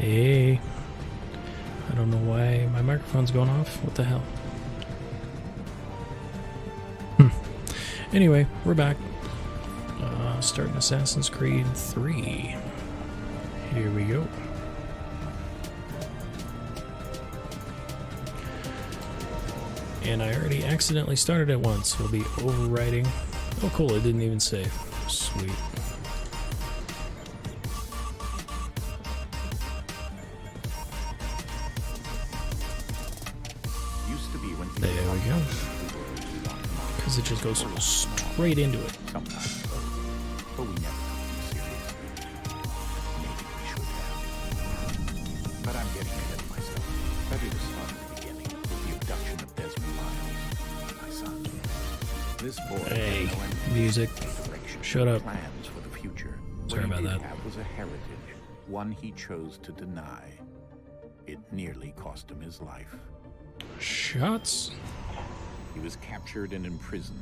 Hey. I don't know why my microphone's going off. What the hell? Anyway, we're back. Starting Assassin's Creed 3. Here we go. And I already accidentally started it once. We'll be overwriting. Oh cool, it didn't even save. Sweet. There we go. Because it just goes straight into it. Sometimes, but we never took them seriously. Maybe we should have. But I'm getting ahead of myself. Better to start at the beginning with the abduction of Desmond Miles, my son. This boy Hey, had no music. direction, Shut up. plans for the future. Sorry what about he did that. have was a heritage, one he chose to deny. It nearly cost him his life. Shots? He was captured and imprisoned.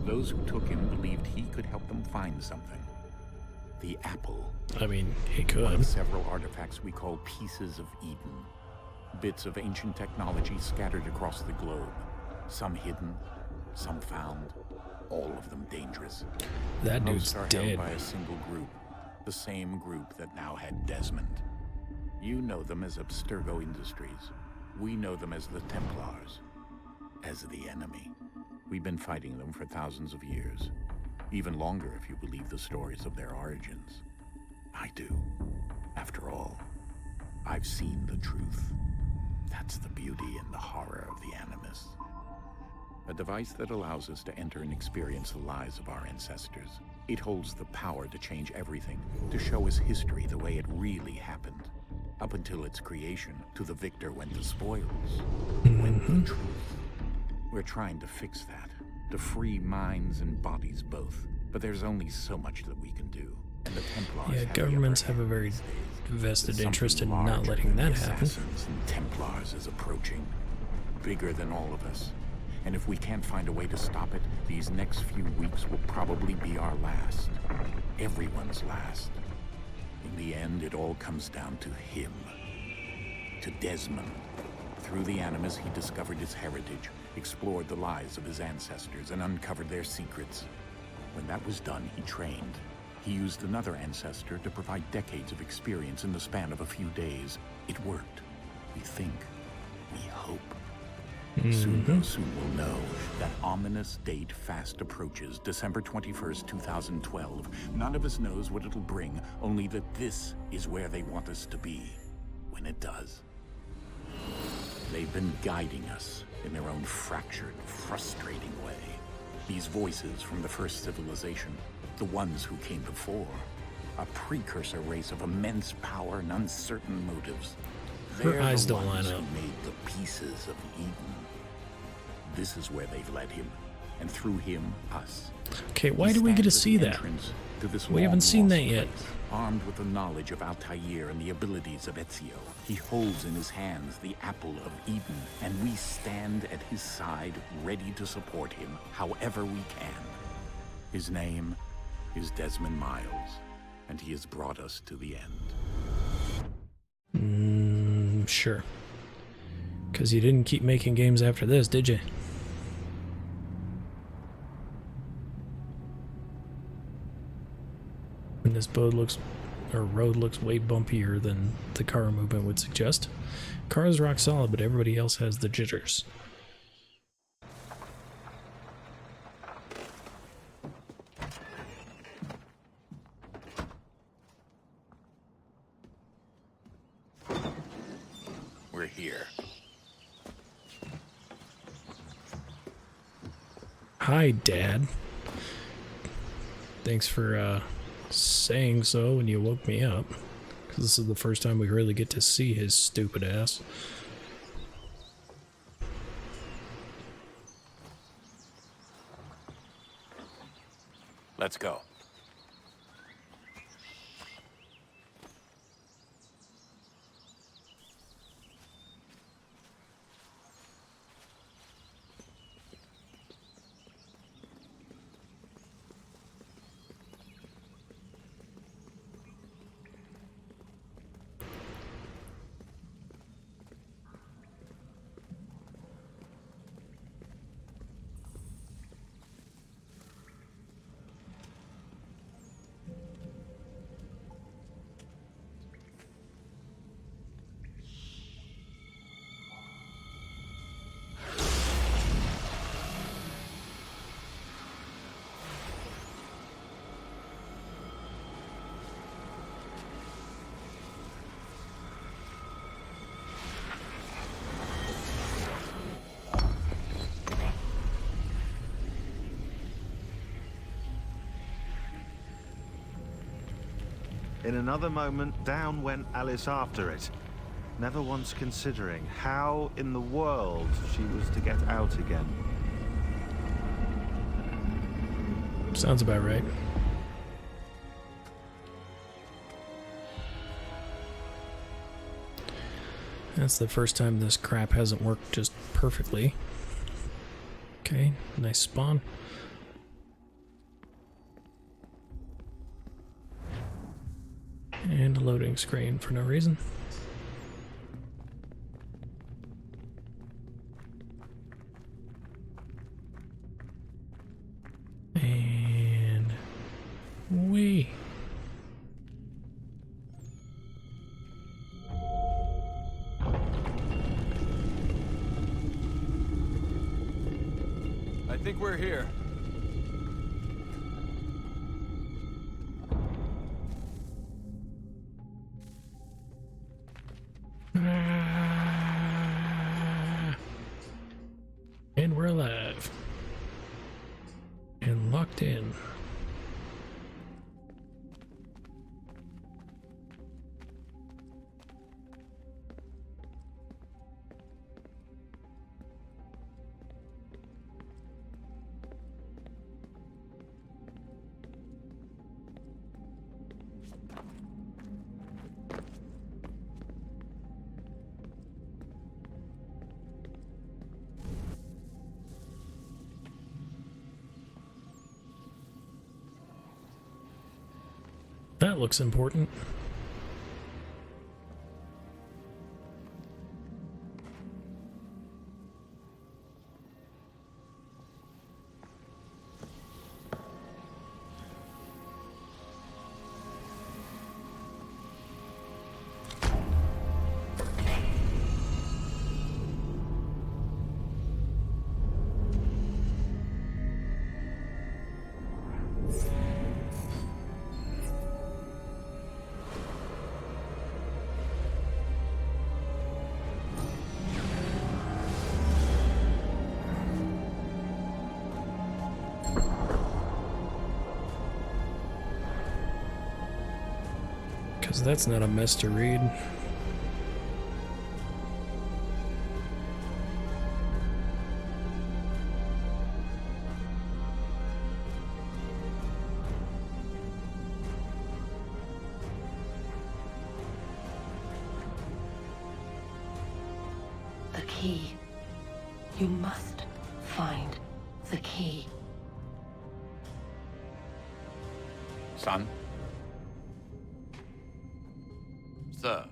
Those who took him believed he could help them find something. The apple. I mean, he One could. of several artifacts we call pieces of Eden. Bits of ancient technology scattered across the globe. Some hidden, some found, all of them dangerous. That dude's Most are dead. held by a single group. The same group that now had Desmond. You know them as Abstergo Industries. We know them as the Templars. As the enemy. We've been fighting them for thousands of years. Even longer if you believe the stories of their origins. I do. After all, I've seen the truth. That's the beauty and the horror of the Animus. A device that allows us to enter and experience the lives of our ancestors. It holds the power to change everything, to show us history the way it really happened. Up until its creation, to the victor went the spoils, went the truth. We're trying to fix that, to free minds and bodies both. But there's only so much that we can do. And the Templars Yeah, have the governments upper have a hand very these days. vested Something interest in not larger letting than that the happen. Assassins and Templars is approaching. Bigger than all of us. And if we can't find a way to stop it, these next few weeks will probably be our last. Everyone's last. In the end, it all comes down to him. To Desmond. Through the Animus, he discovered his heritage, explored the lives of his ancestors, and uncovered their secrets. When that was done, he trained. He used another ancestor to provide decades of experience in the span of a few days. It worked. We think. We hope. Soon we'll know. That ominous date fast approaches, December 21st, 2012. None of us knows what it'll bring, only that this is where they want us to be. When it does. They've been guiding us in their own fractured, frustrating way. These voices from the first civilization, the ones who came before, a precursor race of immense power and uncertain motives. Her They're eyes the don't ones line up. who made the pieces of Eden. This is where they've led him, and through him, us. Okay, why He do we get to stands at see the that? entrance to this We haven't seen long-lost that yet. place, armed with the knowledge of Altair and the abilities of Ezio. He holds in his hands the apple of Eden, and we stand at his side, ready to support him however we can. His name is Desmond Miles, and he has brought us to the end. Sure. Because you didn't keep making games after this, did you? And this road looks way bumpier than the car movement would suggest. Car is rock solid, but everybody else has the jitters. We're here. Hi, Dad. Thanks for saying so when you woke me up. Because this is the first time we really get to see his stupid ass. Let's go. In another moment, down went Alice after it, never once considering how in the world she was to get out again. Sounds about right. That's the first time this crap hasn't worked just perfectly. Okay, nice spawn. And a loading screen for no reason. And wee. I think we're here. And we're alive. And locked in. That looks important. Because that's not a mess to read. The key. You must find the key. Son? Sir.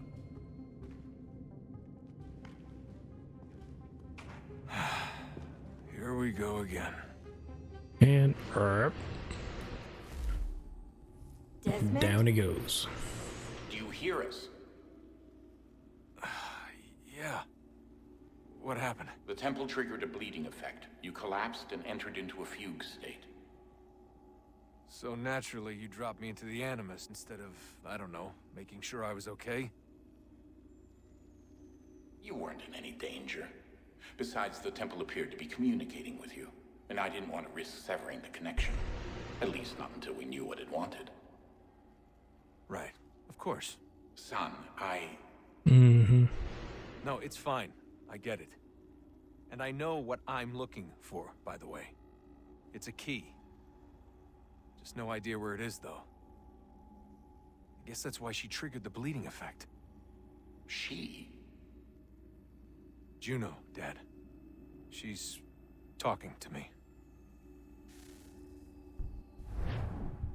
Here we go again. And Desmond? down he goes. Do you hear us? Yeah. What happened? The temple triggered a bleeding effect. You collapsed and entered into a fugue state. So naturally, you dropped me into the Animus instead of, I don't know, making sure I was okay? You weren't in any danger. Besides, the temple appeared to be communicating with you, and I didn't want to risk severing the connection. At least not until we knew what it wanted. Right. Of course. Son, No, it's fine. I get it. And I know what I'm looking for, by the way. It's a key. Just no idea where it is, though. I guess that's why she triggered the bleeding effect. She? Juno, Dad. She's talking to me.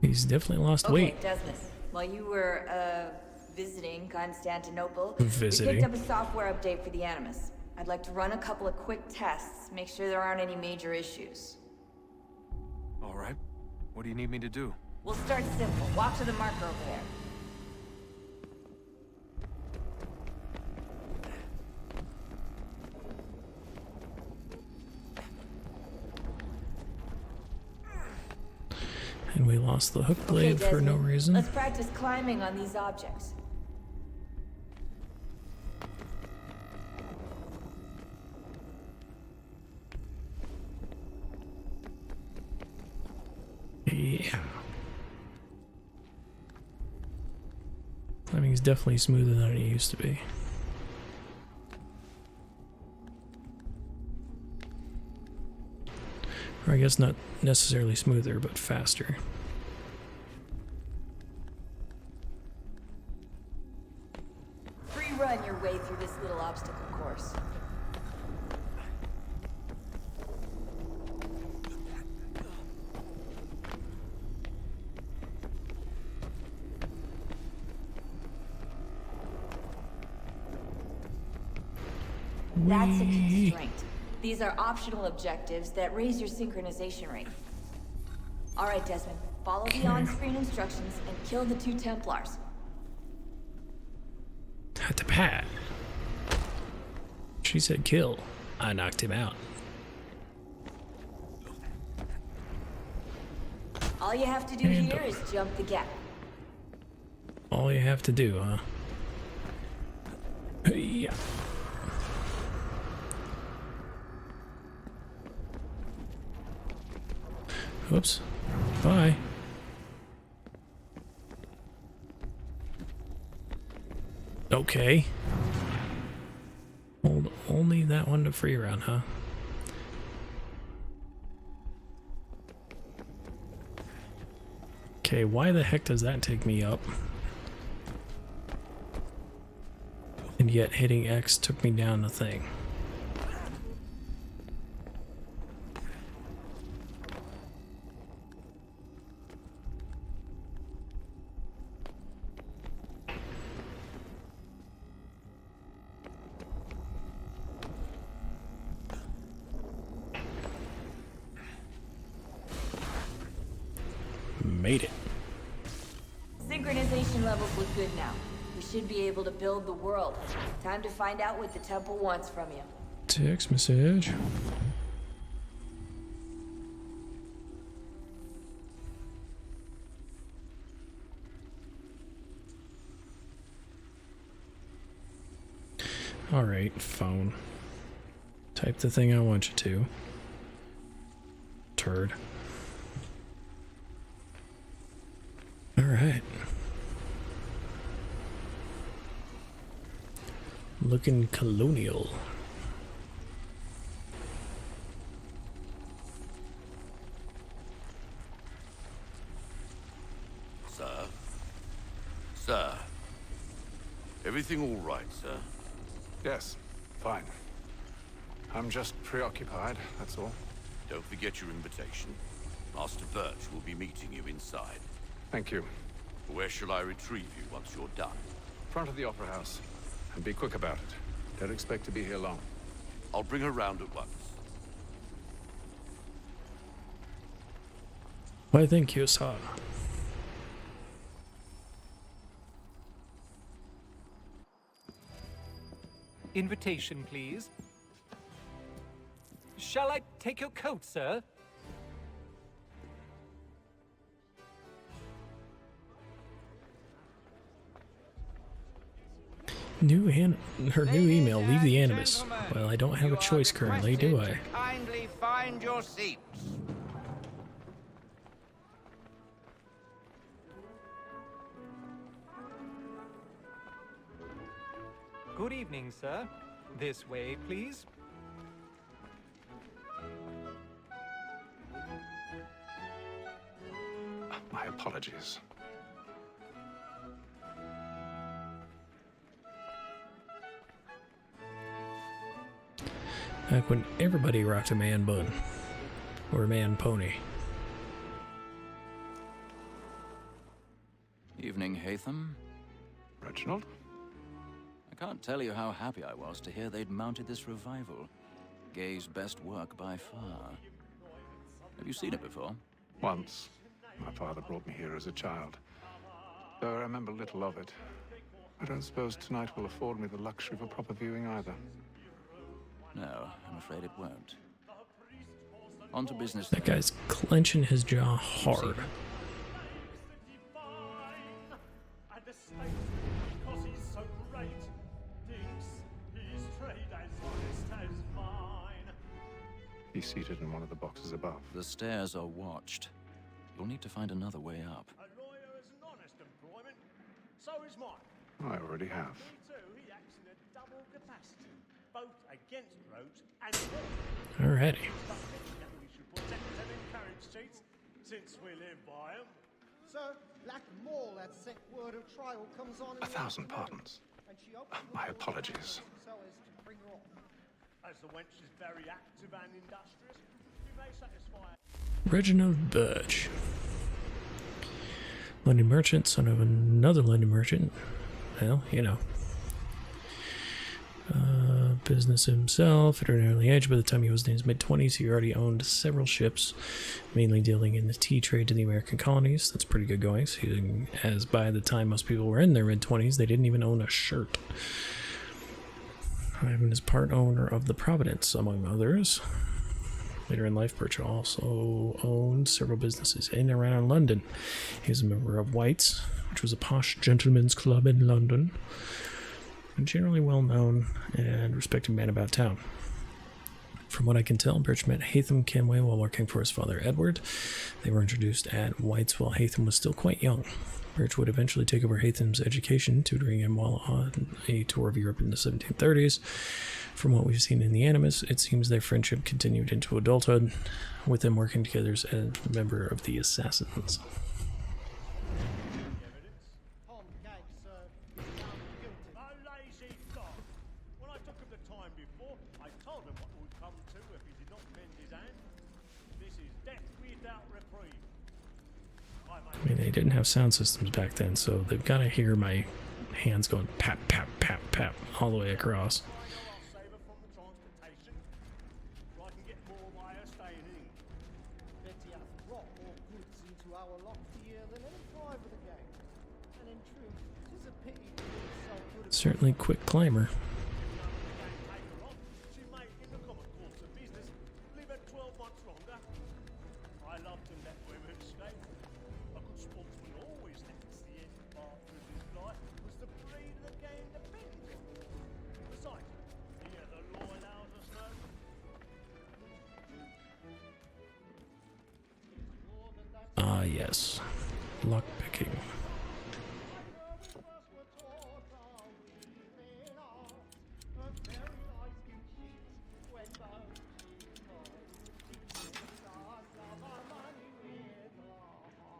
He's definitely lost weight. Okay, Desmond. While you were, visiting Constantinople, Visiting. we picked up a software update for the Animus. I'd like to run a couple of quick tests, make sure there aren't any major issues. All right. What do you need me to do? We'll start simple. Walk to the marker over there. And we lost the hook blade Okay, for no Desmond, reason. let's practice climbing on these objects. Yeah. Everything's definitely smoother than it used to be. Or I guess not necessarily smoother, but faster. Free run your way through this little obstacle course. That's a constraint. These are optional objectives that raise your synchronization rate. Alright, Desmond. Follow the on-screen instructions and kill the 2 Templars. Had to pat. She said kill. I knocked him out. All you have to do And here is jump the gap. All you have to do, huh? Yeah. Whoops. Bye. Okay. Hold only that one to free round, huh? Okay, why the heck does that take me up? And yet hitting X took me down the thing. Made it. Synchronization levels look good now. We should be able to build the world. Time to find out what the temple wants from you. Text message. Alright, phone. Type the thing I want you to. Turd. Alright. Looking colonial. Sir? Sir? Everything all right, sir? Yes, fine. I'm just preoccupied, that's all. Don't forget your invitation. Master Birch will be meeting you inside. Thank you. Where shall I retrieve you once you're done? Front of the Opera House. And be quick about it. Don't expect to be here long. I'll bring her round at once. Why, thank you, sir. Invitation, please. Shall I take your coat, sir? Her new email, leave the Animus. Well, I don't have a choice currently, do I? Kindly find your seats. Good evening, sir. This way, please. My apologies. Back when everybody rocked a man bun. Or a man pony. Evening, Hatham. Reginald? I can't tell you how happy I was to hear they'd mounted this revival. Gay's best work by far. Have you seen it before? Once. My father brought me here as a child. Though I remember little of it. I don't suppose tonight will afford me the luxury of a proper viewing either. No, I'm afraid it won't. On to business. That guy's clenching his jaw hard. He's seated in one of the boxes above. The stairs are watched. You'll need to find another way up. A lawyer is an honest employment. So is mine. I already have. Alrighty. Since we live by 'em. Sir, Black Mall had sent word of trial comes on. 1,000 pardons. My apologies. So as to bring her on. As the wench is very active and industrious, we may satisfy her. Reginald Birch. London merchant, son of another London merchant. Well, you know. Business himself at an early age. By the time he was in his mid-20s, he already owned several ships, mainly dealing in the tea trade to the American colonies. That's pretty good going, as by the time most people were in their mid-20s, they didn't even own a shirt. Ivan is part owner of the Providence, among others. Later in life, Birch also owned several businesses in and around London. He was a member of White's, which was a posh gentleman's club in London. A generally well-known and respected man about town. From what I can tell, Birch met Hatham Kenway while working for his father Edward. They were introduced at White's while Hatham was still quite young. Birch would eventually take over Hatham's education, tutoring him while on a tour of Europe in the 1730s. From what we've seen in the Animus, it seems their friendship continued into adulthood, with them working together as a member of the Assassins. I mean, they didn't have sound systems back then, so they've got to hear my hands going pap, pap, pap, pap all the way across. Certainly quick climber. Ah, yes. Lockpicking.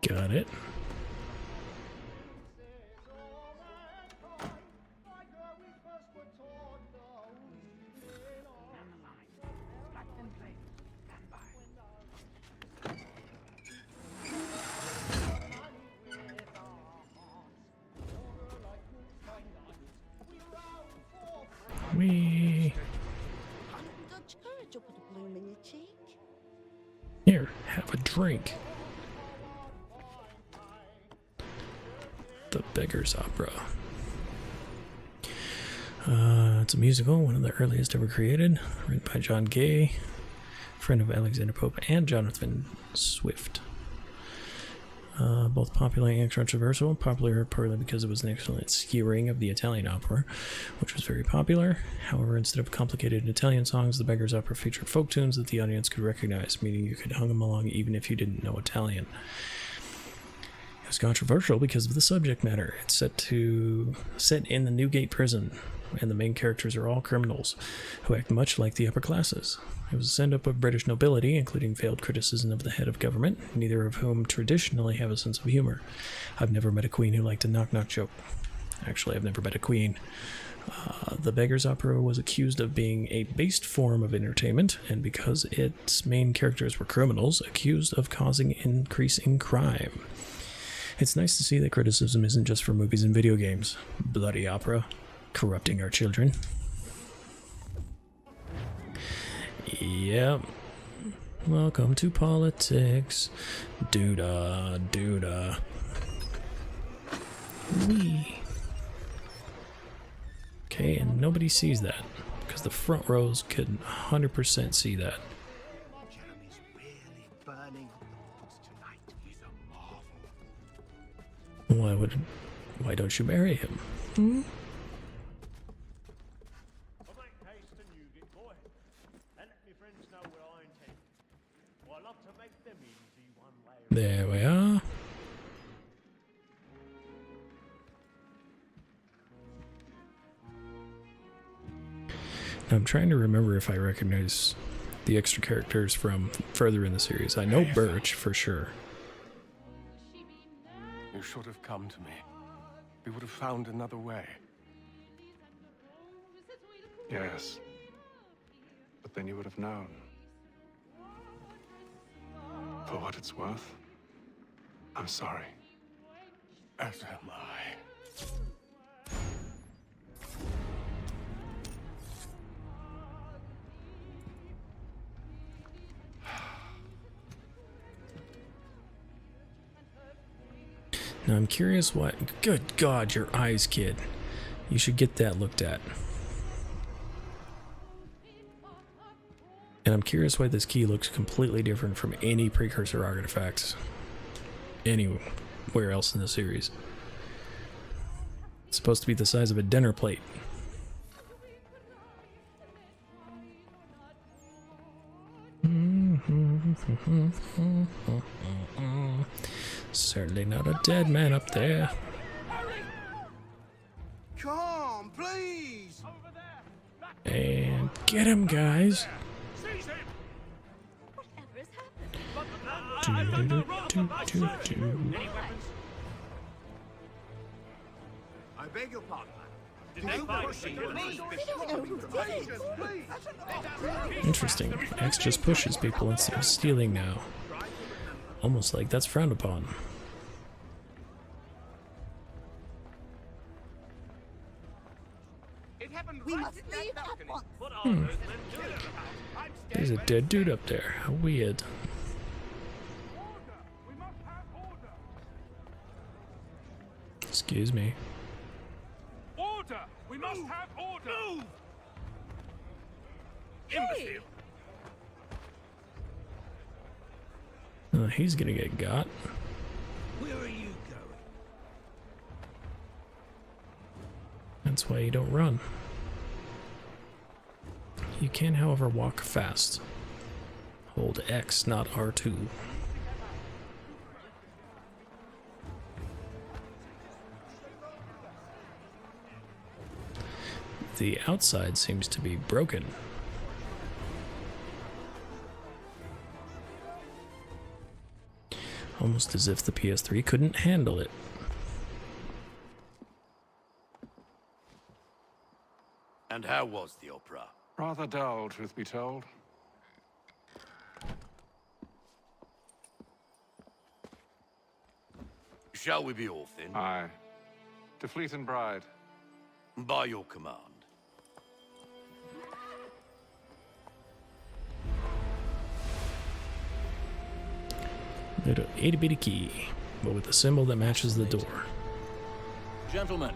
Got it. Here, have a drink. The Beggar's Opera. It's a musical, one of the earliest ever created, written by John Gay, friend of Alexander Pope and Jonathan Swift. Both popular and controversial. Popular partly because it was an excellent skewering of the Italian opera, which was very popular. However, instead of complicated Italian songs, the Beggar's Opera featured folk tunes that the audience could recognize, meaning you could hum them along even if you didn't know Italian. It was controversial because of the subject matter. It's set in the Newgate prison, and the main characters are all criminals who act much like the upper classes. It was a send-up of British nobility, including veiled criticism of the head of government, neither of whom traditionally have a sense of humor. I've never met a queen who liked a knock-knock joke. Actually, I've never met a queen. The Beggar's Opera was accused of being a based form of entertainment, and because its main characters were criminals, accused of causing increasing crime. It's nice to see that criticism isn't just for movies and video games. Bloody opera. Corrupting our children. Yep. Welcome to politics. Doodah, doodah. Wee. Okay, and nobody sees that, because the front rows could 100% see that. Jeremy's really burning tonight. He's a marvel. Why don't you marry him? Hmm? There we are. I'm trying to remember if I recognize the extra characters from further in the series. I know Birch for sure. You should have come to me. We would have found another way. Yes. But then you would have known. For what it's worth, I'm sorry. As am I. Now I'm curious what... Good God, your eyes, kid. You should get that looked at. And I'm curious why this key looks completely different from any precursor artifacts anywhere else in the series. It's supposed to be the size of a dinner plate. Certainly not a dead man up there. Come, please. And get him, guys. I beg your pardon. Interesting. X just pushes people instead of stealing now. Almost like that's frowned upon. We must leave at once. There's a dead dude up there. How weird. Excuse me. Order! We must have order! Move! Imbecile! He's gonna get got. Where are you going? That's why you don't run. You can, however, walk fast. Hold X, not R2. The outside seems to be broken. Almost as if the PS3 couldn't handle it. And how was the opera? Rather dull, truth be told. Shall we be off then? Aye. To Fleet and Bride. By your command. Little itty bitty key, but with a symbol that matches the door. Gentlemen,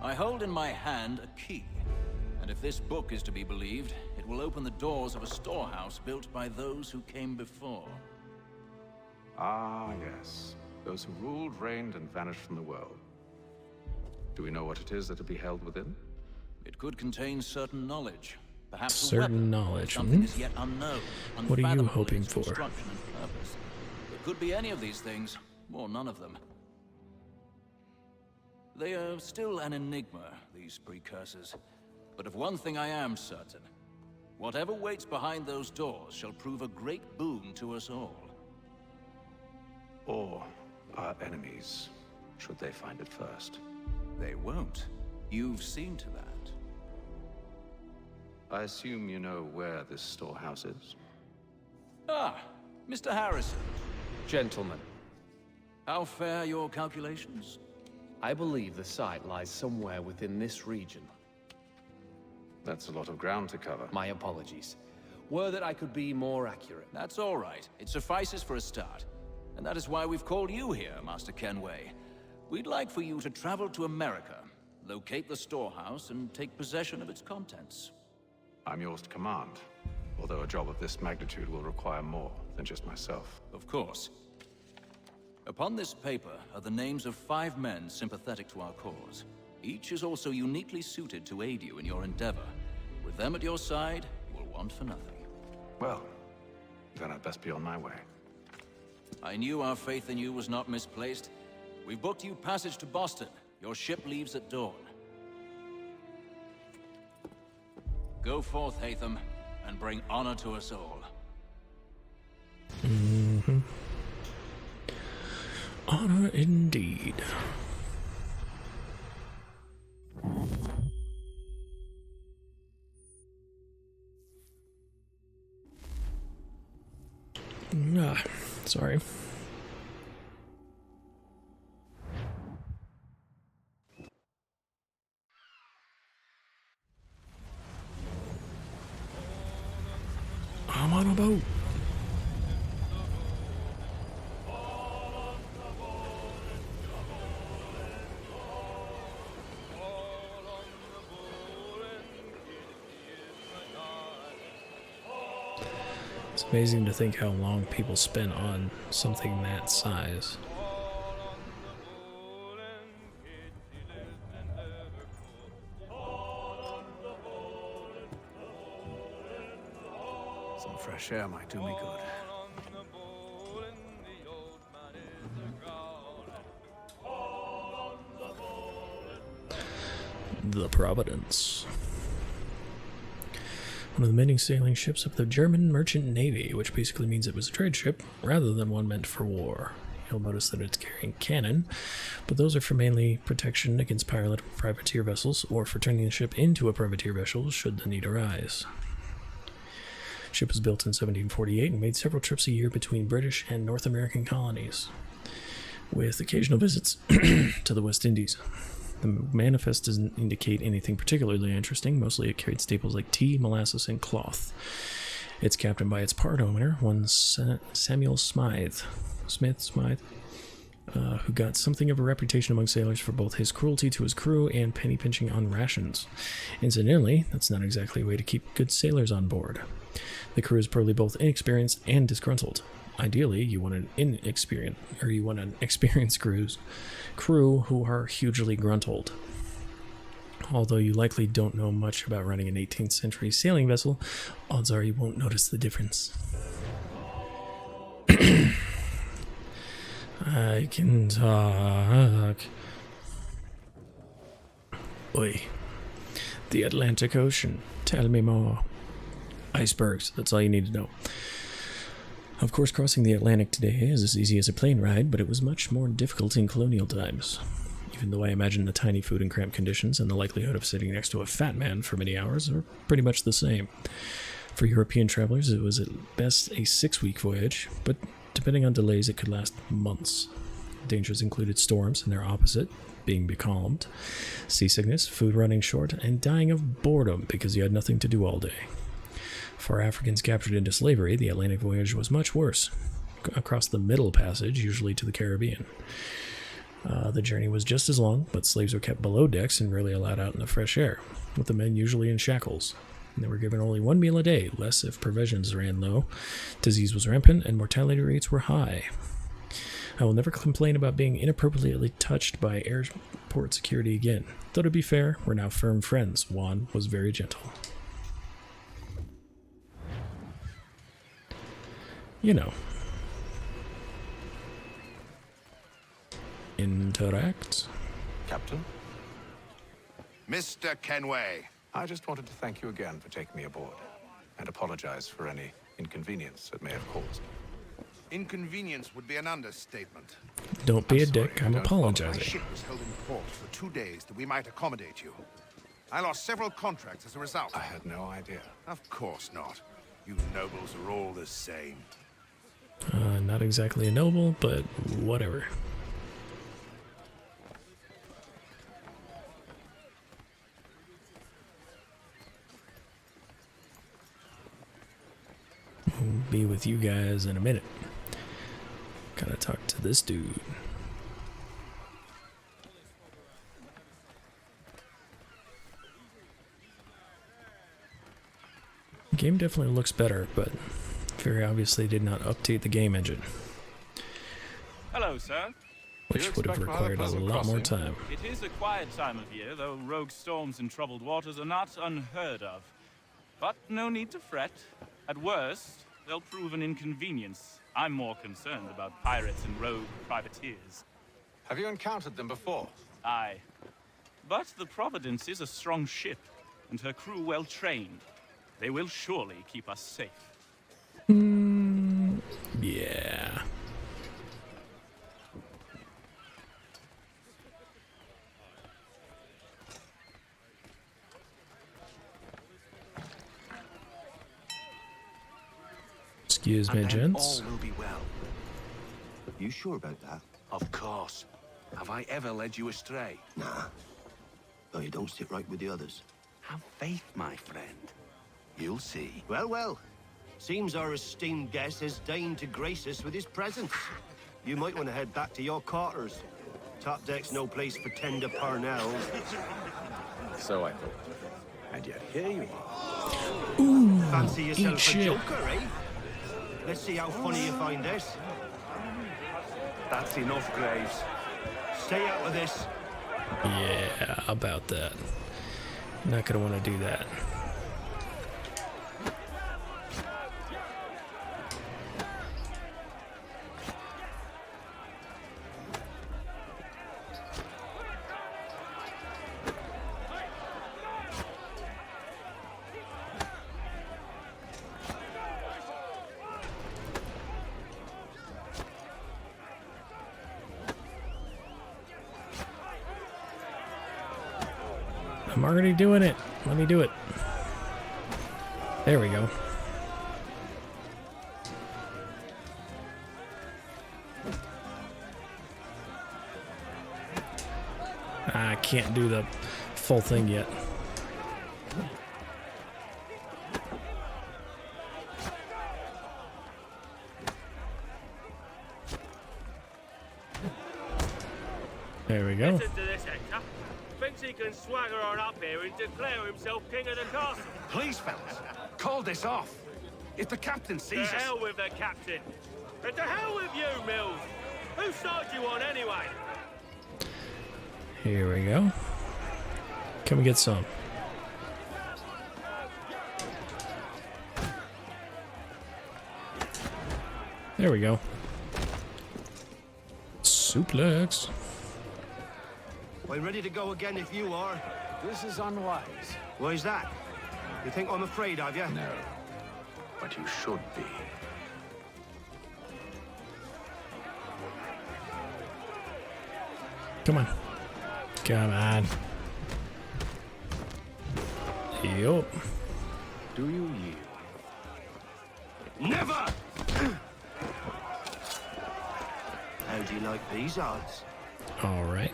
I hold in my hand a key. And if this book is to be believed, it will open the doors of a storehouse built by those who came before. Ah, yes. Those who ruled, reigned, and vanished from the world. Do we know what it is that will be held within? It could contain certain knowledge. Perhaps Certain a weapon, knowledge, something is yet unknown. What are you unfathomable in hoping its for? construction and purpose. It could be any of these things, or none of them. They are still an enigma, these precursors. But of one thing I am certain. Whatever waits behind those doors shall prove a great boon to us all. Or our enemies, should they find it first. They won't. You've seen to that. I assume you know where this storehouse is? Ah, Mr. Harrison. Gentlemen, How fare your calculations? I believe the site lies somewhere within this region. That's a lot of ground to cover. My apologies. Were that I could be more accurate. That's all right. It suffices for a start. And that is why we've called you here, Master Kenway. We'd like for you to travel to America, locate the storehouse, and take possession of its contents. I'm yours to command, although a job of this magnitude will require more than just myself. Of course. Upon this paper are the names of 5 men sympathetic to our cause. Each is also uniquely suited to aid you in your endeavor. With them at your side, you will want for nothing. Well, then I'd best be on my way. I knew our faith in you was not misplaced. We've booked you passage to Boston. Your ship leaves at dawn. Go forth, Hatham, and bring honor to us all. Mm-hmm. Honor indeed. Sorry. I'm on a boat. It's amazing to think how long people spend on something that size. Some fresh air might do me good. The Providence. One of the many sailing ships of the German Merchant Navy, which basically means it was a trade ship rather than one meant for war. You'll notice that it's carrying cannon, but those are for mainly protection against privateer vessels or for turning the ship into a privateer vessel should the need arise. The ship was built in 1748 and made several trips a year between British and North American colonies, with occasional visits to the West Indies. The manifest doesn't indicate anything particularly interesting. Mostly it carried staples like tea, molasses, and cloth. It's captained by its part owner, one Samuel Smythe, who got something of a reputation among sailors for both his cruelty to his crew and penny pinching on rations. Incidentally, that's not exactly a way to keep good sailors on board. The crew is probably both inexperienced and disgruntled. Ideally, you want an experienced crew who are hugely gruntled. Although you likely don't know much about running an 18th century sailing vessel, odds are you won't notice the difference. I can talk. Oi. The Atlantic Ocean. Tell me more. Icebergs, that's all you need to know. Of course, crossing the Atlantic today is as easy as a plane ride, but it was much more difficult in colonial times. Even though I imagine the tiny food and cramped conditions and the likelihood of sitting next to a fat man for many hours are pretty much the same. For European travelers, it was at best a 6-week voyage, but depending on delays, it could last months. Dangers included storms and their opposite, being becalmed, seasickness, food running short, and dying of boredom because you had nothing to do all day. For Africans captured into slavery, the Atlantic voyage was much worse, across the Middle Passage, usually to the Caribbean. The journey was just as long, but slaves were kept below decks and rarely allowed out in the fresh air, with the men usually in shackles. They were given only 1 meal a day, less if provisions ran low, disease was rampant, and mortality rates were high. I will never complain about being inappropriately touched by airport security again. Though to be fair, we're now firm friends. Juan was very gentle. You know. Interact. Captain? Mr. Kenway. I just wanted to thank you again for taking me aboard, and apologize for any inconvenience it may have caused. Inconvenience would be an understatement. Don't be a dick, I'm My apologizing. ship was held in port for 2 days that we might accommodate you. I lost several contracts as a result. I had no idea. Of course not. You nobles are all the same. Not exactly a noble, but whatever. We'll be with you guys in a minute. Gotta talk to this dude. The game definitely looks better, but very obviously did not update the game engine. Hello, sir. Which would have required a lot more time. It is a quiet time of year, though rogue storms and troubled waters are not unheard of. But no need to fret. At worst, they'll prove an inconvenience. I'm more concerned about pirates and rogue privateers. Have you encountered them before? Aye. But the Providence is a strong ship, and her crew well trained. They will surely keep us safe. Yeah. Excuse me, And then gents. all will be well. You sure about that? Of course. Have I ever led you astray? Nah. Though you don't sit right with the others. Have faith, my friend. You'll see. Well, well. Seems our esteemed guest has deigned to grace us with his presence. You might want to head back to your quarters. Top deck's no place for tender parnells. So I thought. And yet here you are. Ooh, fancy yourself a shit. joker, eh? Let's see how funny you find this. That's enough, Graves. Stay out of this. Yeah, about that. Not gonna want to do that. I'm already doing it. Let me do it. There we go. I can't do the full thing yet. There we go. Listen to this, Hector. Thinks he can swagger on up here and declare himself king of the castle. Please, fellas, call this off. If the captain To sees us... hell with the captain. And to hell with you, Mills. Whose side you on anyway? Here we go. Can we get some? There we go. Suplex. I'm ready to go again if you are. This is unwise. Why's that? You think I'm afraid of you? No. But you should be. Come on. Come on. Yup. Do you yield? Never! How do you like these odds? All right.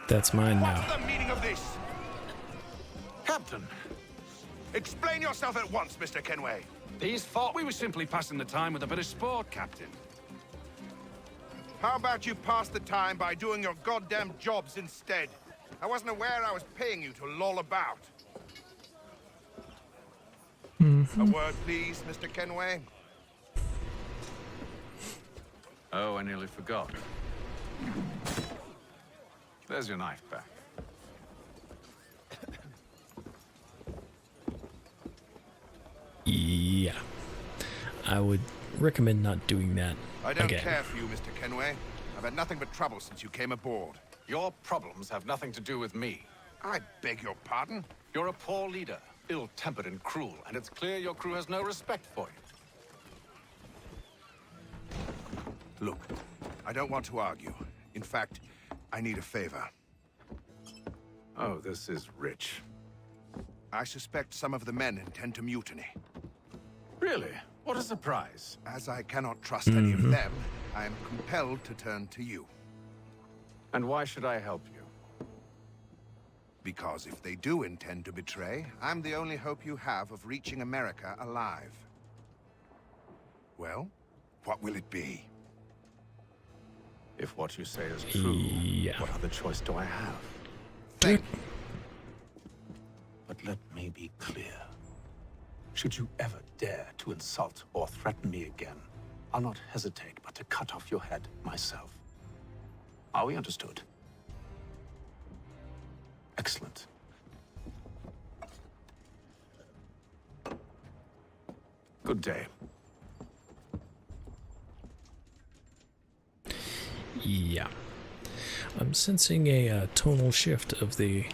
That's mine now. What's the meaning of this? Captain, Explain yourself at once, Mr. Kenway. these thought we were simply passing the time with a bit of sport, Captain. How about you pass the time by doing your goddamn jobs instead? I wasn't aware I was paying you to loll about. A word, please, Mr. Kenway. Oh, I nearly forgot. There's your knife back. Yeah. I would recommend not doing that I don't again. care for you, Mr. Kenway. I've had nothing but trouble since you came aboard. Your problems have nothing to do with me. I beg your pardon? You're a poor leader, ill-tempered and cruel, and it's clear your crew has no respect for you. Look, I don't want to argue. In fact, I need a favor. Oh, this is rich. I suspect some of the men intend to mutiny. Really? What a surprise. As I cannot trust any of them, I am compelled to turn to you. And why should I help you? Because if they do intend to betray, I'm the only hope you have of reaching America alive. Well, what will it be? If what you say is true, what other choice do I have? Think. But let me be clear. Should you ever dare to insult or threaten me again, I'll not hesitate but to cut off your head myself. Are we understood? Excellent. Good day. Yeah. I'm sensing a tonal shift of the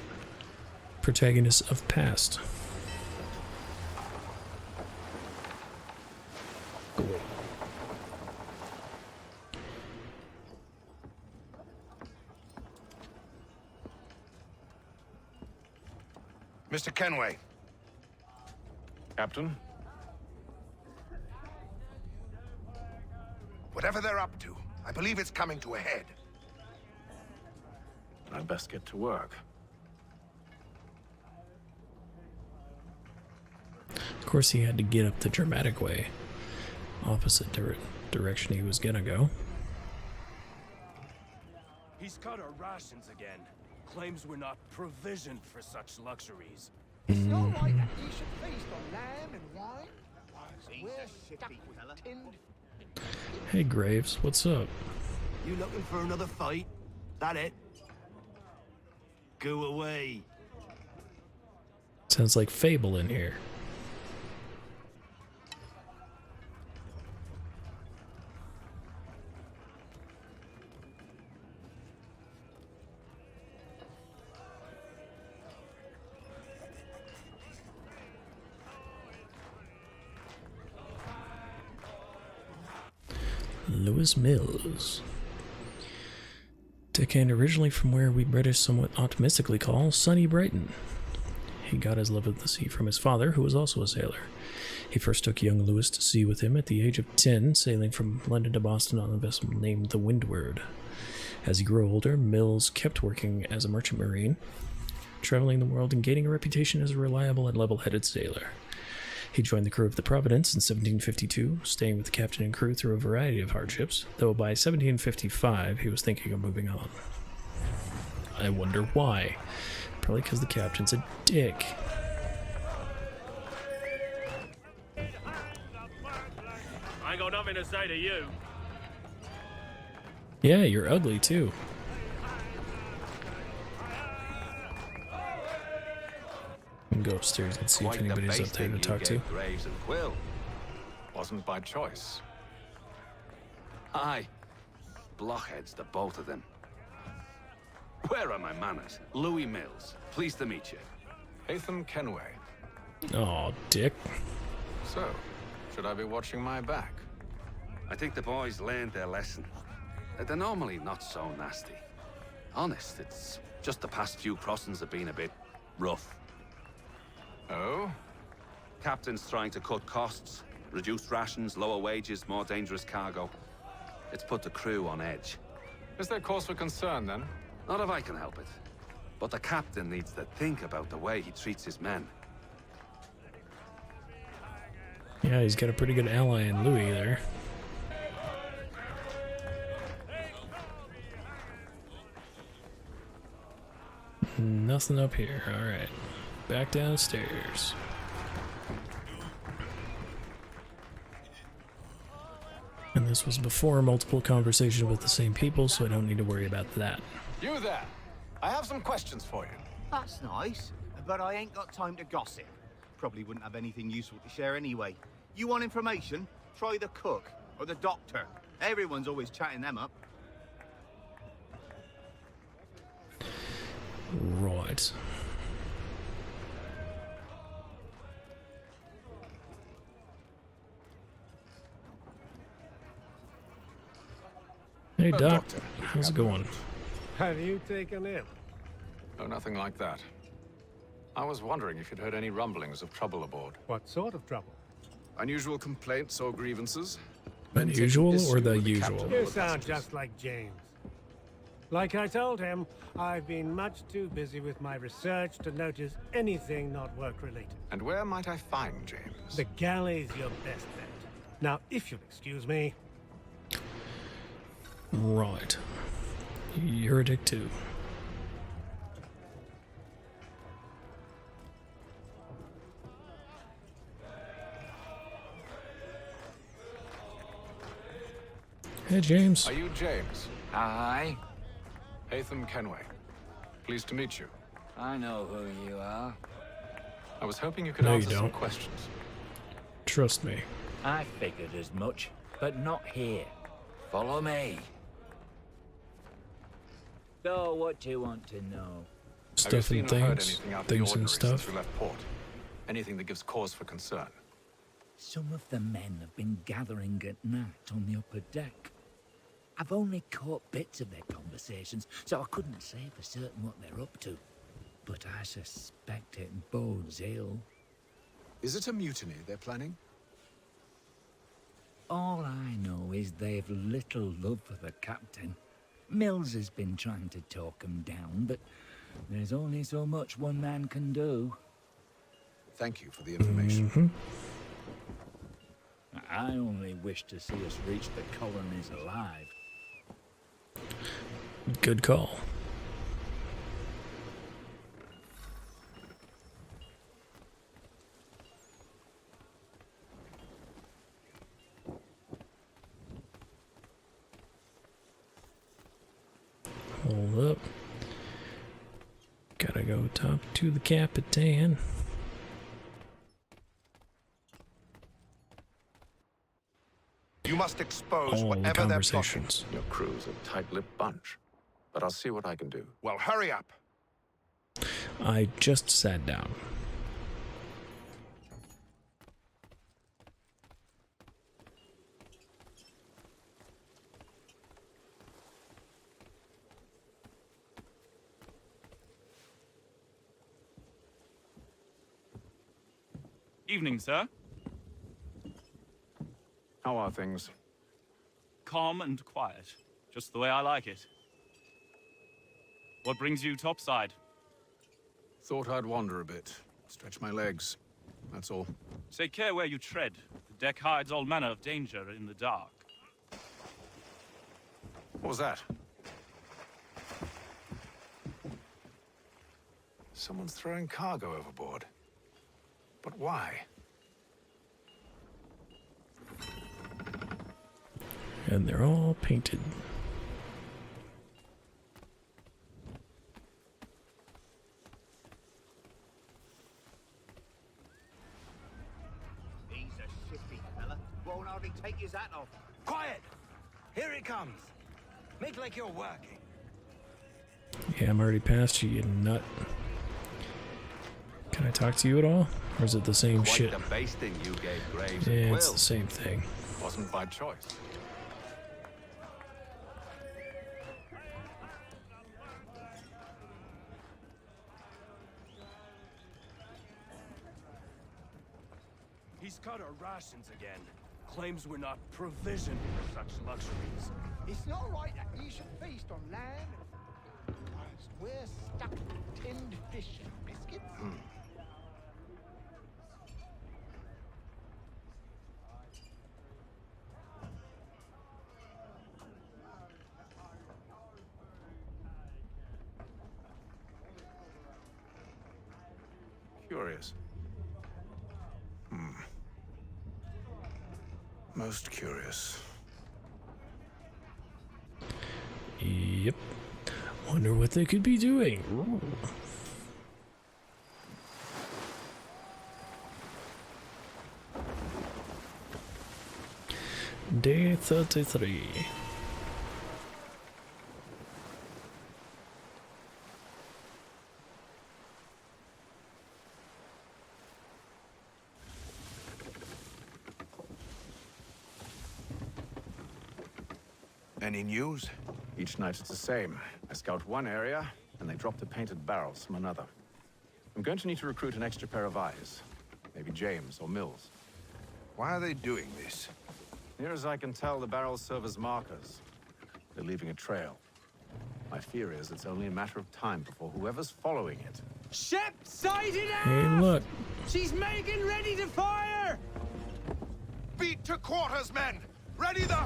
protagonists of past. Mr. Kenway. Captain? Whatever they're up to, I believe it's coming to a head. I'd best get to work. Of course, he had to get up the dramatic way. Opposite direction he was gonna go. He's cut our rations again. Claims we're not provisioned for such luxuries. It's not right that you should feast on lamb and wine. We're stuck with tinned. Hey Graves, what's up? You looking for another fight? That it? Go away. Sounds like Fable in here. Lewis Mills. Deckhand originally from where we British somewhat optimistically call sunny Brighton. He got his love of the sea from his father, who was also a sailor. He first took young Lewis to sea with him at the age of 10, sailing from London to Boston on a vessel named the Windward. As he grew older, Mills kept working as a merchant marine, traveling the world and gaining a reputation as a reliable and level-headed sailor. He joined the crew of the Providence in 1752, staying with the captain and crew through a variety of hardships, though by 1755 he was thinking of moving on. I wonder why. Probably because the captain's a dick. I ain't got nothing to say to you. Yeah, you're ugly too. Go upstairs and see if anybody's up there to talk to. Graves and Quill. Wasn't by choice. Aye. Blockheads, the both of them. Where are my manners? Louis Mills. Pleased to meet you. Hatham Kenway. Aw, dick. So, should I be watching my back? I think the boys learned their lesson. They're normally not so nasty. Honest, it's just the past few crossings have been a bit rough. Oh? Captain's trying to cut costs, reduce rations, lower wages, more dangerous cargo. It's put the crew on edge. Is there cause for concern, then? Not if I can help it. But the captain needs to think about the way he treats his men. Yeah, he's got a pretty good ally in Louis there. Nothing up here. Alright. Back downstairs. And this was before multiple conversations with the same people, so I don't need to worry about that. You there. I have some questions for you. That's nice, but I ain't got time to gossip. Probably wouldn't have anything useful to share anyway. You want information? Try the cook or the doctor. Everyone's always chatting them up. Right. Hey, Doc. Doctor, How's it going? Have you taken ill? Oh, nothing like that. I was wondering if you'd heard any rumblings of trouble aboard. What sort of trouble? Unusual complaints or grievances? Unusual or the usual? You sound just like James. Like I told him, I've been much too busy with my research to notice anything not work-related. And where might I find James? The galley's your best bet. Now, if you'll excuse me... Right. You're a dick too. Hey, James. Are you James? Hi. Hatham Kenway. Pleased to meet you. I know who you are. I was hoping you could answer some questions. Trust me. I figured as much, but not here. Follow me. So what do you want to know? Have you Stuff seen and or heard things. anything out of the Things and ordinary stuff. since we left port? Anything that gives cause for concern? Some of the men have been gathering at night on the upper deck. I've only caught bits of their conversations, so I couldn't say for certain what they're up to. But I suspect it bodes ill. Is it a mutiny they're planning? All I know is they've little love for the captain. Mills has been trying to talk him down, but there's only so much one man can do. Thank you for the information. I only wish to see us reach the colonies alive. Good call. Hold up. Gotta go talk to the Capitan. You must expose All the whatever they're plotting. conversations. Your crew's a tight-lipped bunch, but I'll see what I can do. Well, hurry up. I just sat down. Evening, sir. How are things? Calm and quiet. Just the way I like it. What brings you topside? Thought I'd wander a bit, stretch my legs. That's all. Take care where you tread. The deck hides all manner of danger in the dark. What was that? Someone's throwing cargo overboard. But why? And they're all painted. He's a shifty fella. Won't hardly take his hat off. Quiet! Here it comes. Make like you're working. Yeah, I'm already past you, you nut. Can I talk to you at all? Or is it the same Quite shit? the basting you gave Graves Yeah, and it's Will. the same thing. Wasn't by choice. He's cut our rations again. Claims we're not provisioned for such luxuries. It's not right that we should feast on land whilst we're stuck with tinned fish and biscuits. Curious. Most curious. Yep. Wonder what they could be doing. Ooh. Day 33. Any news? Each night it's the same. I scout one area, and they drop the painted barrels from another. I'm going to need to recruit an extra pair of eyes. Maybe James or Mills. Why are they doing this? Near as I can tell, the barrels serve as markers. They're leaving a trail. My fear is it's only a matter of time before whoever's following it. Ship sighted out! Hey, look. She's making ready to fire! Beat to quarters, men! Ready the...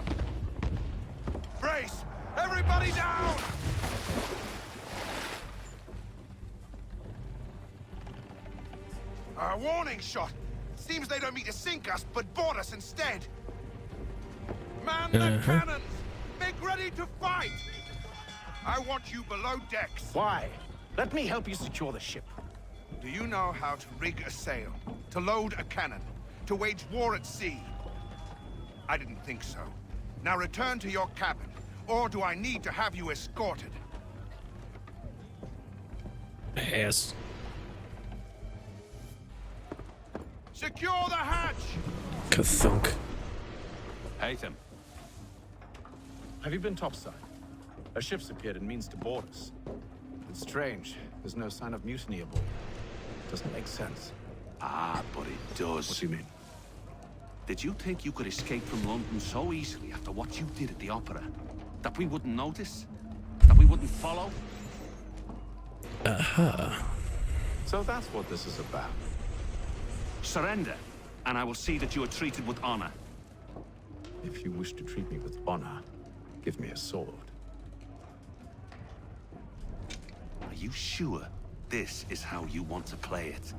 Brace! Everybody down! A warning shot! Seems they don't mean to sink us, but board us instead! Man the cannons! Make ready to fight! I want you below decks. Why? Let me help you secure the ship. Do you know how to rig a sail? To load a cannon? To wage war at sea? I didn't think so. Now return to your cabin, or do I need to have you escorted? Ass. Secure the hatch! Kathunk. Haytham. Have you been topside? A ship's appeared and means to board us. It's strange. There's no sign of mutiny aboard. Doesn't make sense. Ah, but it does. What do you mean? Did you think you could escape from London so easily after what you did at the opera? That we wouldn't notice? That we wouldn't follow? So that's what this is about. Surrender, and I will see that you are treated with honor. If you wish to treat me with honor, give me a sword. Are you sure this is how you want to play it?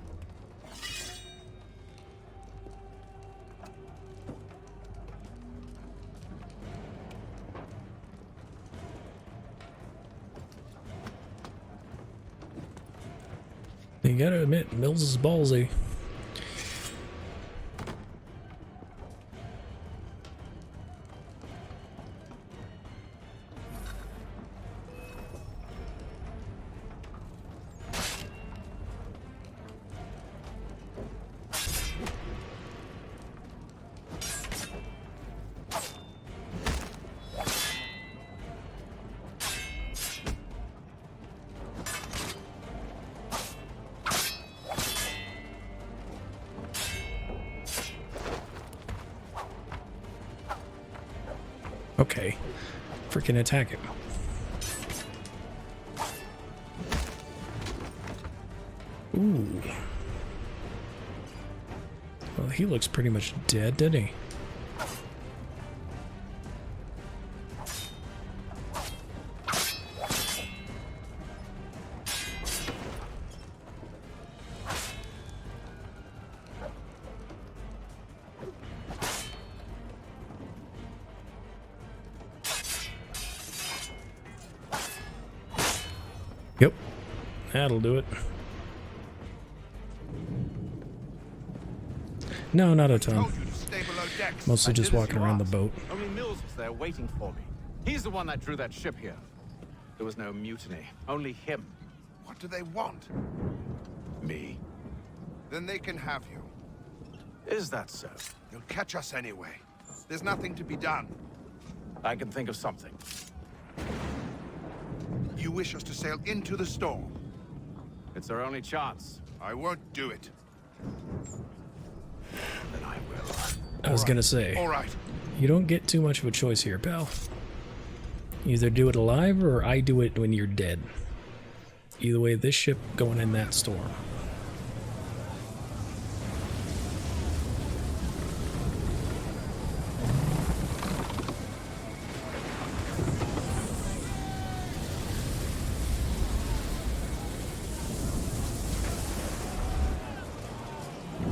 You gotta admit, Mills is ballsy. Okay. Freaking attack him. Ooh. Well, he looks pretty much dead, didn't he? Yep, that'll do it. No, not a ton. Mostly just walking around the boat. Only Mills was there waiting for me. He's the one that drew that ship here. There was no mutiny, only him. What do they want? Me. Then they can have you. Is that so? You'll catch us anyway. There's nothing to be done. I can think of something. You wish us to sail into the storm? It's our only chance. I won't do it. Then I will. I was gonna say, All right. You don't get too much of a choice here, pal. Either do it alive or I do it when you're dead. Either way, this ship going in that storm.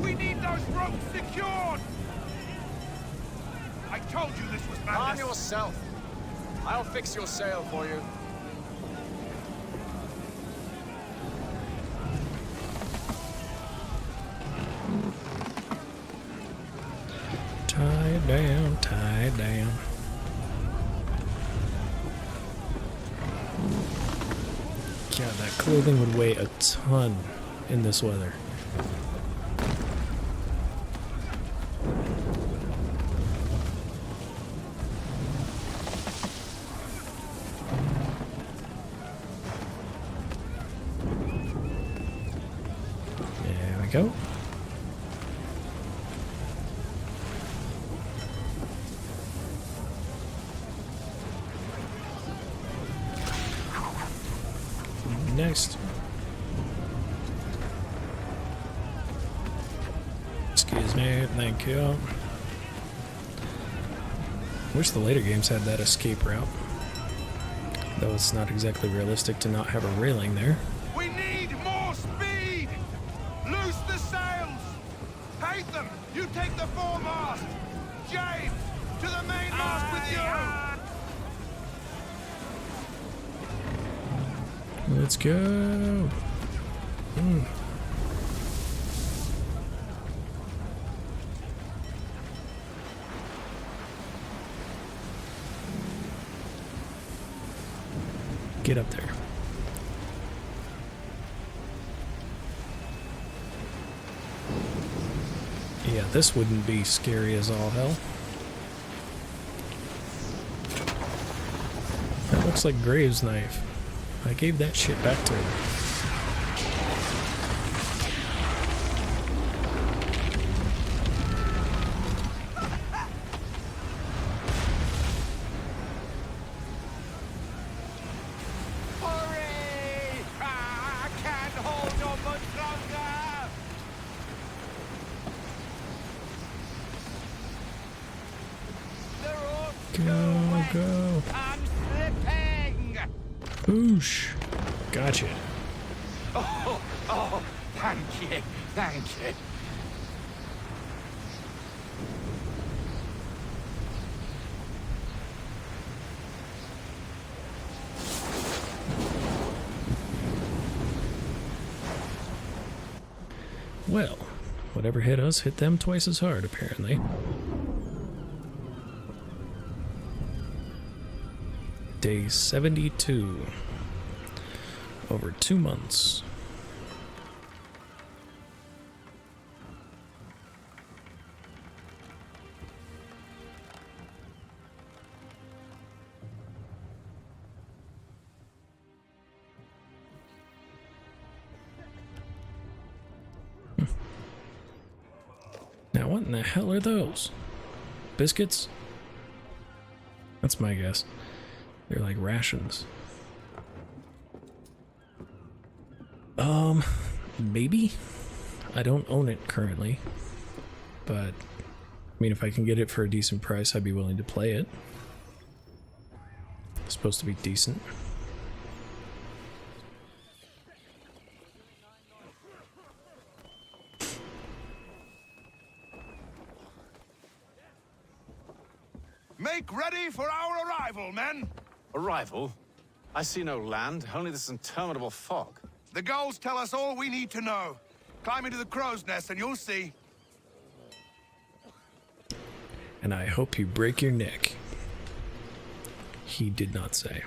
We need those ropes secured! I told you this was madness. Arm yourself. I'll fix your sail for you. Tie it down, tie it down. God, that clothing would weigh a ton in this weather. There we go. Next. Excuse me, thank you. Wish the later games had that escape route. Though it's not exactly realistic to not have a railing there. We need more speed! Loose the sails! Haytham, you take the foremast! James, to the mainmast with you! Let's go. Get up there. Yeah, this wouldn't be scary as all hell. That looks like Graves' knife. I gave that shit back to her. Hurry! I can't hold on much longer! Go. I'm slipping! Boosh. Gotcha. Oh, thank you, thank you. Well, whatever hit us hit them twice as hard, apparently. Day 72. Over 2 months. Now what in the hell are those? Biscuits? That's my guess. They're like rations. Maybe? I don't own it currently. But, I mean, if I can get it for a decent price, I'd be willing to play it. It's supposed to be decent. Make ready for our arrival, men! Arrival? I see no land, only this interminable fog. The gulls tell us all we need to know. Climb into the crow's nest and you'll see. And I hope you break your neck. He did not say.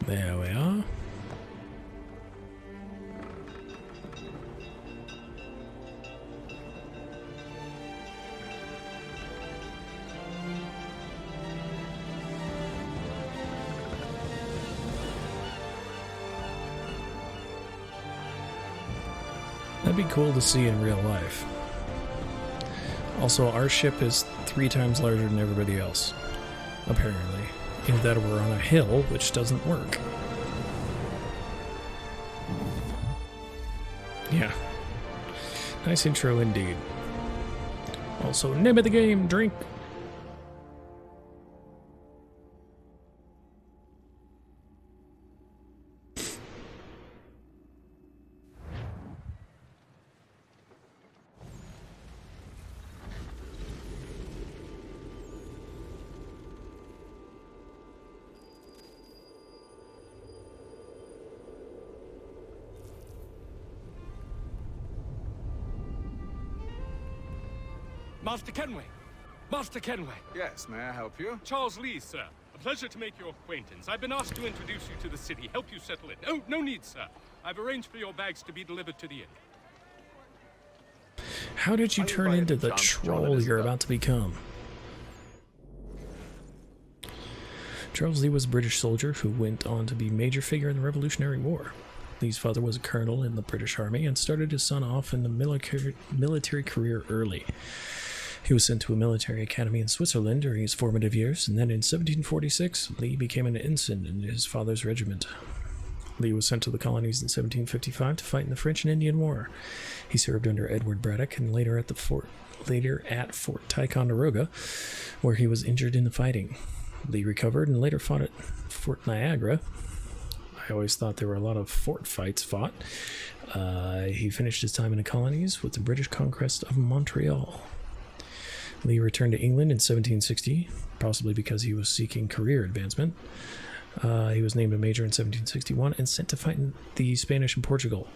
There we are. That'd be cool to see in real life. Also, our ship is 3 times larger than everybody else, apparently. Either that or we're on a hill, which doesn't work. Yeah. Nice intro indeed. Also, name of the game, drink. Master Kenway! Master Kenway! Yes, may I help you? Charles Lee, sir. A pleasure to make your acquaintance. I've been asked to introduce you to the city, help you settle in. Oh, no need, sir. I've arranged for your bags to be delivered to the inn. How did you turn into the troll you're about to become? Charles Lee was a British soldier who went on to be a major figure in the Revolutionary War. Lee's father was a colonel in the British Army and started his son off in the military career early. He was sent to a military academy in Switzerland during his formative years, and then in 1746, Lee became an ensign in his father's regiment. Lee was sent to the colonies in 1755 to fight in the French and Indian War. He served under Edward Braddock and later at Fort Ticonderoga, where he was injured in the fighting. Lee recovered and later fought at Fort Niagara. I always thought there were a lot of fort fights fought. He finished his time in the colonies with the British conquest of Montreal. Lee returned to England in 1760, possibly because he was seeking career advancement. He was named a major in 1761 and sent to fight in the Spanish and Portugal.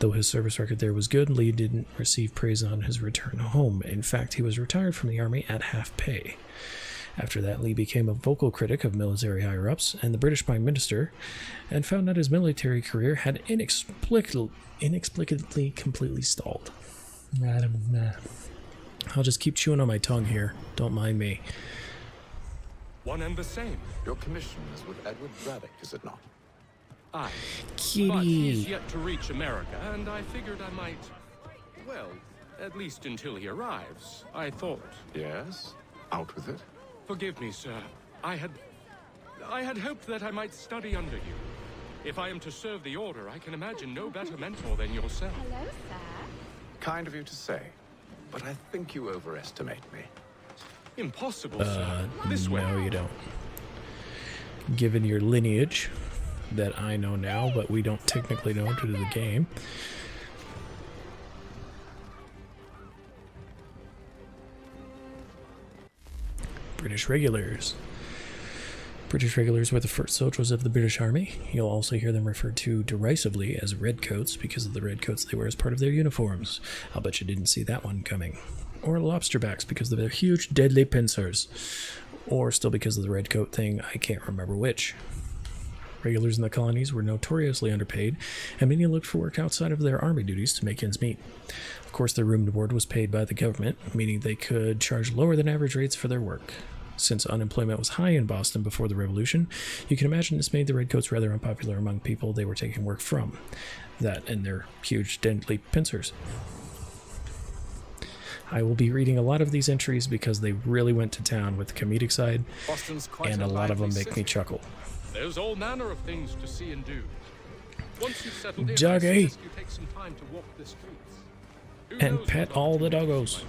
Though his service record there was good, Lee didn't receive praise on his return home. In fact, he was retired from the army at half pay. After that, Lee became a vocal critic of military higher-ups and the British Prime Minister, and found out his military career had inexplicably completely stalled. I'll just keep chewing on my tongue here. Don't mind me. One and the same. Your commission is with Edward Braddock, is it not? Aye. Kitty. But he's yet to reach America, and I figured I might... Well, at least until he arrives, I thought. Yes? Out with it. Forgive me, sir. I had hoped that I might study under you. If I am to serve the Order, I can imagine no better mentor than yourself. Hello, sir. Kind of you to say, but I think you overestimate me. Impossible, sir. This way. No, you don't. Given your lineage, that I know now, but we don't technically know due to the game. British regulars. British regulars were the first soldiers of the British Army. You'll also hear them referred to derisively as redcoats because of the redcoats they wear as part of their uniforms. I'll bet you didn't see that one coming. Or lobsterbacks because of their huge deadly pincers. Or still because of the redcoat thing, I can't remember which. Regulars in the colonies were notoriously underpaid, and many looked for work outside of their army duties to make ends meet. Of course, their room and board was paid by the government, meaning they could charge lower than average rates for their work. Since unemployment was high in Boston before the Revolution, you can imagine this made the redcoats rather unpopular among people they were taking work from. That and their huge deadly pincers. I will be reading a lot of these entries because they really went to town with the comedic side, and a lot of them make me chuckle. There's all manner of things to see and do. Once you've settled in, I Doggy. suggest you take some time to walk the streets. Who And knows pet what all the doggos.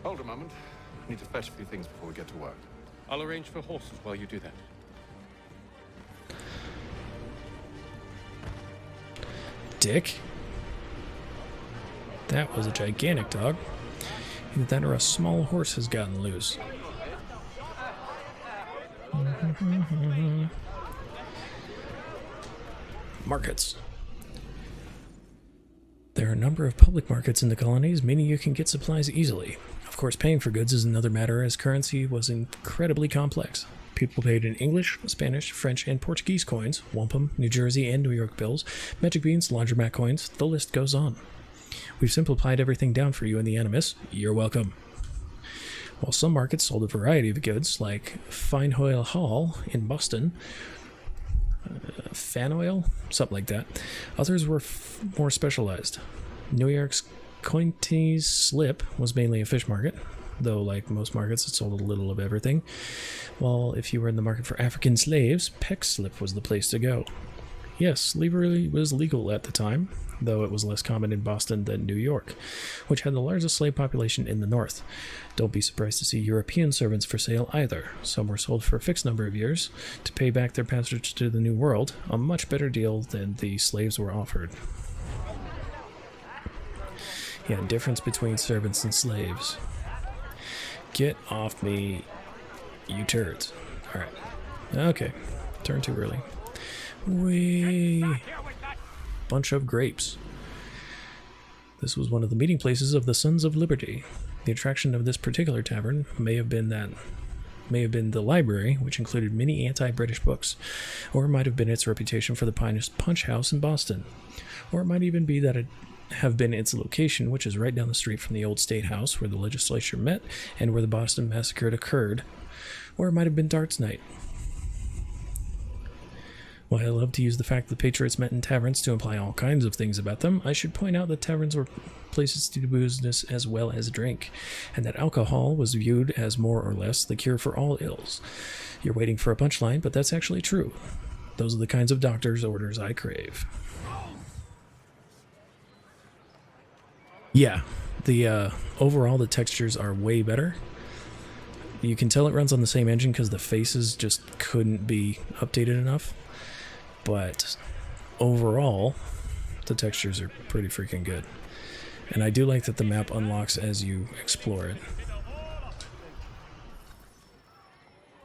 Hold a moment. I need to fetch a few things before we get to work. I'll arrange for horses while you do that. Dick. That was a gigantic dog. Either that or a small horse has gotten loose. Markets. There are a number of public markets in the colonies, meaning you can get supplies easily. Of course, paying for goods is another matter, as currency was incredibly complex. People paid in English, Spanish, French, and Portuguese coins, wampum, New Jersey, and New York bills, magic beans, laundromat coins, the list goes on. We've simplified everything down for you in the Animus. You're welcome. While some markets sold a variety of goods, like Finehoyle Hall in Boston, fan oil, something like that, others were more specialized. New York's Cointies Slip was mainly a fish market, though like most markets it sold a little of everything. While if you were in the market for African slaves, Peck Slip was the place to go. Yes, slavery was legal at the time, though it was less common in Boston than New York, which had the largest slave population in the north. Don't be surprised to see European servants for sale either. Some were sold for a fixed number of years to pay back their passage to the New World, a much better deal than the slaves were offered. Yeah, difference between servants and slaves. Get off me, you turds. Alright. Okay. Turn too early. Whee! Bunch of grapes. This was one of the meeting places of the Sons of Liberty. The attraction of this particular tavern may have been the library, which included many anti-British books, or it might have been its reputation for the finest punch house in Boston, or it might even be that it have been its location, which is right down the street from the old State House where the legislature met and where the Boston Massacre occurred, or it might have been Darts Night. While I love to use the fact that patriots met in taverns to imply all kinds of things about them, I should point out that taverns were places to do business as well as drink, and that alcohol was viewed as more or less the cure for all ills. You're waiting for a punchline, but that's actually true. Those are the kinds of doctor's orders I crave. Yeah, the overall the textures are way better. You can tell it runs on the same engine because the faces just couldn't be updated enough. But overall, The textures are pretty freaking good. And I do like that the map unlocks as you explore it.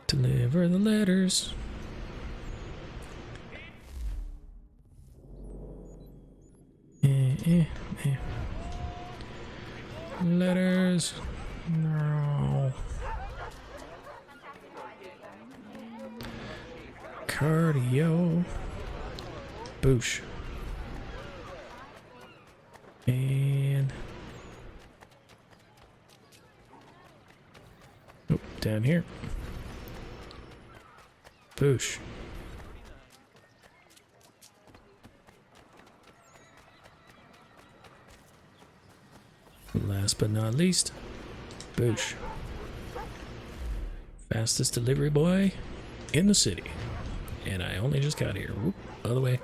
Deliver the letters. Letters. No. Cardio. Boosh. And oh, down here. Boosh. Last but not least, boosh. Fastest delivery boy in the city. And I only just got here. Whoop, other way.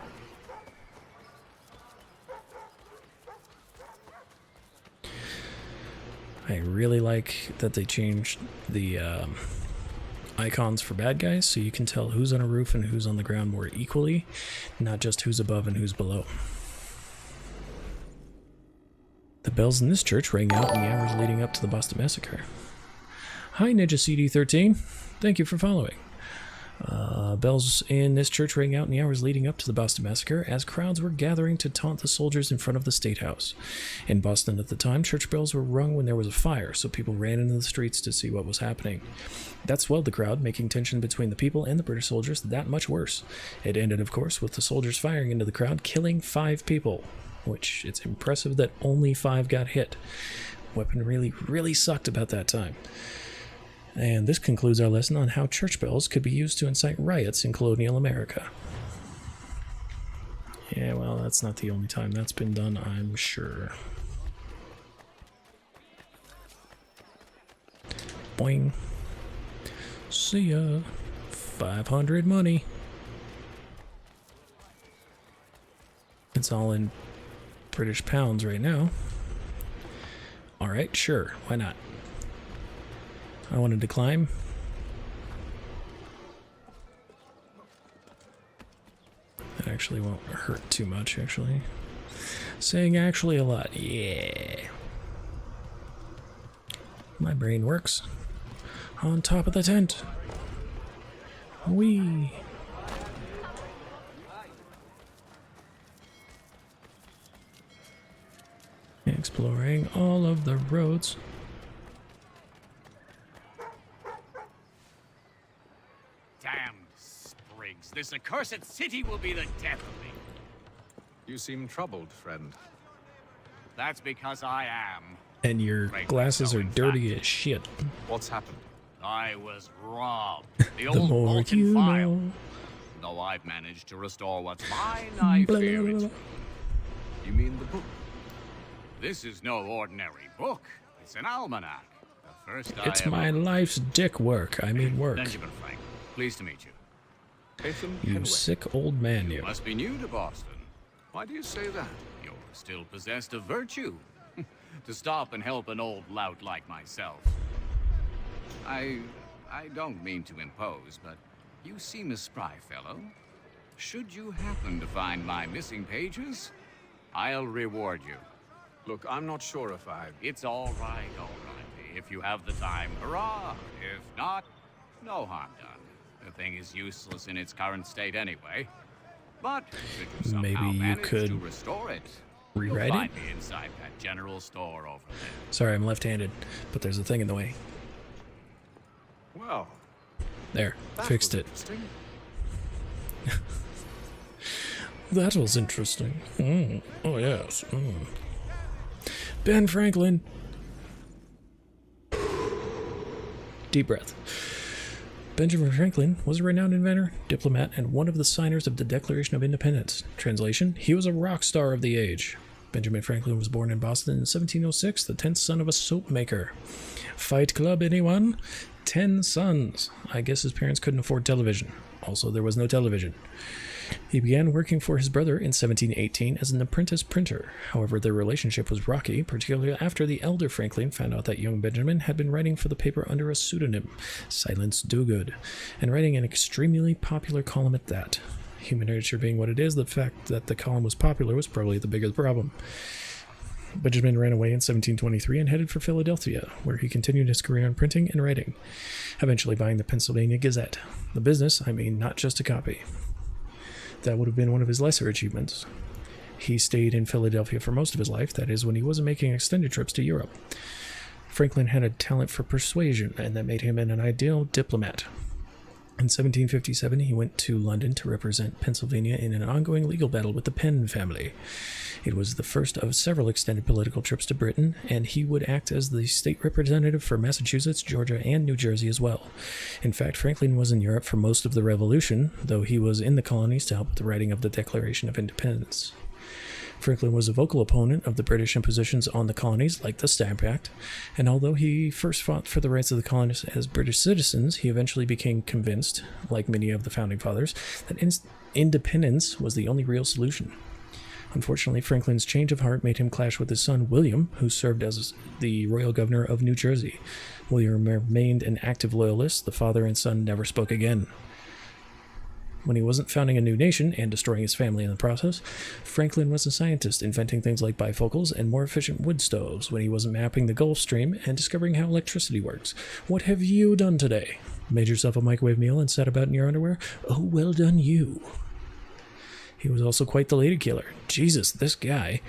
I really like that they changed the icons for bad guys so you can tell who's on a roof and who's on the ground more equally, not just who's above and who's below. The bells in this church rang out in the hours leading up to the Boston Massacre. Hi, Ninja CD13. Thank you for following. Bells in this church rang out in the hours leading up to the Boston Massacre as crowds were gathering to taunt the soldiers in front of the State House. In Boston at the time, church bells were rung when there was a fire, so people ran into the streets to see what was happening. That swelled the crowd, making tension between the people and the British soldiers that much worse. It ended, of course, with the soldiers firing into the crowd, killing 5 people, which it's impressive that only 5 got hit. Weaponry really sucked about that time. And this concludes our lesson on how church bells could be used to incite riots in colonial America. Yeah, well, that's not the only time that's been done, I'm sure. Boing. See ya. 500 money. It's all in British pounds right now. Alright, sure, why not? I wanted to climb. That actually won't hurt too much, actually. Saying actually a lot, yeah. My brain works. On top of the tent. Whee! Exploring all of the roads. Damned sprigs. This accursed city will be the death of me. You seem troubled, friend. That's because I am. And your glasses are dirty as shit. What's happened? I was robbed. The The old more Vulcan you file. know. Though I've managed to restore what's mine, I fear it's... You mean the book? This is no ordinary book. It's an almanac. The first It's I ever... my life's dick work. I mean work. Benjamin Franklin. Pleased to meet you. You sick old man, you. Must be new to Boston. Why do you say that? You're still possessed of virtue. To stop and help an old lout like myself. I don't mean to impose, but you seem a spry fellow. Should you happen to find my missing pages, I'll reward you. Look, I'm not sure if I... It's all right. If you have the time, hurrah. If not, no harm done. The thing is useless in its current state anyway. But should you somehow Maybe you manage could to restore it, rewrite you'll it? find me inside that general store over there. Sorry, I'm left-handed, but there's a thing in the way. Well... There, fixed it. Interesting. That was interesting. Oh, yes. Ben Franklin. Deep breath. Benjamin Franklin was a renowned inventor, diplomat, and one of the signers of the Declaration of Independence. Translation, he was a rock star of the age. Benjamin Franklin was born in Boston in 1706, the 10th son of a soap maker. Fight Club, anyone? 10 sons. I guess his parents couldn't afford television. Also, there was no television. He began working for his brother in 1718 as an apprentice printer. However, their relationship was rocky, particularly after the elder Franklin found out that young Benjamin had been writing for the paper under a pseudonym, Silence Dogood, and writing an extremely popular column at that. Human nature being what it is, the fact that the column was popular was probably the bigger problem. Benjamin ran away in 1723 and headed for Philadelphia, where he continued his career in printing and writing, eventually buying the Pennsylvania Gazette. The business, I mean, not just a copy. That would have been one of his lesser achievements. He stayed in Philadelphia for most of his life, that is, when he wasn't making extended trips to Europe. Franklin had a talent for persuasion, and that made him an ideal diplomat. In 1757, he went to London to represent Pennsylvania in an ongoing legal battle with the Penn family. It was the first of several extended political trips to Britain, and he would act as the state representative for Massachusetts, Georgia, and New Jersey as well. In fact, Franklin was in Europe for most of the Revolution, though he was in the colonies to help with the writing of the Declaration of Independence. Franklin was a vocal opponent of the British impositions on the colonies, like the Stamp Act, and although he first fought for the rights of the colonists as British citizens, he eventually became convinced, like many of the Founding Fathers, that independence was the only real solution. Unfortunately, Franklin's change of heart made him clash with his son, William, who served as the royal governor of New Jersey. William remained an active loyalist. The father and son never spoke again. When he wasn't founding a new nation and destroying his family in the process, Franklin was a scientist, inventing things like bifocals and more efficient wood stoves when he wasn't mapping the Gulf Stream and discovering how electricity works. What have you done today? Made yourself a microwave meal and sat about in your underwear? Oh, well done you. He was also quite the lady killer. Jesus, this guy.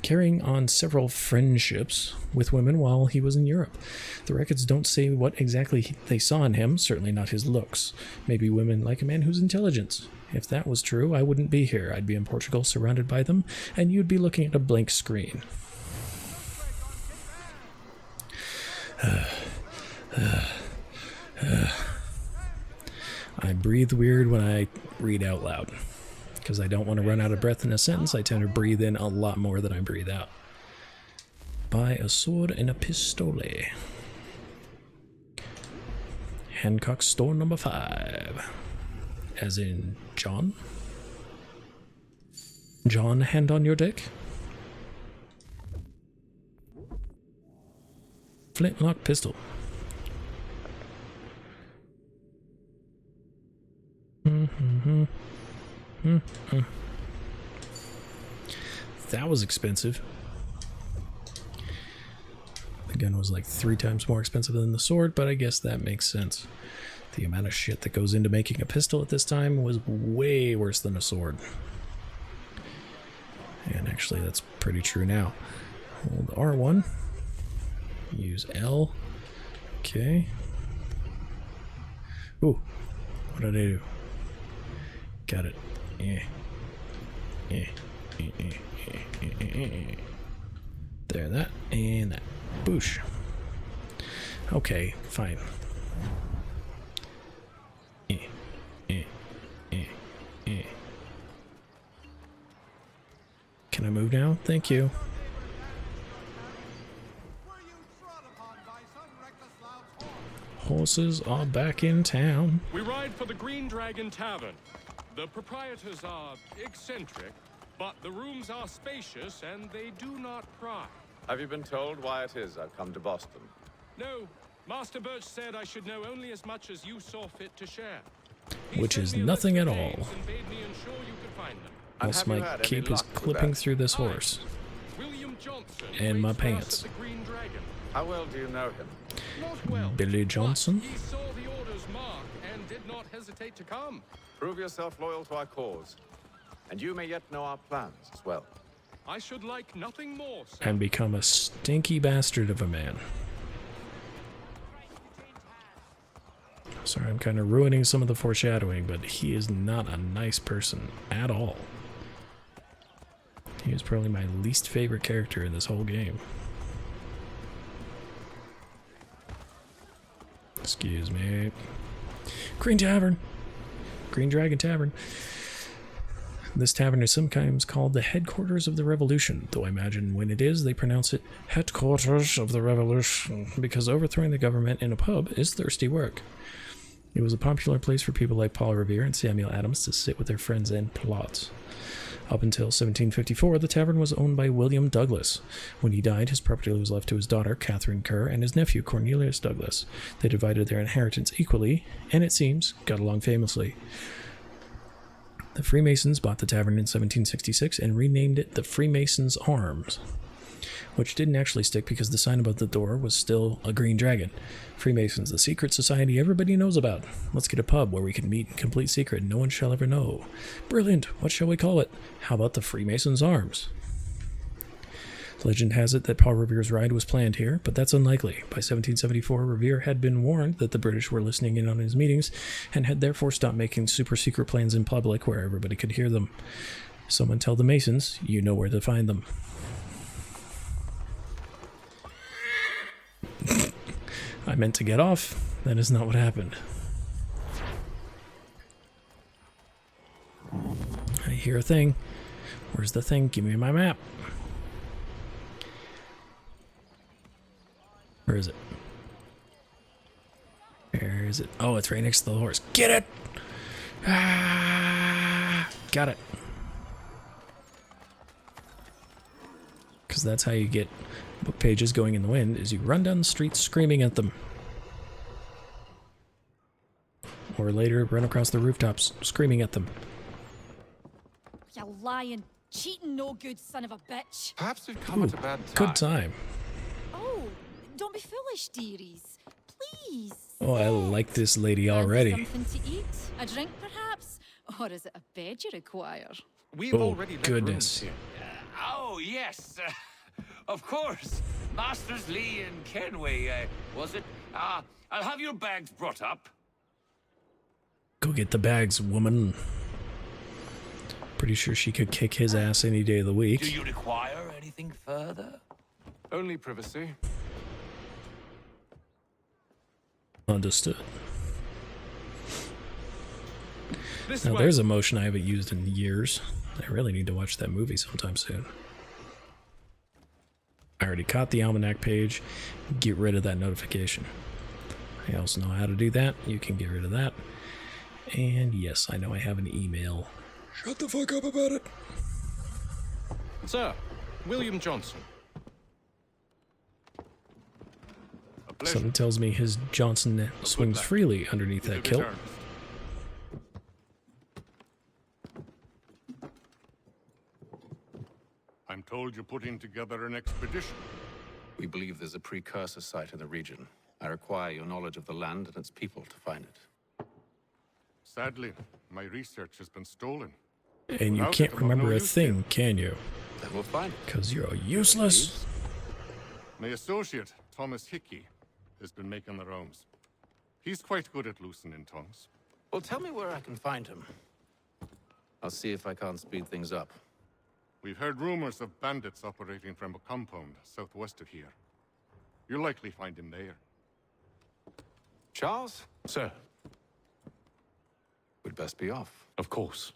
Carrying on several friendships with women while he was in Europe. The records don't say what exactly they saw in him, certainly not his looks. Maybe women like a man whose intelligence. If that was true, I wouldn't be here. I'd be in Portugal surrounded by them, and you'd be looking at a blank screen. I breathe weird when I read out loud. Because I don't want to run out of breath in a sentence, I tend to breathe in a lot more than I breathe out. Buy a sword and a pistole. Hancock store number 5. As in John? John, hand on your dick? Flintlock pistol. That was expensive. The gun was like 3 times more expensive than the sword, but I guess that makes sense. The amount of shit that goes into making a pistol at this time was way worse than a sword. And actually, that's pretty true now. Hold R1. Use L. Okay. Ooh. What did I do? Got it. There, that, and that. Boosh. Okay, fine. Can I move now? Thank you. Horses are back in town. We ride for the Green Dragon Tavern. The proprietors are eccentric, but the rooms are spacious and they do not pry. Have you been told why it is I've come to Boston? No. Master Birch said I should know only as much as you saw fit to share. Which is nothing at all. Else my cape is clipping through this horse. William Johnson and my pants. How well do you know him? Not well. Billy Johnson? He saw the order's mark and did not hesitate to come. Prove yourself loyal to our cause, and you may yet know our plans as well. I should like nothing more, sir. And become a stinky bastard of a man. Sorry, I'm kind of ruining some of the foreshadowing, but he is not a nice person at all. He is probably my least favorite character in this whole game. Excuse me. Green Tavern. Green Dragon Tavern. This tavern is sometimes called the headquarters of the revolution, though I imagine when it is, they pronounce it headquarters of the revolution, because overthrowing the government in a pub is thirsty work. It was a popular place for people like Paul Revere and Samuel Adams to sit with their friends and plot. Up until 1754, the tavern was owned by William Douglas. When he died, his property was left to his daughter, Catherine Kerr, and his nephew, Cornelius Douglas. They divided their inheritance equally, and it seems, got along famously. The Freemasons bought the tavern in 1766 and renamed it the Freemasons' Arms, which didn't actually stick because the sign above the door was still a green dragon. Freemasons, the secret society everybody knows about. Let's get a pub where we can meet in complete secret and no one shall ever know. Brilliant. What shall we call it? How about the Freemasons' Arms? Legend has it that Paul Revere's ride was planned here, but that's unlikely. By 1774, Revere had been warned that the British were listening in on his meetings and had therefore stopped making super secret plans in public where everybody could hear them. Someone tell the Masons, you know where to find them. I meant to get off. That is not what happened. I hear a thing. Where's the thing? Give me my map. Where is it? Where is it? Oh, it's right next to the horse. Get it! Ah, got it. Because that's how you get book pages going in the wind, is you run down the street screaming at them. Or later, run across the rooftops screaming at them. You lying, cheating, no good son of a bitch. Perhaps we've come at a bad time. Good time. Oh, don't be foolish, dearies. Please. Oh, I like this lady already. Something to eat? A drink, perhaps? Or is it a bed you require? We've already left goodness. rooms here. Oh, yes. Of course. Masters Lee and Kenway, was it? I'll have your bags brought up. Go get the bags, woman. Pretty sure she could kick his ass any day of the week. Do you require anything further? Only privacy. Understood. Now there's a motion I haven't used in years. I really need to watch that movie sometime soon. I already caught the almanac page. Get rid of that notification. I also know how to do that. You can get rid of that. And yes, I know I have an email. Shut the fuck up about it. Sir, William Johnson. Something tells me his Johnson swings freely underneath that kilt. I'm told you're putting together an expedition. We believe there's a precursor site in the region. I require your knowledge of the land and its people to find it. Sadly, my research has been stolen. And you can't remember a thing, can you? Then we'll find it. Because you're useless. My associate, Thomas Hickey, has been making the rounds. He's quite good at loosening tongues. Well, tell me where I can find him. I'll see if I can't speed things up. We've heard rumors of bandits operating from a compound southwest of here. You'll likely find him there. Charles? Sir. We'd best be off. Of course.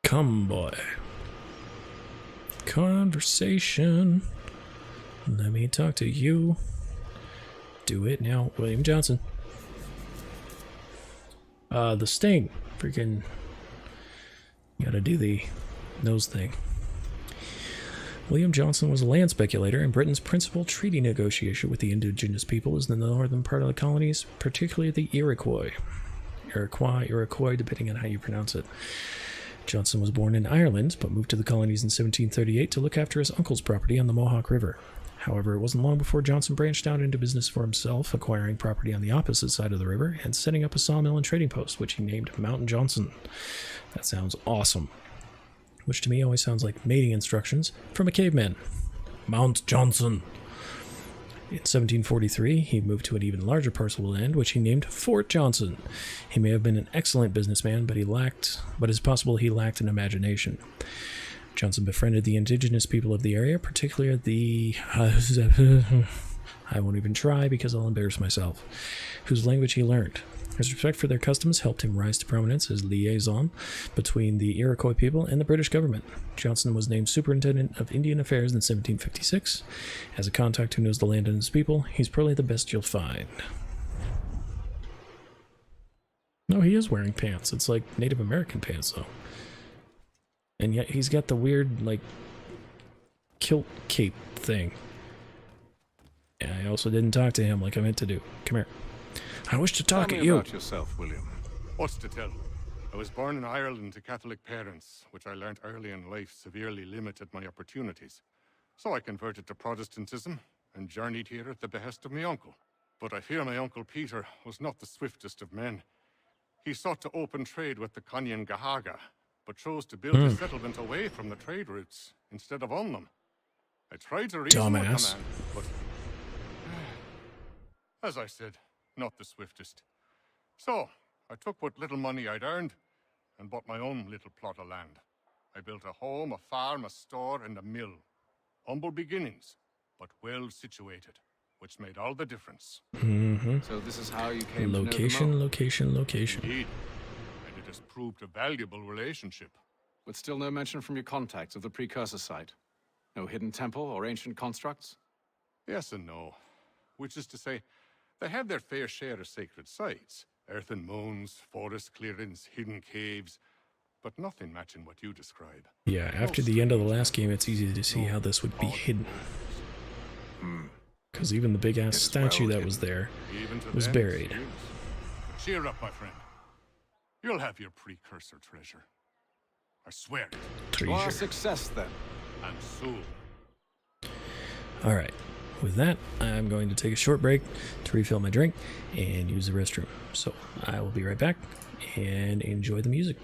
Come, boy. Conversation. Let me talk to you. Do it now, William Johnson. The Sting. Freaking. You gotta do the nose thing. William Johnson was a land speculator, and Britain's principal treaty negotiator with the indigenous peoples in the northern part of the colonies, particularly the Iroquois, depending on how you pronounce it. Johnson was born in Ireland, but moved to the colonies in 1738 to look after his uncle's property on the Mohawk River. However, it wasn't long before Johnson branched out into business for himself, acquiring property on the opposite side of the river and setting up a sawmill and trading post, which he named Mountain Johnson. That sounds awesome. Which to me always sounds like mating instructions from a caveman. Mount Johnson. In 1743, he moved to an even larger parcel of land, which he named Fort Johnson. He may have been an excellent businessman, but it's possible he lacked an imagination. Johnson befriended the indigenous people of the area, particularly the... I won't even try because I'll embarrass myself. Whose language he learned. His respect for their customs helped him rise to prominence as liaison between the Iroquois people and the British government. Johnson was named Superintendent of Indian Affairs in 1756. As a contact who knows the land and its people, he's probably the best you'll find. No, he is wearing pants. It's like Native American pants, though. And yet he's got the weird, like, kilt cape thing. Yeah, I also didn't talk to him like I meant to do. Come here. I wish to talk at you. Tell me about yourself, William. What's to tell? was born in Ireland to Catholic parents, which I learnt early in life severely limited my opportunities. So I converted to Protestantism and journeyed here at the behest of my uncle. But I fear my uncle Peter was not the swiftest of men. He sought to open trade with the Conyan GACA, but chose to build his settlement away from the trade routes instead of on them. I tried to reason with the man, but as I said, not the swiftest. So I took what little money I'd earned and bought my own little plot of land. I built a home, a farm, a store, and a mill. Humble beginnings, but well situated, which made all the difference. So this is how you came Location, to know the location. Indeed. And it has proved a valuable relationship. But still no mention from your contacts of the precursor site? No hidden temple or ancient constructs? Yes and no. Which is to say, they have their fair share of sacred sites. Earthen mounds, forest clearings, hidden caves, but nothing matching what you describe. Yeah, after the end of the last game, it's easy to see how this would be hidden. Because even the big-ass statue that was there was buried. Cheer up, my friend. You'll have your precursor treasure. I swear it. To our success, then. And soon. Alright, with that, I'm going to take a short break to refill my drink and use the restroom. So I will be right back and enjoy the music.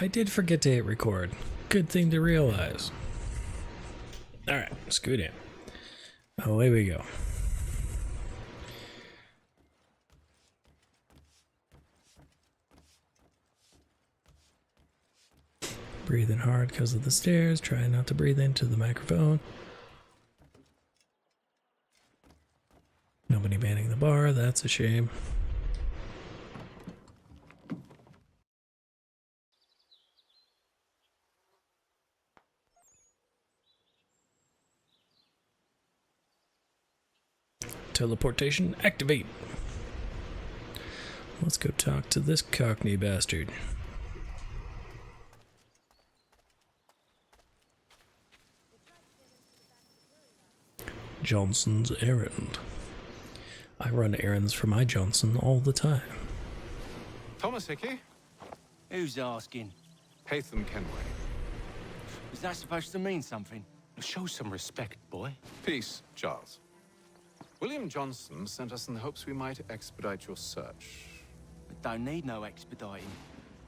I did forget to hit record. Good thing to realize. Alright, scoot in. Away we go. Breathing hard because of the stairs. Trying not to breathe into the microphone. Nobody manning the bar. That's a shame. Teleportation activate. Let's go talk to this cockney bastard. Johnson's errand. I run errands for my Johnson all the time. Thomas Hickey? Who's asking? Haytham Kenway. Is that supposed to mean something? Show some respect, boy. Peace, Charles. William Johnson sent us in the hopes we might expedite your search. We don't need no expediting.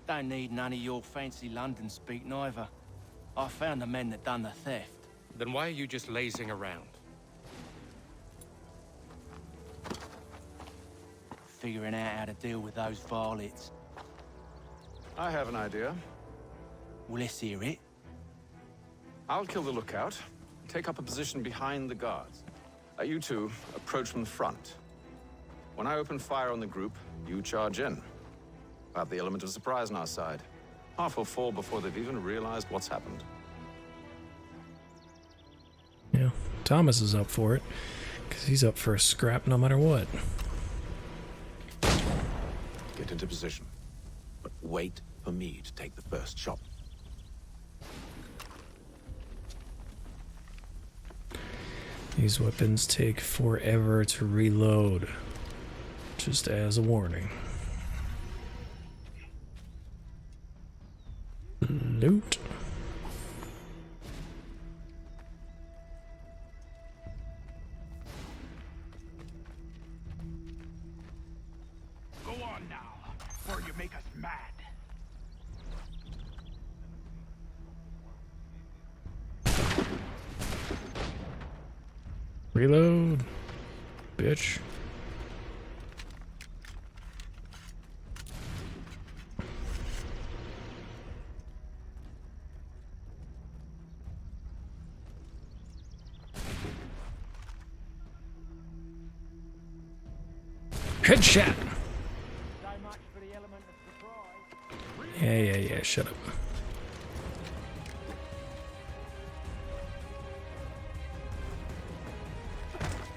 Don't need none of your fancy London speak neither. I found the men that done the theft. Then why are you just lazing around? Figuring out how to deal with those varlets. I have an idea. Well, let's hear it. I'll kill the lookout, take up a position behind the guards. You two approach from the front. When I open fire on the group, you charge in. We'll have the element of surprise on our side. Half will fall before they've even realized what's happened. Yeah, Thomas is up for it, because he's up for a scrap no matter what. Get into position. But wait for me to take the first shot. These weapons take forever to reload. Just as a warning. Loot. Go on now, before you make us mad. Reload. Bitch. Headshot. Yeah, shut up.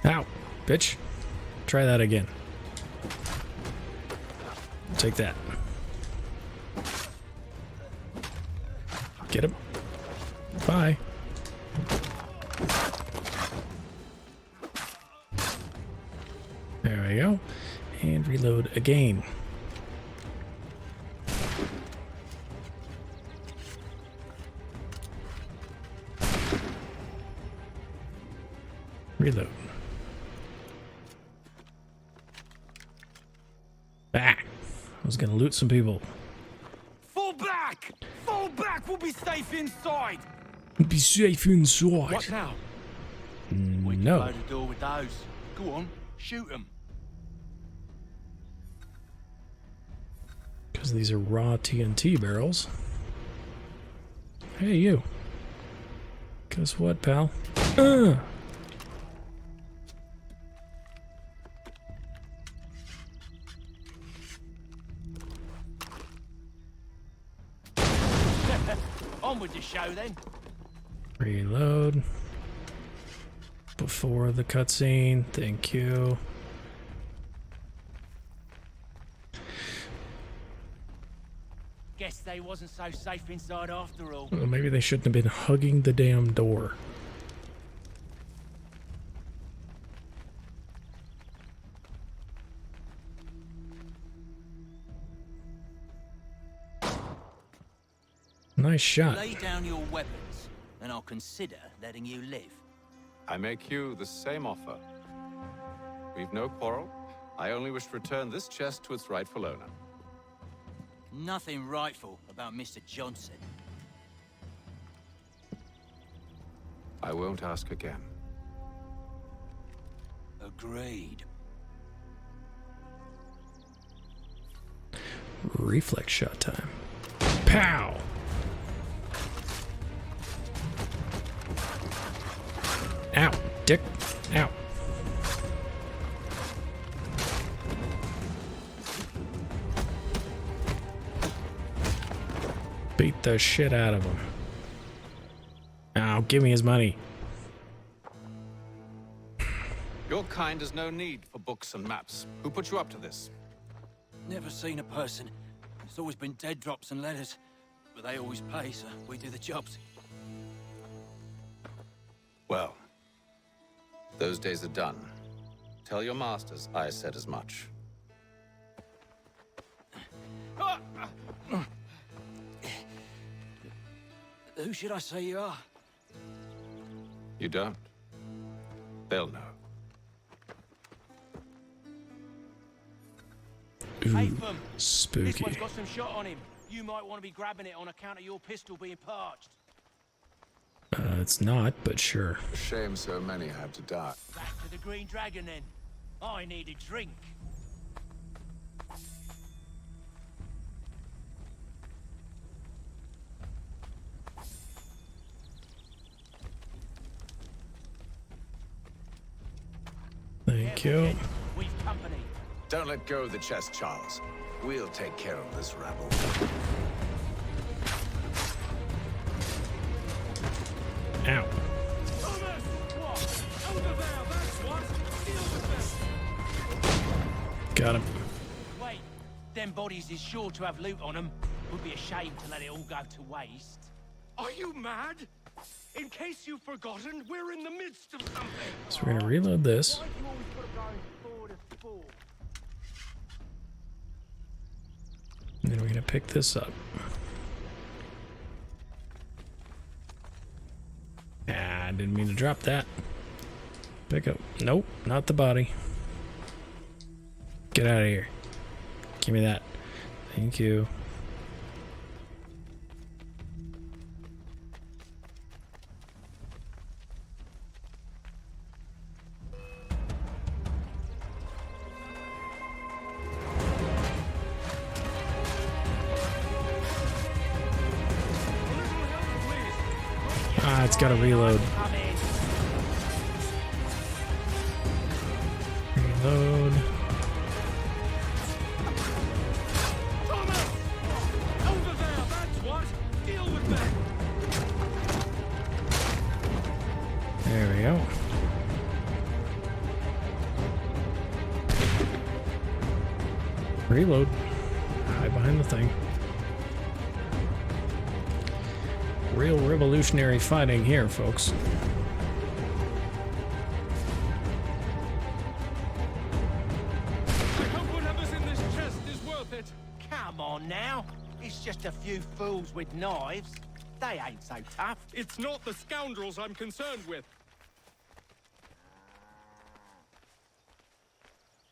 Ow, bitch. Try that again. Take that. Get him. Bye. There we go. And reload again. Reload. Ah! I was gonna loot some people. Fall back! Fall back! We'll be safe inside! Be safe inside. What now? No. We can blow the door with those. Go on, shoot them. Because these are raw TNT barrels. Hey, you. Guess what, pal? On with the show, then. Reload. Before the cutscene. Thank you. Guess they wasn't so safe inside after all. Well, maybe they shouldn't have been hugging the damn door. Nice shot. Lay down your weapons, and I'll consider letting you live. I make you the same offer. We've no quarrel. I only wish to return this chest to its rightful owner. Nothing rightful about Mr. Johnson. I won't ask again. Agreed. Reflex shot time. Pow! Ow, dick. Ow. Beat the shit out of him. Ow, give me his money. Your kind has no need for books and maps. Who put you up to this? Never seen a person. It's always been dead drops and letters. But they always pay, so we do the jobs. Well, those days are done. Tell your masters I said as much. Who should I say you are? You don't? They'll know. Ooh, This spooky. one's got some shot on him. You might want to be grabbing it on account of your pistol being parched. It's not, but sure. A shame so many had to die. Back to the Green Dragon then. I need a drink. Thank you. We've company. Don't let go of the chest, Charles. We'll take care of this rabble. Ow. Got him. Wait, them bodies is sure to have loot on them. Would be a shame to let it all go to waste. Are you mad? In case you've forgotten, we're in the midst of something. So we're gonna reload this. And then we're gonna pick this up. Ah, I didn't mean to drop that. Pick up. Nope, not the body. Get out of here. Give me that. Thank you. Ah, it's gotta reload. Reload. Over there, that's what. Deal with that. There we go. Reload. Hide behind the thing. Real revolutionary fighting here, folks. I hope whatever's in this chest is worth it. Come on now. It's just a few fools with knives. They ain't so tough. It's not the scoundrels I'm concerned with.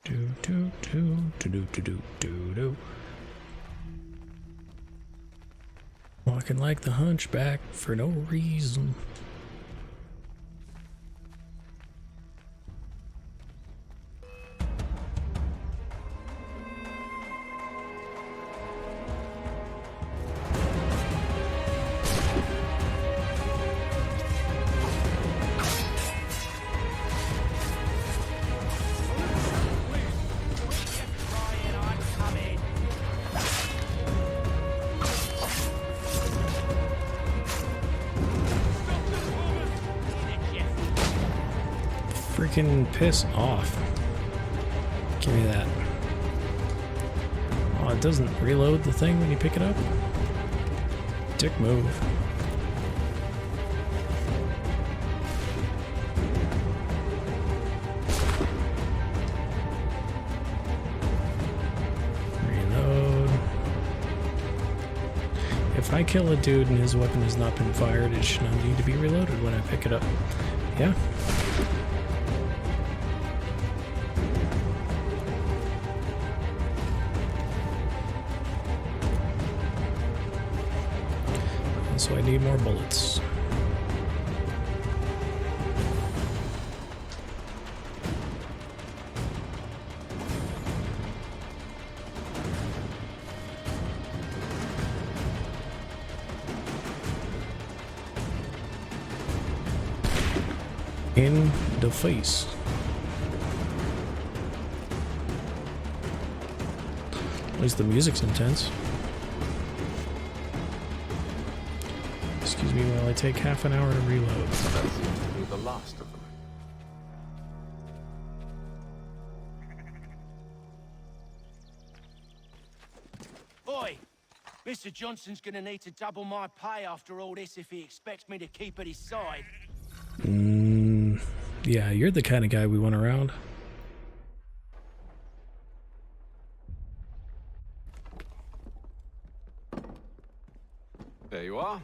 Do do do do do do do do do. Walking like the hunchback for no reason. Freaking piss off. Give me that. Oh, it doesn't reload the thing when you pick it up? Dick move. Reload. If I kill a dude and his weapon has not been fired, it should not need to be reloaded when I pick it up. Yeah? So I need more bullets. In the face. At least the music's intense. Excuse me while I take half an hour to reload. That seems to be the last of them. Oi! Mr. Johnson's gonna need to double my pay after all this if he expects me to keep at his side. Yeah, you're the kind of guy we want around. There you are.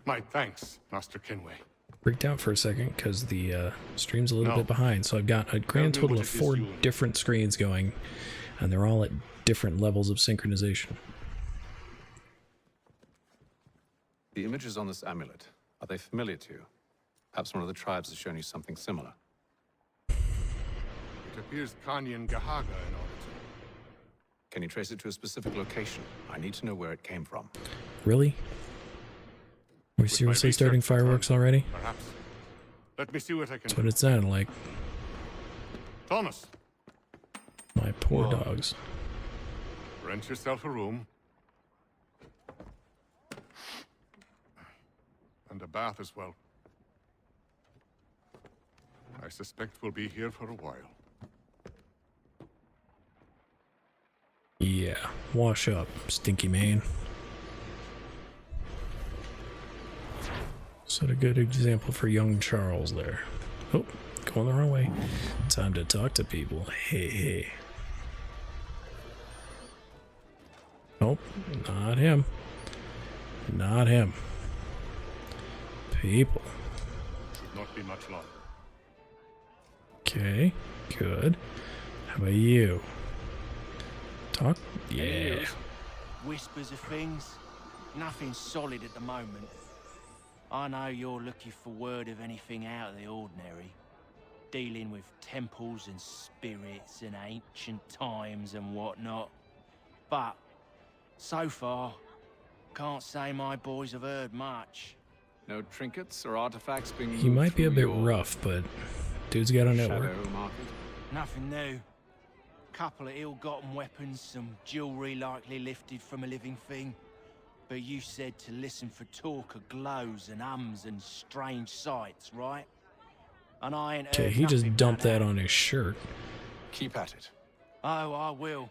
My thanks, Master Kenway. Freaked out for a second because the stream's a little bit behind, so I've got a grand total of 4 different screens going, and they're all at different levels of synchronization. The images on this amulet, are they familiar to you? Perhaps one of the tribes has shown you something similar. It appears Kanyan Gahaga in origin. Can you trace it to a specific location? I need to know where it came from. Really? Are we seriously starting fireworks already? Perhaps. Let me see what I can That's what it sounded like. Thomas! My poor dogs. Rent yourself a room. And a bath as well. I suspect we'll be here for a while. Yeah, wash up, stinky man. Set a good example for young Charles there. Oh, going the wrong way. Time to talk to people. Hey, hey. Nope, not him. Not him. People. Should not be much longer. Okay, good. How about you? Talk? Yeah. Whispers of things. Nothing solid at the moment. I know you're looking for word of anything out of the ordinary. Dealing with temples and spirits and ancient times and whatnot. But, so far, can't say my boys have heard much. No trinkets or artifacts being He might be a bit rough, but dude's got a network. Nothing new. Couple of ill-gotten weapons, some jewelry likely lifted from a living thing. But you said to listen for talk of glows and ums and strange sights, right? And I ain't Okay, heard he just nothing dumped about that on his shirt. Keep at it. Oh, I will.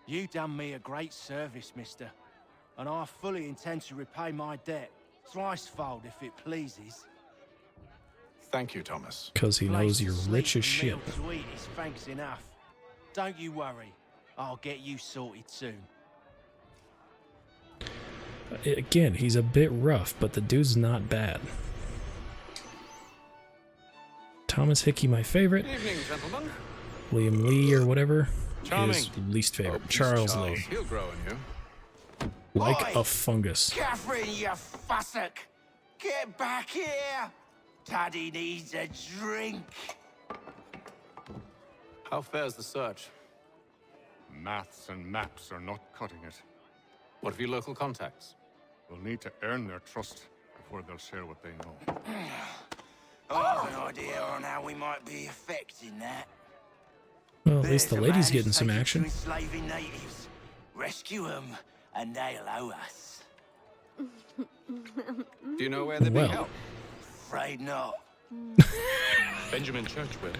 You done me a great service, mister. And I fully intend to repay my debt. Thricefold, if it pleases. Thank you, Thomas. Because he knows you're rich as shit. Meal to eat is thanks enough. Don't you worry. I'll get you sorted soon. Again, he's a bit rough, but the dude's not bad. Thomas Hickey, my favorite. Evening, gentlemen. William Lee or whatever, Charming. his least favorite. Oh, Charles Lee. He'll grow in you. Like a fungus. Catherine, you fussock! Get back here! Taddy needs a drink. How fares the search? Maths and maps are not cutting it. What of your local contacts? We'll need to earn their trust before they'll share what they know. I have an idea on how we might be affecting that. Well, at least the There's a lady's man getting who's some taken to action. enslaving natives. Rescue them, and they'll owe us. Do you know where they're being held? Afraid not. Benjamin Churchwell.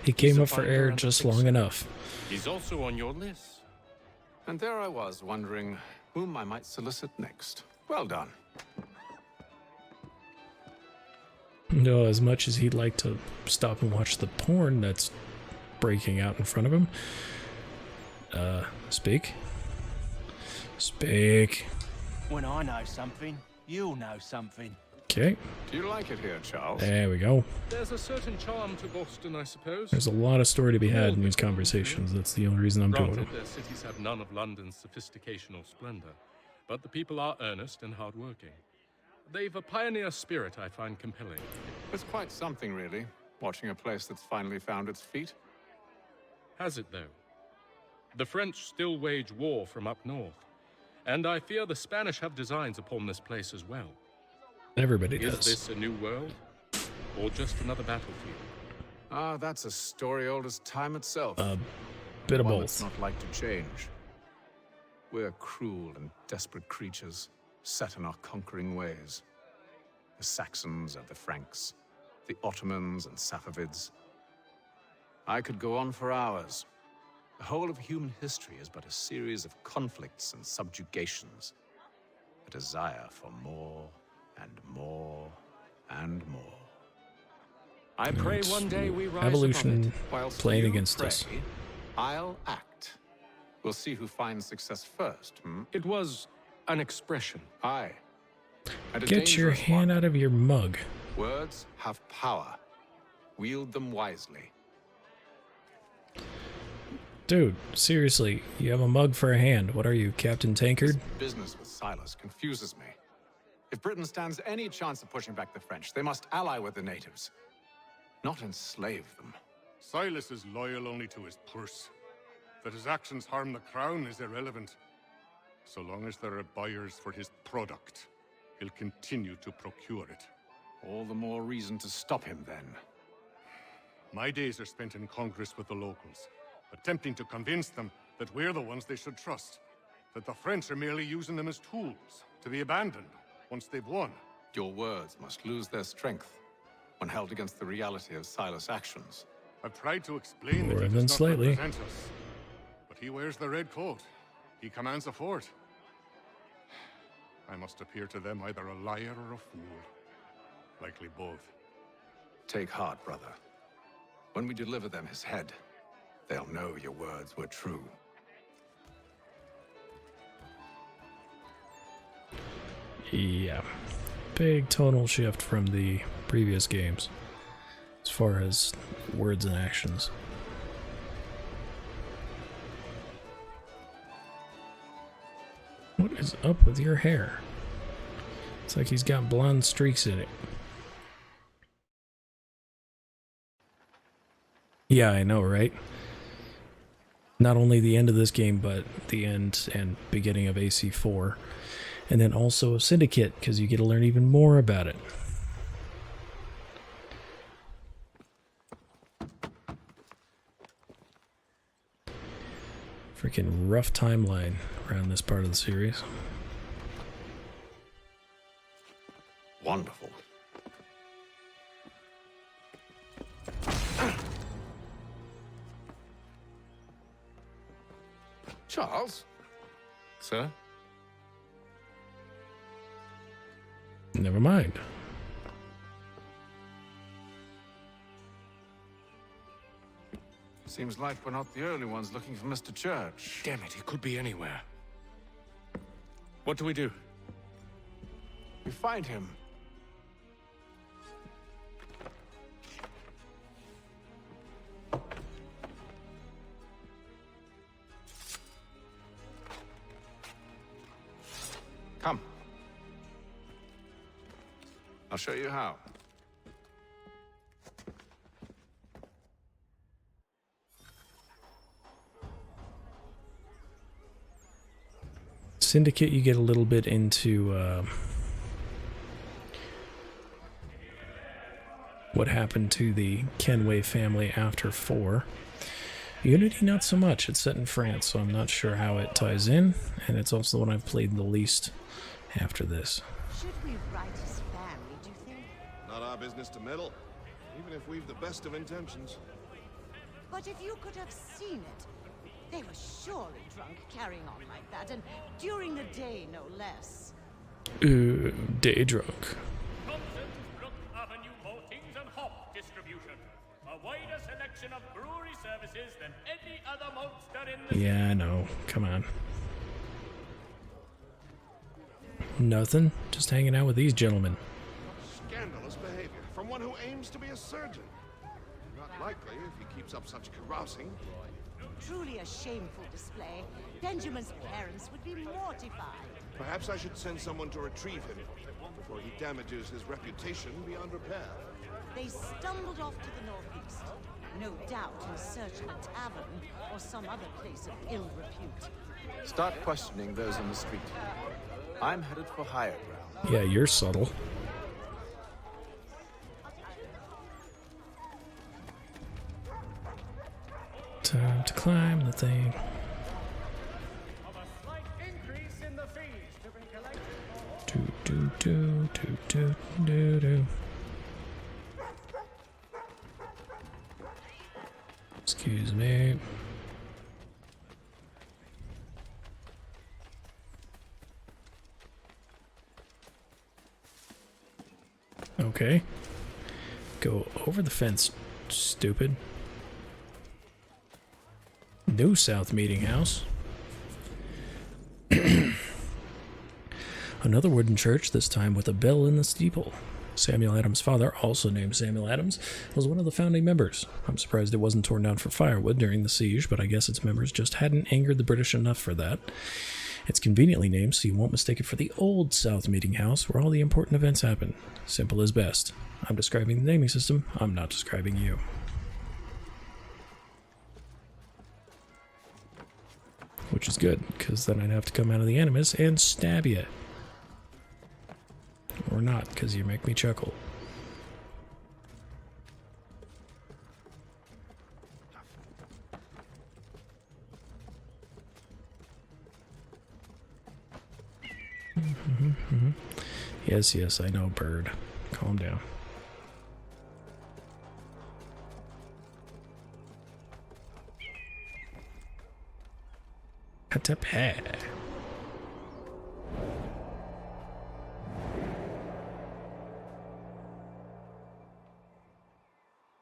He came up for air just long enough. He's also on your list. And there I was, wondering whom I might solicit next. Well done. No, as much as he'd like to stop and watch the porn that's breaking out in front of him. Speak. Speak. When I know something, you'll know something. Okay. Do you like it here, Charles? There we go. There's a certain charm to Boston, I suppose. There's a lot of story to be had in these conversations. That's the only reason I'm doing Granted, it. their cities have none of London's sophistication or splendor, but the people are earnest and hardworking. They've a pioneer spirit I find compelling. It's quite something, really, watching a place that's finally found its feet. Has it, though? The French still wage war from up north, and I fear the Spanish have designs upon this place as well. Everybody Is does. this a new world, or just another battlefield? Ah, that's a story old as time itself. Bit of One both. that's not like to change. We're cruel and desperate creatures, set in our conquering ways. The Saxons and the Franks, the Ottomans and Safavids. I could go on for hours. The whole of human history is but a series of conflicts and subjugations. A desire for more and more and more. I pray one day we rise Evolution above it. Whilst playing you against pray, us. I'll act. We'll see who finds success first, hmm? It was an expression. Aye. And a Get your dangerous hand one. out of your mug. Words have power. Wield them wisely. Dude, seriously, you have a mug for a hand. What are you, Captain Tankard? Business with Silas confuses me. If Britain stands any chance of pushing back the French, they must ally with the natives, not enslave them. Silas is loyal only to his purse. That his actions harm the crown is irrelevant. So long as there are buyers for his product, he'll continue to procure it. All the more reason to stop him, then. My days are spent in Congress with the locals, attempting to convince them that we're the ones they should trust, that the French are merely using them as tools, to be abandoned once they've won. Your words must lose their strength when held against the reality of Silas' actions. I've tried to explain that More he than does not slightly. represent us, but he wears the red coat. He commands a fort. I must appear to them either a liar or a fool. Likely both. Take heart, brother. When we deliver them his head, they'll know your words were true. Yeah. Big tonal shift from the previous games as far as words and actions. What is up with your hair? It's like he's got blonde streaks in it. Yeah, I know, right? Not only the end of this game, but the end and beginning of AC4. And then also Syndicate, because you get to learn even more about it. Freaking rough timeline around this part of the series. Wonderful. Charles? Sir? Never mind. Seems like we're not the only ones looking for Mr. Church. Damn it, he could be anywhere. What do we do? We find him. Come. I'll show you how. Syndicate, you get a little bit into what happened to the Kenway family after 4. Unity, not so much. It's set in France, so I'm not sure how it ties in, and it's also the one I've played the least after this. Should we write his family, do you think? Not our business to meddle, even if we've the best of intentions. But if you could have seen it, they were surely drunk carrying on like that, and during the day, no less. Day drunk. Brook Avenue maltings and hop distribution. A wider selection of brewery services than any other maltster in the Yeah, I know. Come on. Nothing. Just hanging out with these gentlemen. Scandalous behavior from one who aims to be a surgeon. Not likely if he keeps up such carousing. Truly a shameful display. Benjamin's parents would be mortified. Perhaps I should send someone to retrieve him before he damages his reputation beyond repair. They stumbled off to the northeast, no doubt in search of a tavern or some other place of ill repute. Start questioning those on the street. I'm headed for higher ground. Yeah, you're subtle. Time to climb the thing. Do. Excuse me. Okay. Go over the fence, stupid. New South Meeting House. Another wooden church, this time with a bell in the steeple. Samuel Adams' father, also named Samuel Adams, was one of the founding members. I'm surprised it wasn't torn down for firewood during the siege, but I guess its members just hadn't angered the British enough for that. It's conveniently named so you won't mistake it for the old South Meeting House, where all the important events happen. Simple as best. I'm describing the naming system, I'm not describing you. Which is good, because then I'd have to come out of the Animus and stab you. Or not, because you make me chuckle. Yes, I know, bird. Calm down. Hatapad.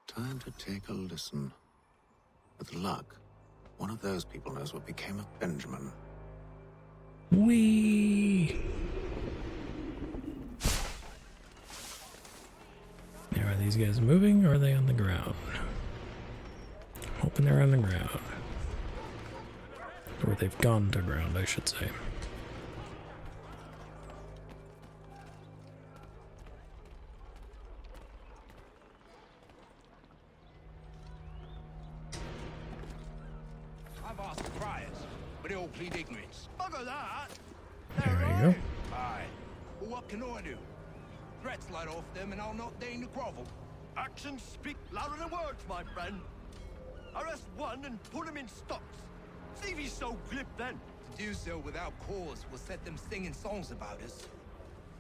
Time to take a listen. With luck, one of those people knows what became of Benjamin. Whee! Now, are these guys moving or are they on the ground? Hoping they're on the ground. Or they've gone to ground, I should say. I've asked the criers, but they all plead ignorance. Bugger that! There we go. Aye. Well, what can I do? Threats light off them and I'll not deign to grovel. Actions speak louder than words, my friend. Arrest one and put him in stocks. See if he's so glib then. To do so without cause will set them singing songs about us.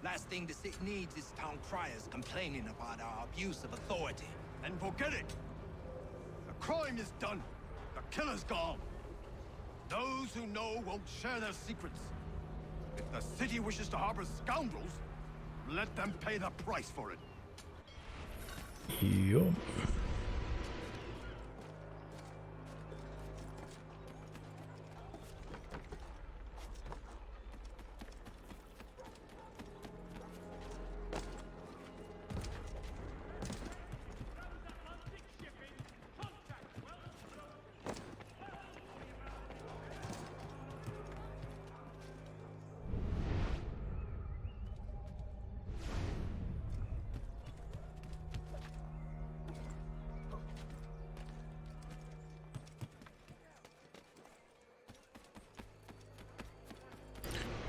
Last thing the city needs is town criers complaining about our abuse of authority. And forget it. The crime is done. The killer's gone. Those who know won't share their secrets. If the city wishes to harbor scoundrels, let them pay the price for it. Yup.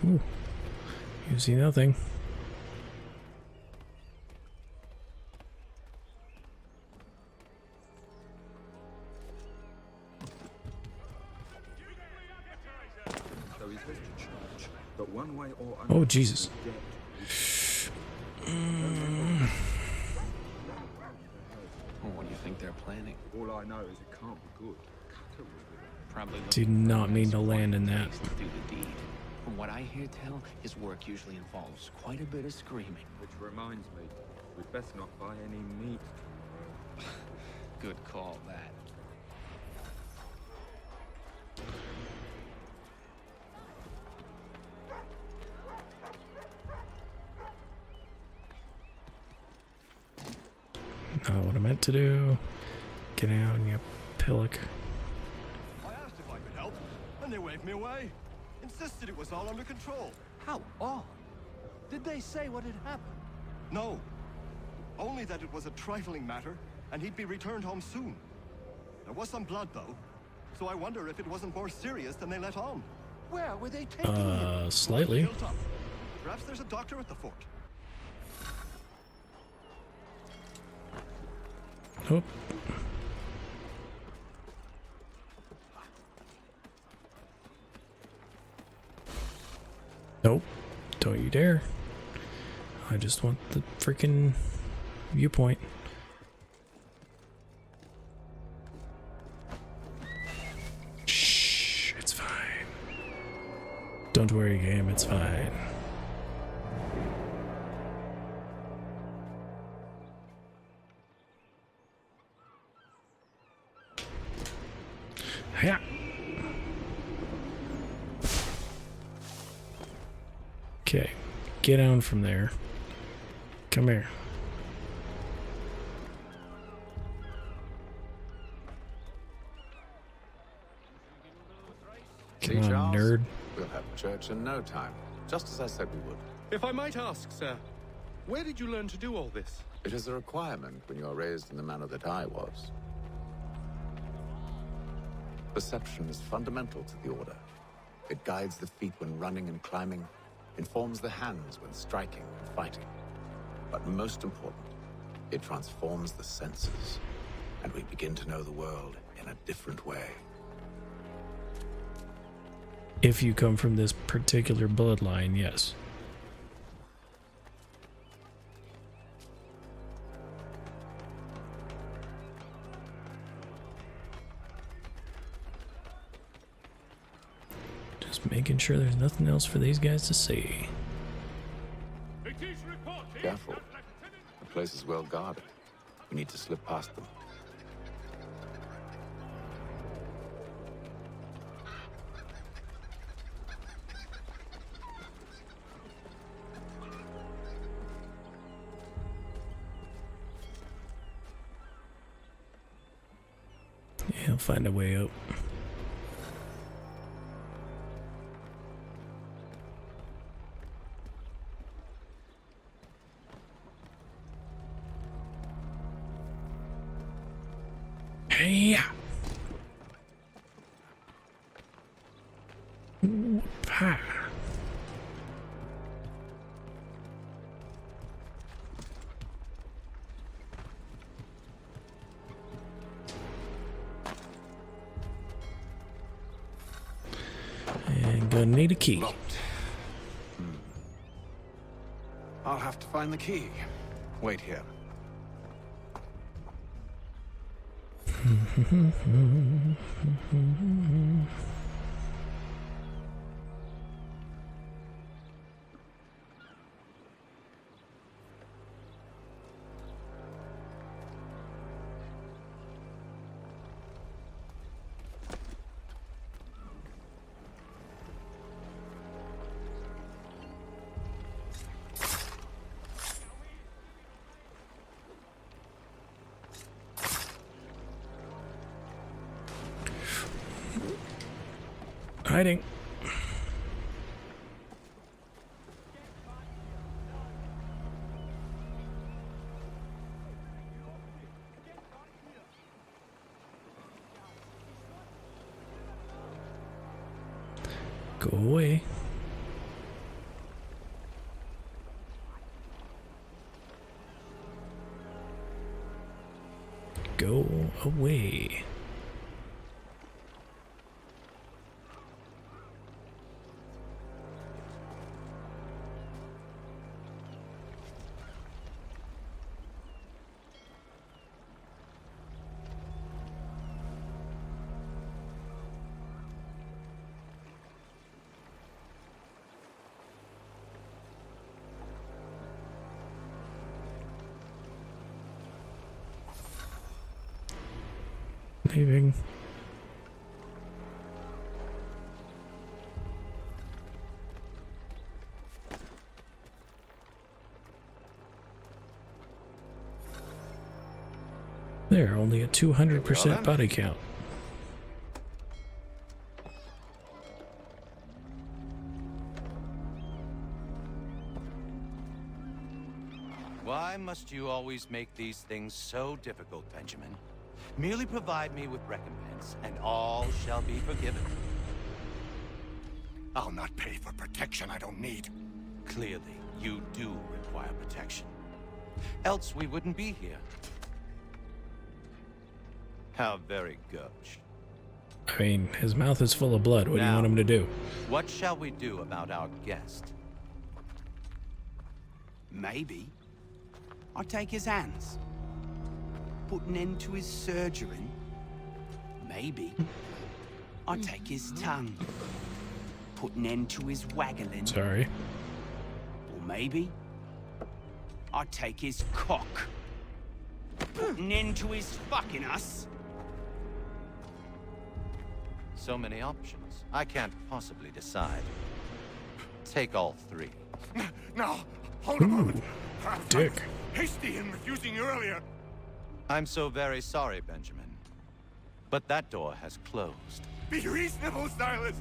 Ooh. You see nothing. But one way or Oh, Jesus. Well, what do you think they're planning? All I know is it can't be good. Probably Did not mean to land in that. to do the deed. From what I hear tell, his work usually involves quite a bit of screaming. Which reminds me, we'd best not buy any meat. Good call, that. Not what I meant to do. Get out, you pillock. Then they waved me away. Insisted it was all under control. How odd. Did they say what had happened? No. Only that it was a trifling matter, and he'd be returned home soon. There was some blood, though, so I wonder if it wasn't more serious than they let on. Where were they taking him? Slightly. Hilltop. Perhaps there's a doctor at the fort. Oh. Nope. Don't you dare. I just want the freaking viewpoint. Shh, it's fine. Don't worry, game, it's fine. Yeah. Okay, get down from there. Come here. See, Come on, Charles? nerd. We'll have church in no time, just as I said we would. If I might ask, sir, where did you learn to do all this? It is a requirement when you are raised in the manner that I was. Perception is fundamental to the Order. It guides the feet when running and climbing, informs the hands when striking and fighting. But most important, it transforms the senses, and we begin to know the world in a different way. If you come from this particular bloodline, yes. Just making sure there's nothing else for these guys to see. Careful. The place is well guarded. We need to slip past them. Yeah, he'll find a way out. Yeah. Whoop-ha. And gonna need a key. Locked. I'll have to find the key. Wait here. Hiding. Go away. Go away. Leaving. There, only a 200% body count. must you always make these things so difficult, Benjamin? Merely provide me with recompense, and all shall be forgiven. I'll not pay for protection I don't need. Clearly, you do require protection. Else we wouldn't be here. How very gauche. I mean, his mouth is full of blood. What do you want him to do? What shall we do about our guest? Maybe I'll take his hands. Put an end to his surgery. Maybe I'll take his tongue. Put an end to his waggling. Sorry. Or maybe I'll take his cock. Put an end to his fucking us. So many options. I can't possibly decide. Take all three. No, hold a moment. Dick. Hasty in refusing you earlier. I'm so very sorry, Benjamin. But that door has closed. Be reasonable, Silas.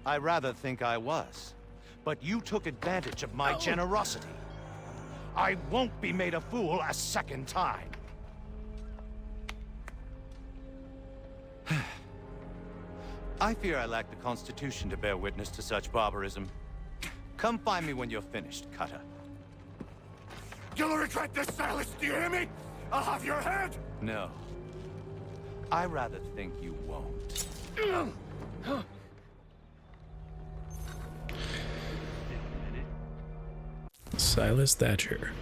I rather think I was. But you took advantage of my generosity. I won't be made a fool a second time. I fear I lack the constitution to bear witness to such barbarism. Come find me when you're finished, Cutter. You'll regret this, Silas. Do you hear me? I'll have your head. No. I rather think you won't. Silas Thatcher.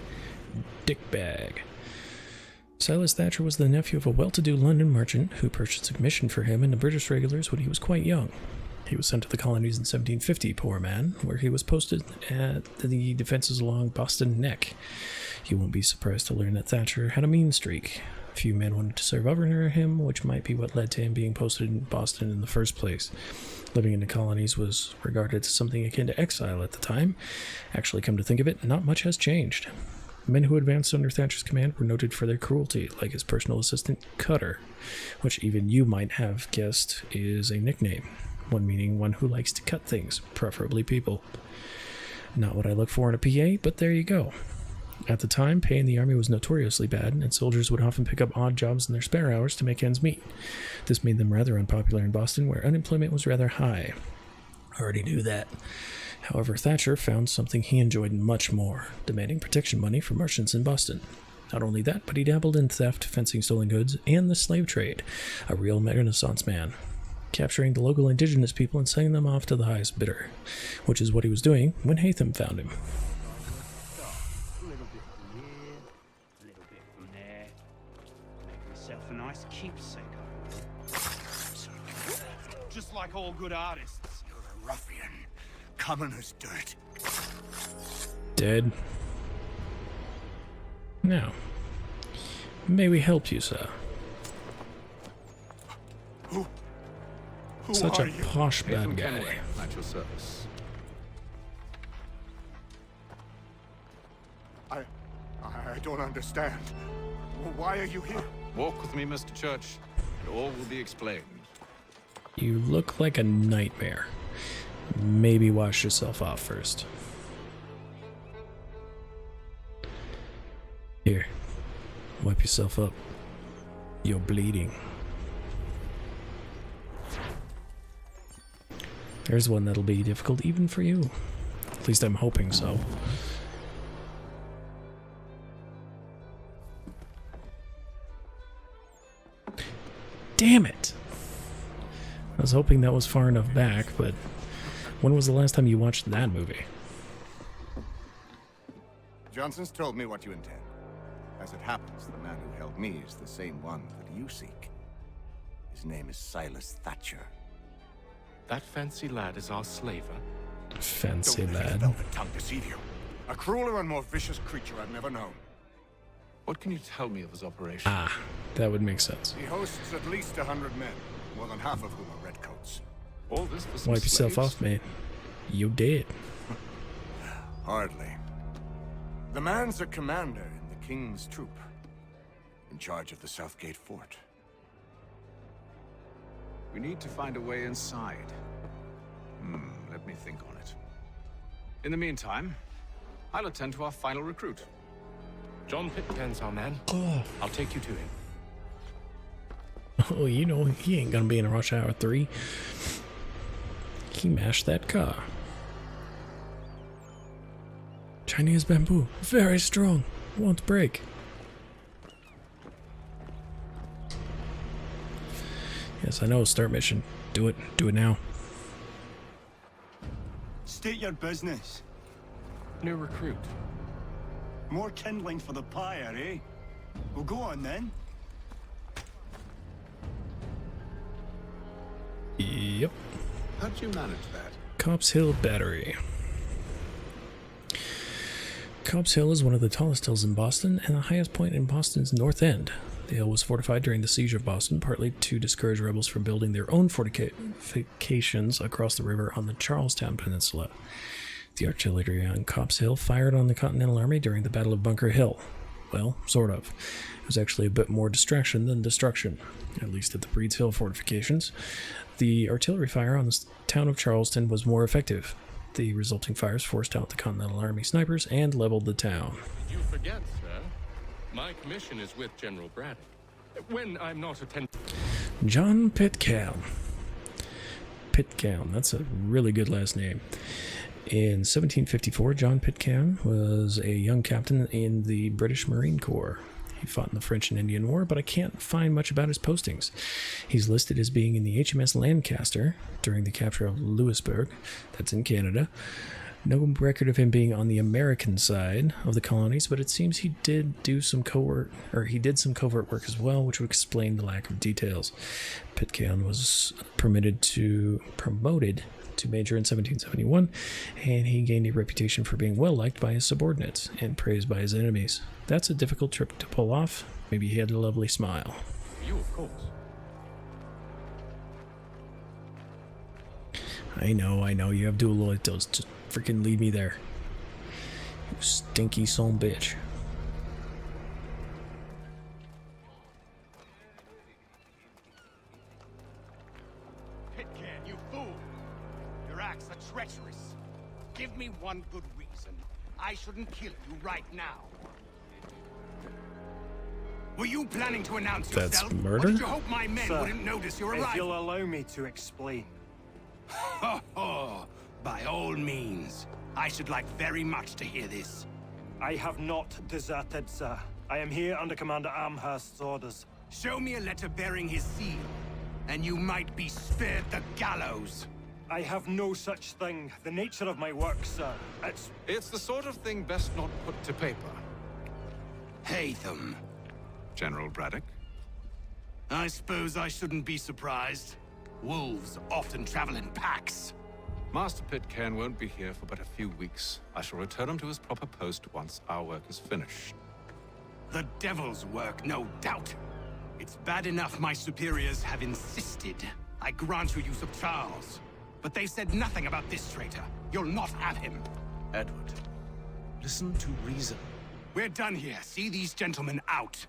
Dickbag. Silas Thatcher was the nephew of a well-to-do London merchant who purchased admission for him and the British regulars when he was quite young. He was sent to the colonies in 1750, poor man, where he was posted at the defenses along Boston Neck. You won't be surprised to learn that Thatcher had a mean streak. Few men wanted to serve under him, which might be what led to him being posted in Boston in the first place. Living in the colonies was regarded as something akin to exile at the time. Actually, come to think of it, not much has changed. Men who advanced under Thatcher's command were noted for their cruelty, like his personal assistant, Cutter, which even you might have guessed is a nickname, one meaning one who likes to cut things, preferably people. Not what I look for in a PA, but there you go. At the time, pay in the army was notoriously bad, and soldiers would often pick up odd jobs in their spare hours to make ends meet. This made them rather unpopular in Boston, where unemployment was rather high. Already knew that. However, Thatcher found something he enjoyed much more, demanding protection money from merchants in Boston. Not only that, but he dabbled in theft, fencing stolen goods, and the slave trade, a real Renaissance man, capturing the local indigenous people and selling them off to the highest bidder, which is what he was doing when Hatham found him. A little bit from here, a little bit from there. Make myself a nice keepsake, I will. Just like all good artists. You're a ruffian. Common as dirt. Dead. Now, may we help you, sir? Who Such are a you? posh bad guy. Kenway, at your service. I don't understand. Why are you here? Walk with me, Mr. Church, and all will be explained. You look like a nightmare. Maybe wash yourself off first. Here, wipe yourself up. You're bleeding. There's one that'll be difficult even for you. At least I'm hoping so. Damn it! I was hoping that was far enough back, but when was the last time you watched that movie? Johnson's told me what you intend. As it happens, the man who held me is the same one that you seek. His name is Silas Thatcher. That fancy lad is our slaver. Fancy Don't let his lad. velvet tongue deceive you. A crueler and more vicious creature I've never known. What can you tell me of his operation? Ah, that would make sense. He hosts at least 100 men, more than half of whom are redcoats. All this for some Wipe yourself slaves? off, mate. You did. Hardly. The man's a commander in the King's troop, in charge of the Southgate Fort. We need to find a way inside. Let me think on it. In the meantime, I'll attend to our final recruit. John Pitcairn's our man. I'll take you to him. Oh, you know, he ain't gonna be in Rush Hour 3. He mashed that car. Chinese bamboo, very strong, won't break. Yes, I know, start mission. Do it now. State your business. New recruit. More kindling for the pyre, eh? Well, go on then. Yep. How'd you manage that? Copp's Hill Battery. Copp's Hill is one of the tallest hills in Boston and the highest point in Boston's North End. The hill was fortified during the siege of Boston, partly to discourage rebels from building their own fortifications across the river on the Charlestown Peninsula. The artillery on Copp's Hill fired on the Continental Army during the Battle of Bunker Hill. Well, sort of. It was actually a bit more distraction than destruction, at least at the Breeds Hill fortifications. The artillery fire on the town of Charleston was more effective. The resulting fires forced out the Continental Army snipers and leveled the town. You forget, sir. My commission is with General Braddock. When I'm not attending... John Pitcairn. Pitcairn, that's a really good last name. In 1754, John Pitcairn was a young captain in the British Marine Corps. He fought in the French and Indian War, but I can't find much about his postings. He's listed as being in the HMS Lancaster during the capture of Louisbourg, that's in Canada. No record of him being on the American side of the colonies, but it seems he did some covert work as well, which would explain the lack of details. Pitcairn was promoted to major in 1771, and he gained a reputation for being well liked by his subordinates and praised by his enemies. That's a difficult trick to pull off. Maybe he had a lovely smile. You, of course. I know, you have dual loyalties. Just freaking lead me there. You stinky son bitch. Pitcairn, you fool! Your acts are treacherous. Give me one good reason I shouldn't kill you right now. Were you planning to announce That's yourself? murder? Or did you hope my men Sir, wouldn't notice your if arrival? you'll allow me to explain. By all means. I should like very much to hear this. I have not deserted, sir. I am here under Commander Amherst's orders. Show me a letter bearing his seal, and you might be spared the gallows. I have no such thing. The nature of my work, sir, It's the sort of thing best not put to paper. Hatham. General Braddock? I suppose I shouldn't be surprised. Wolves often travel in packs. Master Pitcairn won't be here for but a few weeks. I shall return him to his proper post once our work is finished. The devil's work, no doubt. It's bad enough my superiors have insisted I grant you use of Charles. But they said nothing about this traitor. You'll not have him. Edward, listen to reason. We're done here. See these gentlemen out.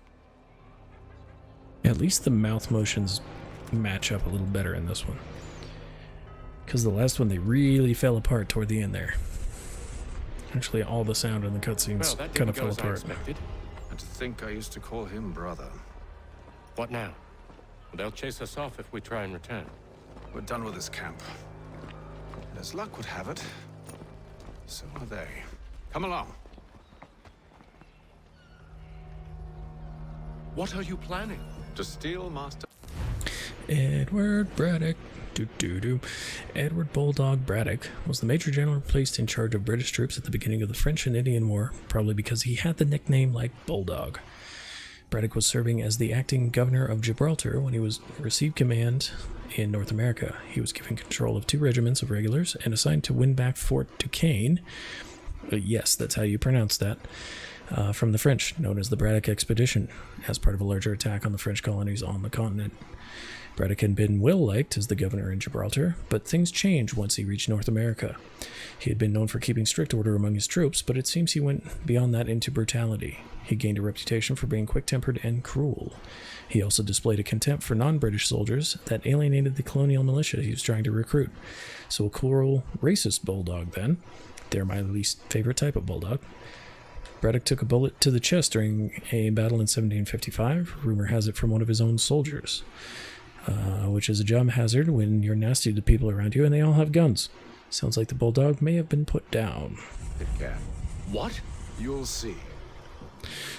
At least the mouth motions match up a little better in this one. Because the last one, they really fell apart toward the end there. Actually, all the sound in the cutscenes kind of fell apart. And to think I used to call him brother. What now? They'll chase us off if we try and return. We're done with this camp. And as luck would have it, so are they. Come along. What are you planning? To steal Master... Edward Braddock. Edward Bulldog Braddock was the Major General placed in charge of British troops at the beginning of the French and Indian War, probably because he had the nickname like Bulldog. Braddock was serving as the acting governor of Gibraltar when he received command in North America. He was given control of 2 regiments of regulars and assigned to win back Fort Duquesne. Yes, that's how you pronounce that. From the French, known as the Braddock Expedition, as part of a larger attack on the French colonies on the continent. Braddock had been well liked as the governor in Gibraltar, but things changed once he reached North America. He had been known for keeping strict order among his troops, but it seems he went beyond that into brutality. He gained a reputation for being quick-tempered and cruel. He also displayed a contempt for non-British soldiers that alienated the colonial militia he was trying to recruit. So a cruel, racist bulldog, then. They're my least favorite type of bulldog. Braddock took a bullet to the chest during a battle in 1755. Rumor has it from one of his own soldiers, which is a job hazard when you're nasty to people around you and they all have guns. Sounds like the bulldog may have been put down. What? You'll see.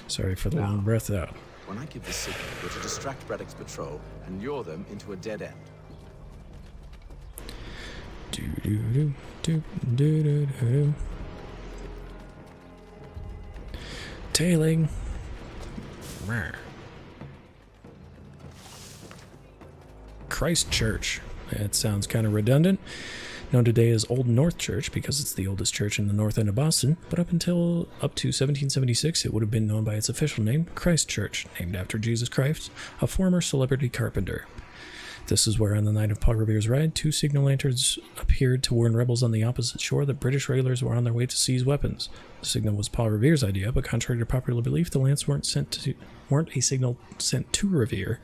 Sorry for the long breath out. When I give the signal, you're to distract Braddock's patrol and lure them into a dead end. Tailing. Christchurch. That sounds kind of redundant. Known today as Old North Church because it's the oldest church in the north end of Boston, but up to 1776 it would have been known by its official name, Christchurch, named after Jesus Christ, a former celebrity carpenter. This is where on the night of Paul Revere's ride, 2 signal lanterns appeared to warn rebels on the opposite shore that British regulars were on their way to seize weapons. The signal was Paul Revere's idea, but contrary to popular belief, the lanterns weren't a signal sent to Revere.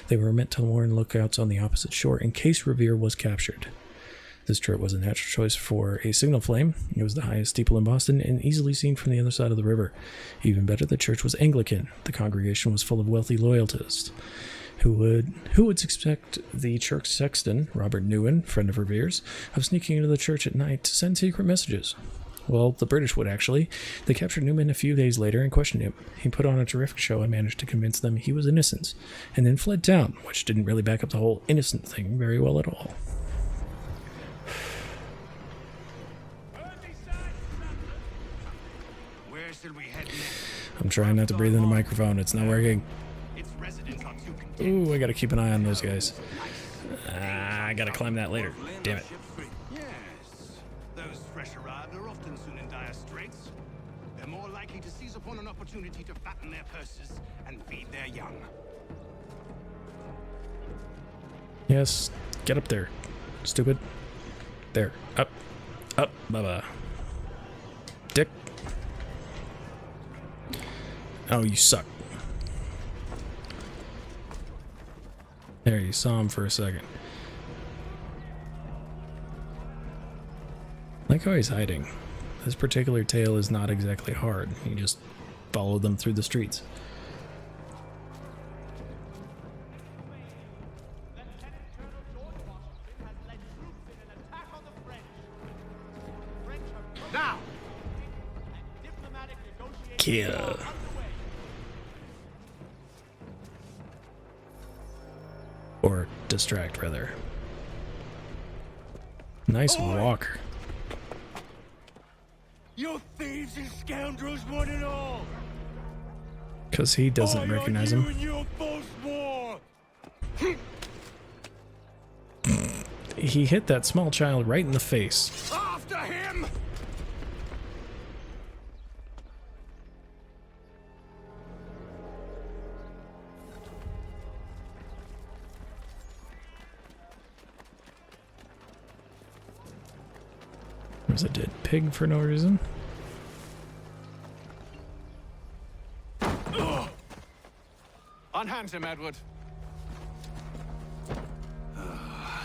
They were meant to warn lookouts on the opposite shore in case Revere was captured. This turret was a natural choice for a signal flame. It was the highest steeple in Boston and easily seen from the other side of the river. Even better, the church was Anglican. The congregation was full of wealthy loyalists. Who would expect the church sexton, Robert Newen, friend of Revere's, of sneaking into the church at night to send secret messages? Well, the British would actually. They captured Newman a few days later and questioned him. He put on a terrific show and managed to convince them he was innocent, and then fled town, which didn't really back up the whole innocent thing very well at all. I'm trying not to breathe in the microphone. It's not working. Ooh, I gotta keep an eye on those guys. I gotta climb that later. Damn it. Yes. Those fresh arrived are often soon in dire straits. They're more likely to seize upon an opportunity to fatten their purses and feed their young. Yes, get up there, stupid. There, up, blah. Dick. Oh, you suck. There, you saw him for a second. Like how he's hiding. This particular tale is not exactly hard. You just follow them through the streets. Now, Kill. Or distract, rather. Nice walker. you thieves and scoundrels, one and all! Because he doesn't recognize him. And your false war. He hit that small child right in the face. After him! There's a dead pig for no reason. Unhand him, Edward.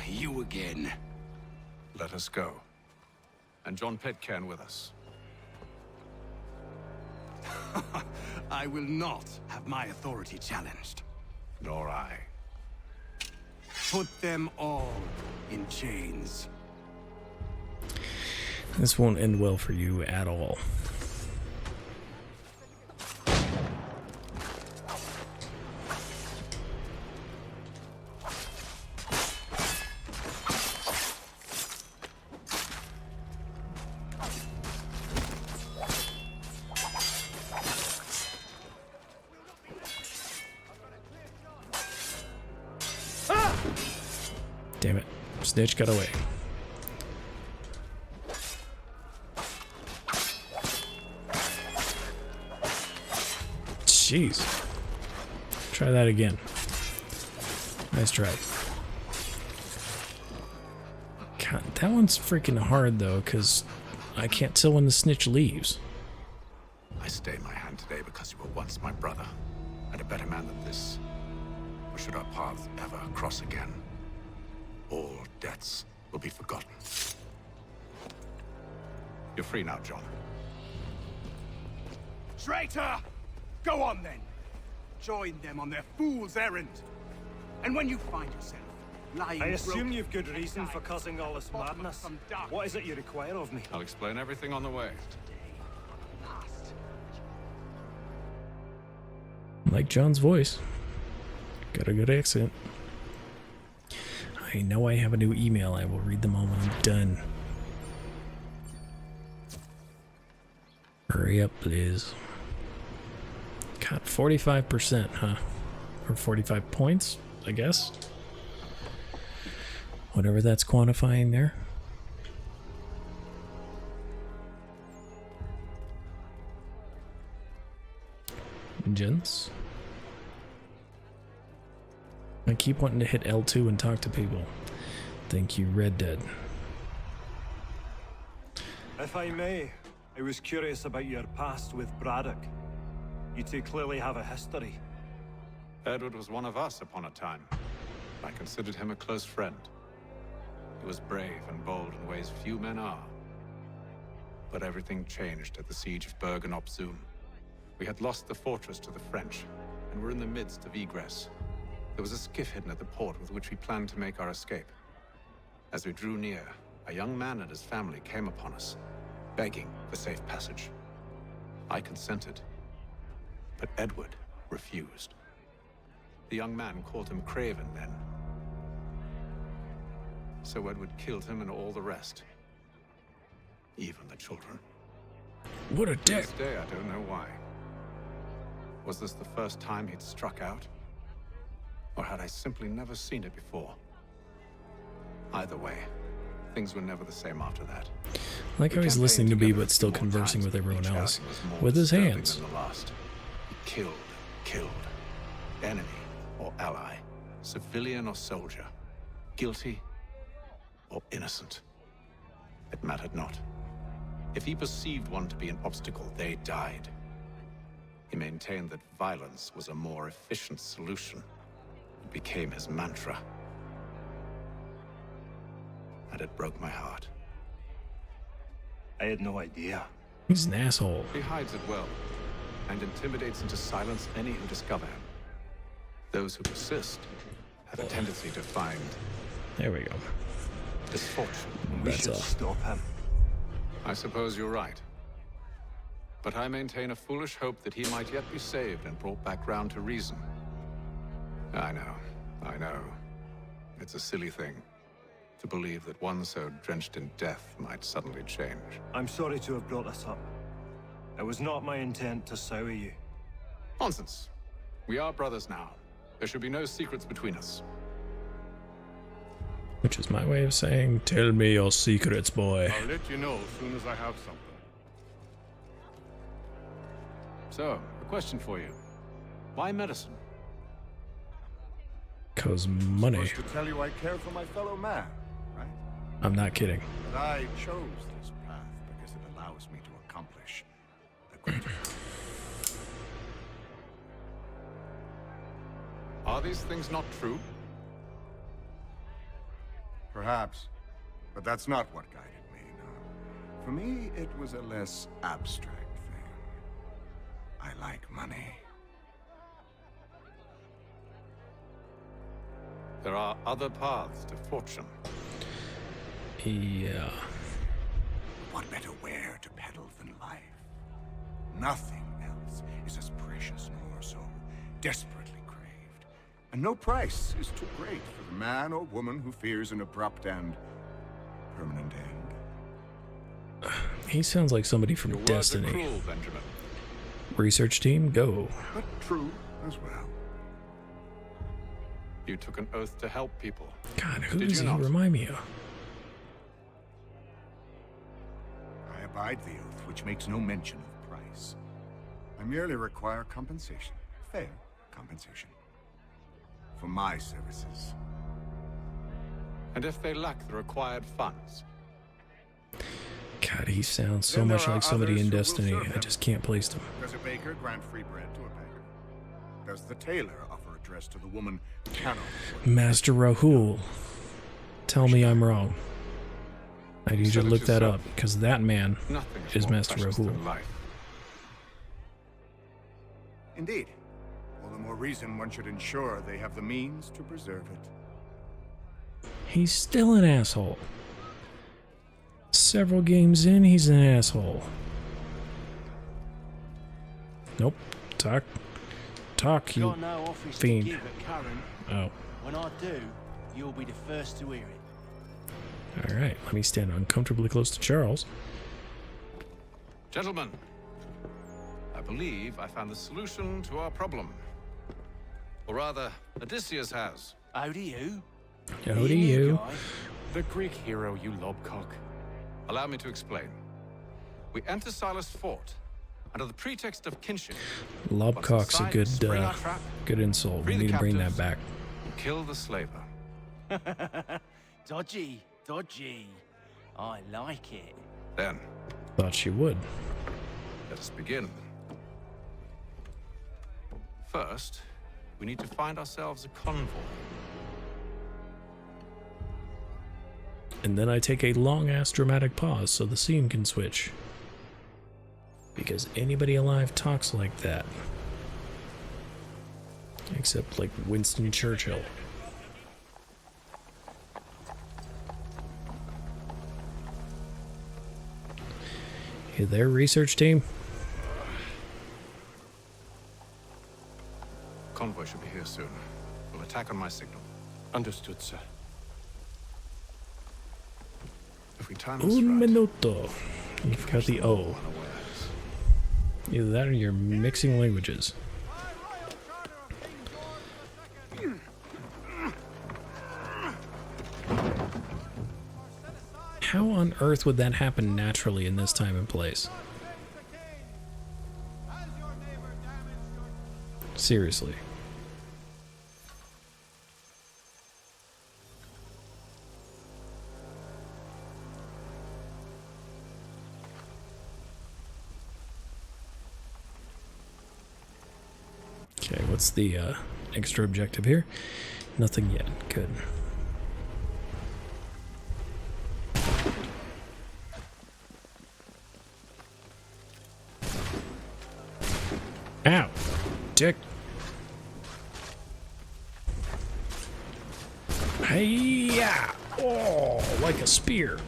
You again. Let us go. And John Pitcairn with us. I will not have my authority challenged. Nor I. Put them all in chains. This won't end well for you at all. Damn it. Snitch got away. Jeez. Try that again. Nice try. God, that one's freaking hard though, because I can't tell when the snitch leaves. I stay my hand today because you were once my brother, and a better man than this. Or should our paths ever cross again, all debts will be forgotten. You're free now, John. Traitor! Go on then. Join them on their fool's errand. And when you find yourself lying I assume broken, you've good reason for causing all this madness. What is it you require of me? I'll explain everything on the way. Like John's voice. Got a good accent. I know I have a new email. I will read them all when I'm done. Hurry up, please. God, 45%, huh? Or 45 points, I guess. Whatever that's quantifying there. Gents. I keep wanting to hit L2 and talk to people. Thank you, Red Dead. If I may, I was curious about your past with Braddock. You two clearly have a history. Edward was one of us upon a time. I considered him a close friend. He was brave and bold in ways few men are. But everything changed at the siege of Bergen-op Zoom. We had lost the fortress to the French, and were in the midst of egress. There was a skiff hidden at the port with which we planned to make our escape. As we drew near, a young man and his family came upon us, begging for safe passage. I consented, but Edward refused. The young man called him Craven then. So Edward killed him and all the rest. Even the children. What a dick! To this day, I don't know why. Was this the first time he'd struck out? Or had I simply never seen it before? Either way, things were never the same after that. Like how he's listening to me but still conversing with everyone else. With his hands. Than the last. He killed. Enemy or ally. Civilian or soldier. Guilty or innocent. It mattered not. If he perceived one to be an obstacle, they died. He maintained that violence was a more efficient solution. It became his mantra. And it broke my heart. I had no idea. He's an asshole. He hides it well, and intimidates into silence any who discover him. Those who persist have a tendency to find... There we go. Misfortune. We should stop him. I suppose you're right. But I maintain a foolish hope that he might yet be saved and brought back round to reason. I know. It's a silly thing to believe that one so drenched in death might suddenly change. I'm sorry to have brought this up. It was not my intent to sour you. Nonsense. We are brothers now. There should be no secrets between us. Which is my way of saying, tell me your secrets, boy. I'll let you know as soon as I have something. So, a question for you. Why medicine? 'Cause money. I'm supposed to tell you I care for my fellow man, right? I'm not kidding. But I chose this path because it allows me to accomplish a greater. Are these things not true? Perhaps, but that's not what guided me, no. For me, it was a less abstract thing. I like money. There are other paths to fortune. Yeah. What better ware to peddle than life? Nothing else is as precious nor so desperately craved. And no price is too great for the man or woman who fears an abrupt and permanent end. He sounds like somebody from Your words are Destiny. cruel, Benjamin. Research team, go. But true as well. You took an oath to help people. God, who Did does you he not? remind me of? I abide the oath, which makes no mention of price. I merely require compensation. Fair compensation. For my services. And if they lack the required funds? God, he sounds so Then there much are like somebody others in who will Destiny. serve I him. just can't place them. Does a baker grant free bread to a beggar? Does the tailor offer a dress to the woman who cannot afford it? Master Rahul, tell me I'm wrong. I need you to look that up, because that man Nothing is more Master precious Rahul. than life. Indeed. All the more reason one should ensure they have the means to preserve it. He's still an asshole. Several games in, he's an asshole. Nope. Talk, you Got no office fiend. to give at current. Oh. When I do, you'll be the first to hear it. Alright, let me stand uncomfortably close to Charles. Gentlemen, I believe I found the solution to our problem. Or rather, Odysseus has. How do you? How do you? The Greek hero, you lobcock. Allow me to explain. We enter Silas' fort under the pretext of kinship. Lobcock's a good, good insult. We need to bring that back. Kill the slaver. Dodgy, dodgy. I like it. Then, Thought she would. let us begin. First, we need to find ourselves a convoy. And then I take a long-ass dramatic pause so the scene can switch. Because anybody alive talks like that. Except, like, Winston Churchill. Hey there, research team. Convoy should be here soon. We'll attack on my signal. Understood, sir. If we time this Un right, minuto. You forgot the O. Either that or you're mixing languages. How on earth would that happen naturally in this time and place? Seriously. Okay, what's the extra objective here? Nothing yet. Good. Ow! Dick! Hey-ya! Oh, like a spear.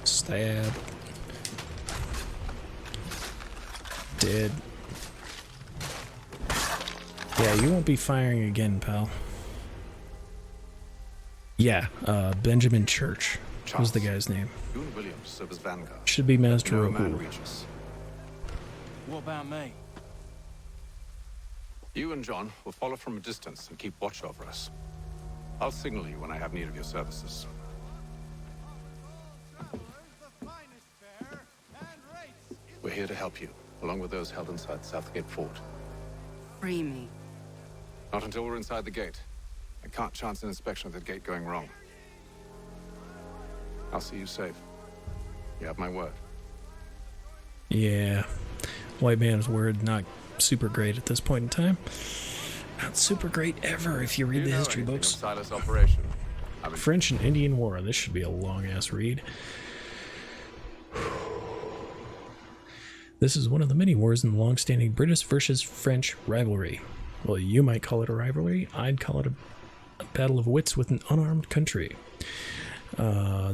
Stab. Dead. Yeah, you won't be firing again, pal. Yeah, Benjamin Church was the guy's name. you and Williams serve as vanguard. Should be Master No man Rahul. reaches. What about me? You and John will follow from a distance and keep watch over us. I'll signal you when I have need of your services. We're here to help you, along with those held inside Southgate Fort. Free me. Not until we're inside the gate. I can't chance an inspection of the gate going wrong. I'll see you safe. You have my word. Yeah. White man's word, not super great at this point in time. Not super great ever if you read the history books. Silas operation. French and Indian War. This should be a long-ass read. This is one of the many wars in the long-standing British versus French rivalry. Well, you might call it a rivalry. I'd call it a battle of wits with an unarmed country.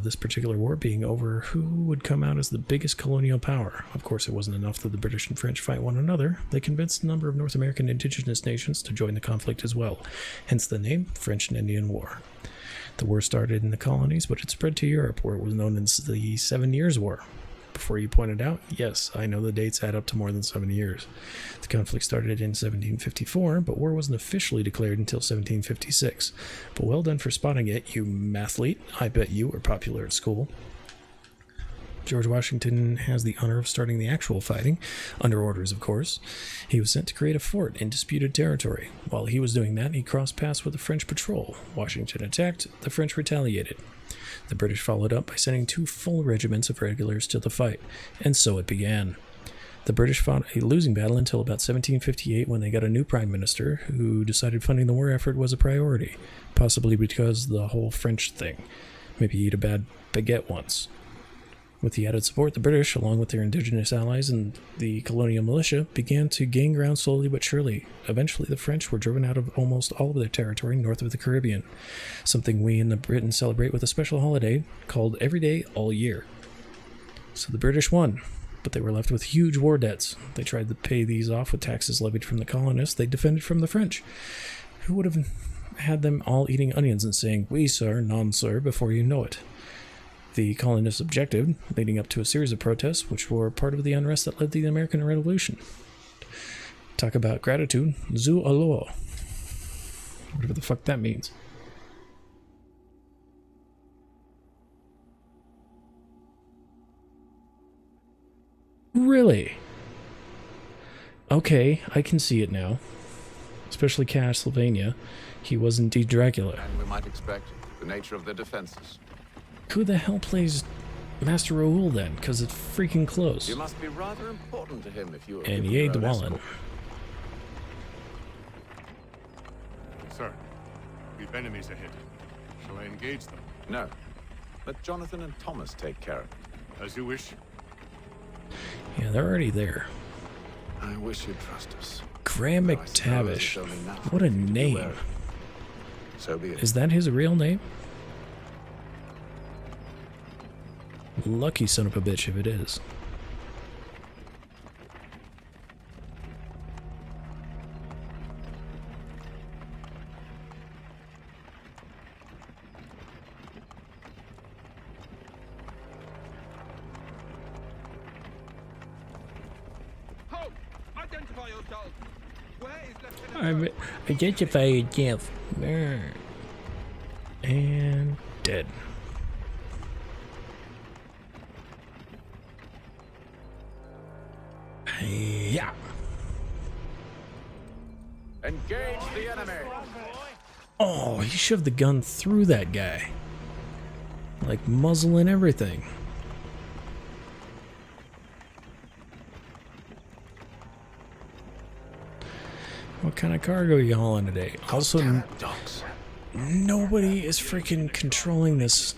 This particular war being over who would come out as the biggest colonial power. Of course, it wasn't enough that the British and French fight one another. They convinced a number of North American indigenous nations to join the conflict as well. Hence the name French and Indian War. The war started in the colonies, but it spread to Europe, where it was known as the 7 Years' War. Before you pointed out, yes, I know the dates add up to more than 7 years. The conflict started in 1754, but war wasn't officially declared until 1756. But well done for spotting it, you mathlete. I bet you were popular at school. George Washington has the honor of starting the actual fighting, under orders, of course. He was sent to create a fort in disputed territory. While he was doing that, he crossed paths with a French patrol. Washington attacked, the French retaliated. The British followed up by sending 2 full regiments of regulars to the fight, and so it began. The British fought a losing battle until about 1758 when they got a new prime minister who decided funding the war effort was a priority, possibly because the whole French thing. Maybe eat a bad baguette once. With the added support, the British, along with their indigenous allies and the colonial militia, began to gain ground slowly but surely. Eventually, the French were driven out of almost all of their territory north of the Caribbean, something we in the Britain celebrate with a special holiday called Every Day, All Year. So the British won, but they were left with huge war debts. They tried to pay these off with taxes levied from the colonists they defended from the French, who would have had them all eating onions and saying, "Oui, sir, non, sir," before you know it. The colonists objected, leading up to a series of protests, which were part of the unrest that led to the American Revolution. Talk about gratitude. Zu alo. Whatever the fuck that means. Really? Okay, I can see it now. Especially Castlevania. He was indeed Dracula. And we might expect the nature of their defenses. Who the hell plays Master Raoul then? Because it's freaking close. You must be rather important to him if you were. And Ye Dwalin. Sir, we've enemies ahead. Shall I engage them? No. Let Jonathan and Thomas take care of it. As you wish. Yeah, they're already there. I wish you'd trust us. Graham McTavish. What a name. So be it. Is that his real name? Lucky son of a bitch if it is. Halt! Identify yourselves! Where is I'm identify yourself. And dead. Yeah. Engage the enemy. Oh, he shoved the gun through that guy. Like muzzle and everything. What kind of cargo are you hauling today? Also, nobody is freaking controlling this.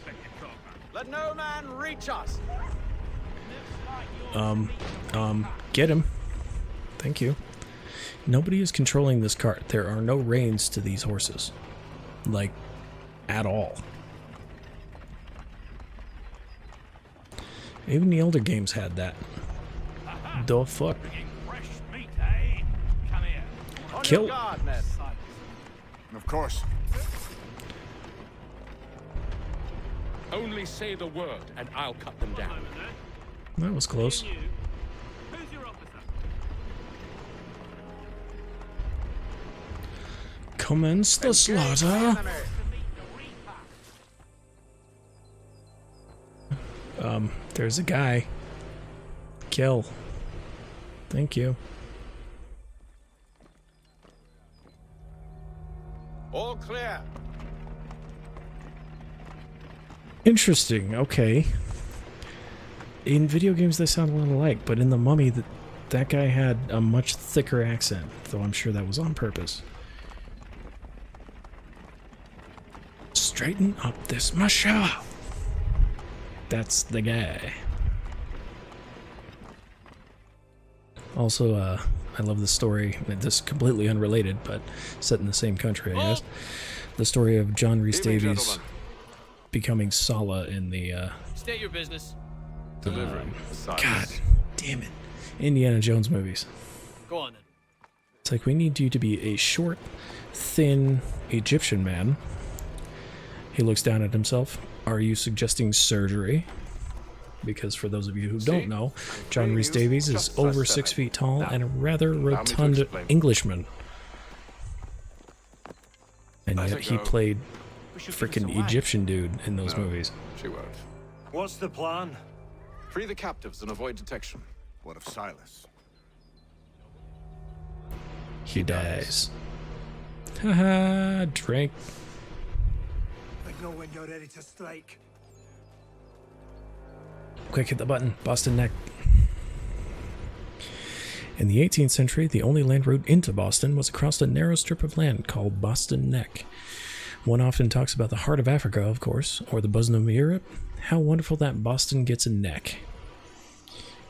Let no man reach us. Get him. Thank you. Nobody is controlling this cart. There are no reins to these horses. Like, at all. Even the older games had that. The fuck? Kill. Of course. Only say the word and I'll cut them down. That was close. Commence the slaughter. There's a guy. Kill. Thank you. All clear. Interesting. Okay. In video games, they sound a lot alike, but in The Mummy, that guy had a much thicker accent, though I'm sure that was on purpose. Straighten up this musha. That's the guy. Also, I love the story. This is completely unrelated, but set in the same country, I guess. The story of John Rhys Davies becoming Sala in the State your business. Delivering. God damn it. Indiana Jones movies. Go on then. It's like, we need you to be a short, thin Egyptian man. He looks down at himself. Are you suggesting surgery? Because for those of you who don't know, John Rhys Davies is over 6 feet tall and a rather rotund Englishman. And yet he played freaking Egyptian dude in those movies. She won't. What's the plan? Free the captives and avoid detection. What of Silas? He dies. Haha, drink. I know when you're ready to strike. Quick, hit the button. Boston neck. In the 18th century, the only land route into Boston was across a narrow strip of land called Boston Neck. One often talks about the heart of Africa, of course, or the bosom of Europe. How wonderful that Boston gets a neck.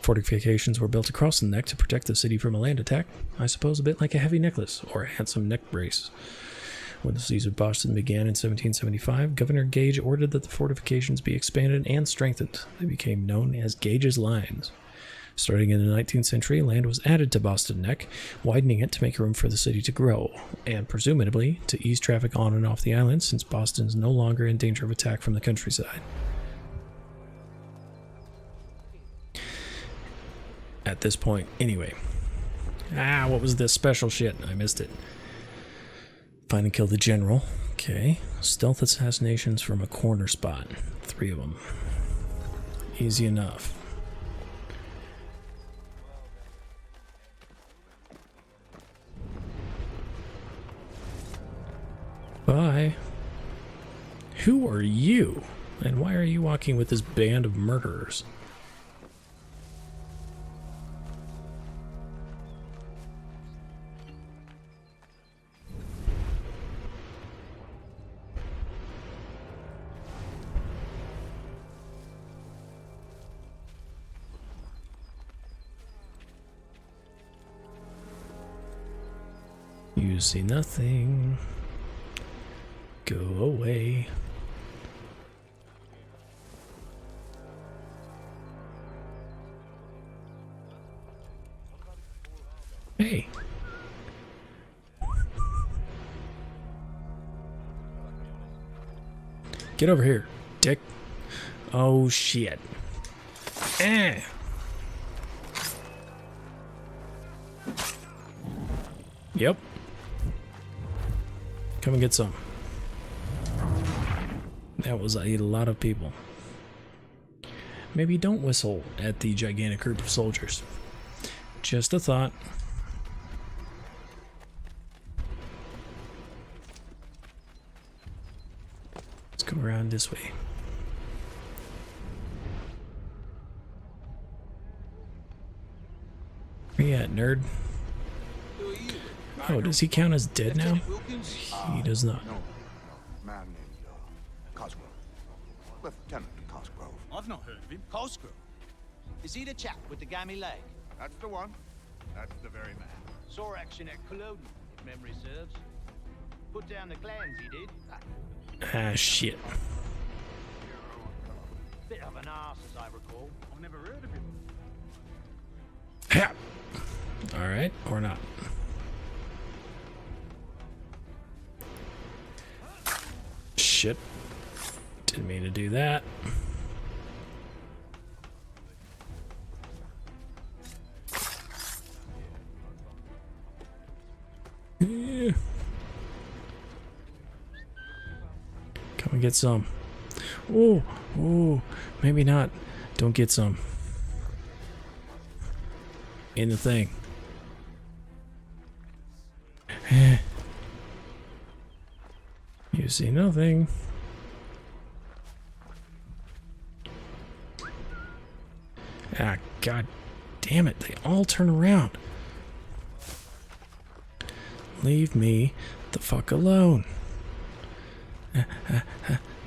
Fortifications were built across the neck to protect the city from a land attack, I suppose a bit like a heavy necklace or a handsome neck brace. When the siege of Boston began in 1775, Governor Gage ordered that the fortifications be expanded and strengthened. They became known as Gage's Lines. Starting in the 19th century, land was added to Boston Neck, widening it to make room for the city to grow, and presumably to ease traffic on and off the island since Boston is no longer in danger of attack from the countryside. At this point, anyway. What was this special shit? I missed it. Find and kill the general. Okay. Stealth assassinations from a corner spot. 3 of them. Easy enough. Bye. Who are you? And why are you walking with this band of murderers? You see nothing. Go away. Hey. Get over here, dick. Oh, shit. Yep. Come and get some. That was a lot of people. Maybe don't whistle at the gigantic group of soldiers. Just a thought. Let's go around this way. Where you at, nerd? Oh, does he count as dead now? He does not. No, man named Cosgrove. Lieutenant Cosgrove. I've not heard of him. Cosgrove? Is he the chap with the gammy leg? That's the one. That's the very man. Saw action at Culloden, if memory serves. Put down the glands, he did. Ah, shit. Bit of an arse, as I recall. I've never heard of him. Ha! Alright, or not. Shit. Didn't mean to do that. Yeah. Come and get some. Oh, maybe not. Don't get some. In the thing. You see nothing. Ah, god damn it. They all turn around. Leave me the fuck alone.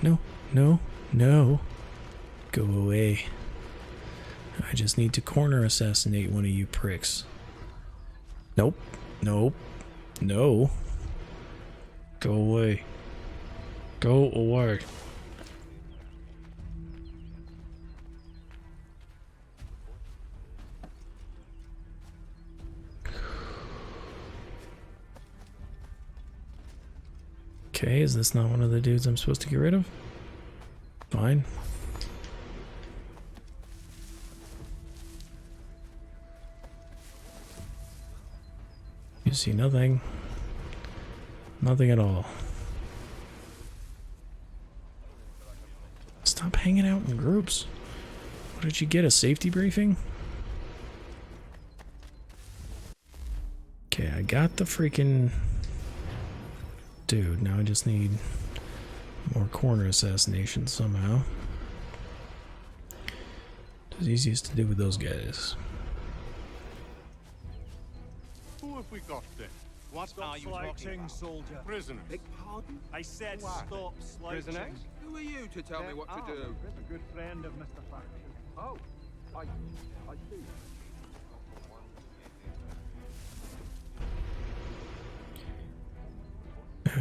No, no, no. Go away. I just need to corner assassinate one of you pricks. Nope. Nope. No. Go away. Go away. Okay, is this not one of the dudes I'm supposed to get rid of? Fine. You see nothing. Nothing at all. Stop hanging out in groups. What did you get, a safety briefing? Okay, I got the freaking dude. Now I just need more corner assassinations somehow. It's easiest to do with those guys. we got then? What are you talking about? Soldier. Prisoners. Beg pardon? I said Why? stop slouching. Prisoners? Who are you to tell me what to do? There's a good friend of Mr. Thatcher's. Oh, I see.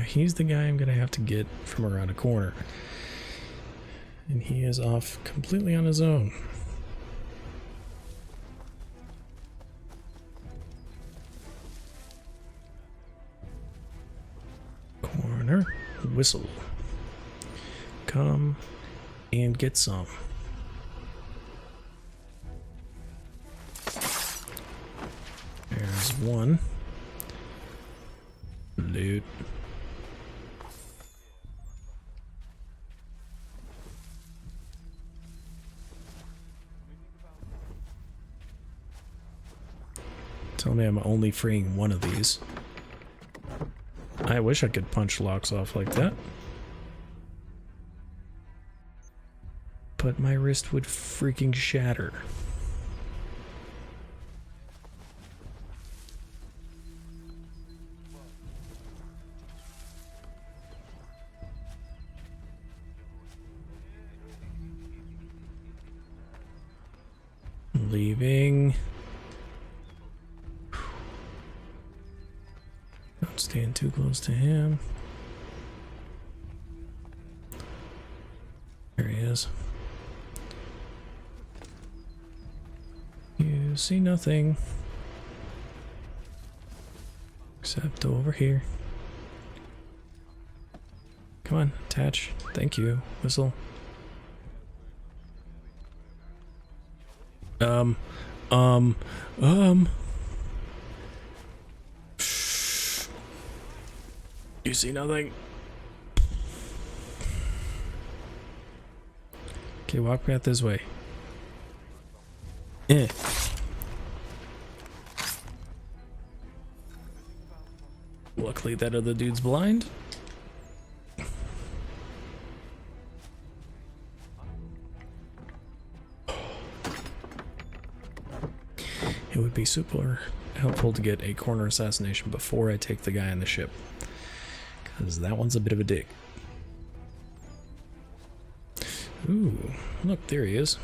He's the guy I'm gonna have to get from around a corner. And he is off completely on his own. Corner. Whistle. Come and get some. There's one. Loot. Tell me I'm only freeing one of these. I wish I could punch locks off like that. But my wrist would freaking shatter. Leaving. Not staying too close to him. There he is. You see nothing. Except over here. Come on, attach. Thank you. Whistle. You see nothing? Okay, walk back this way. Eh. Luckily that other dude's blind. It would be super helpful to get a corner assassination before I take the guy on the ship, because that one's a bit of a dick. Ooh, look, there he is.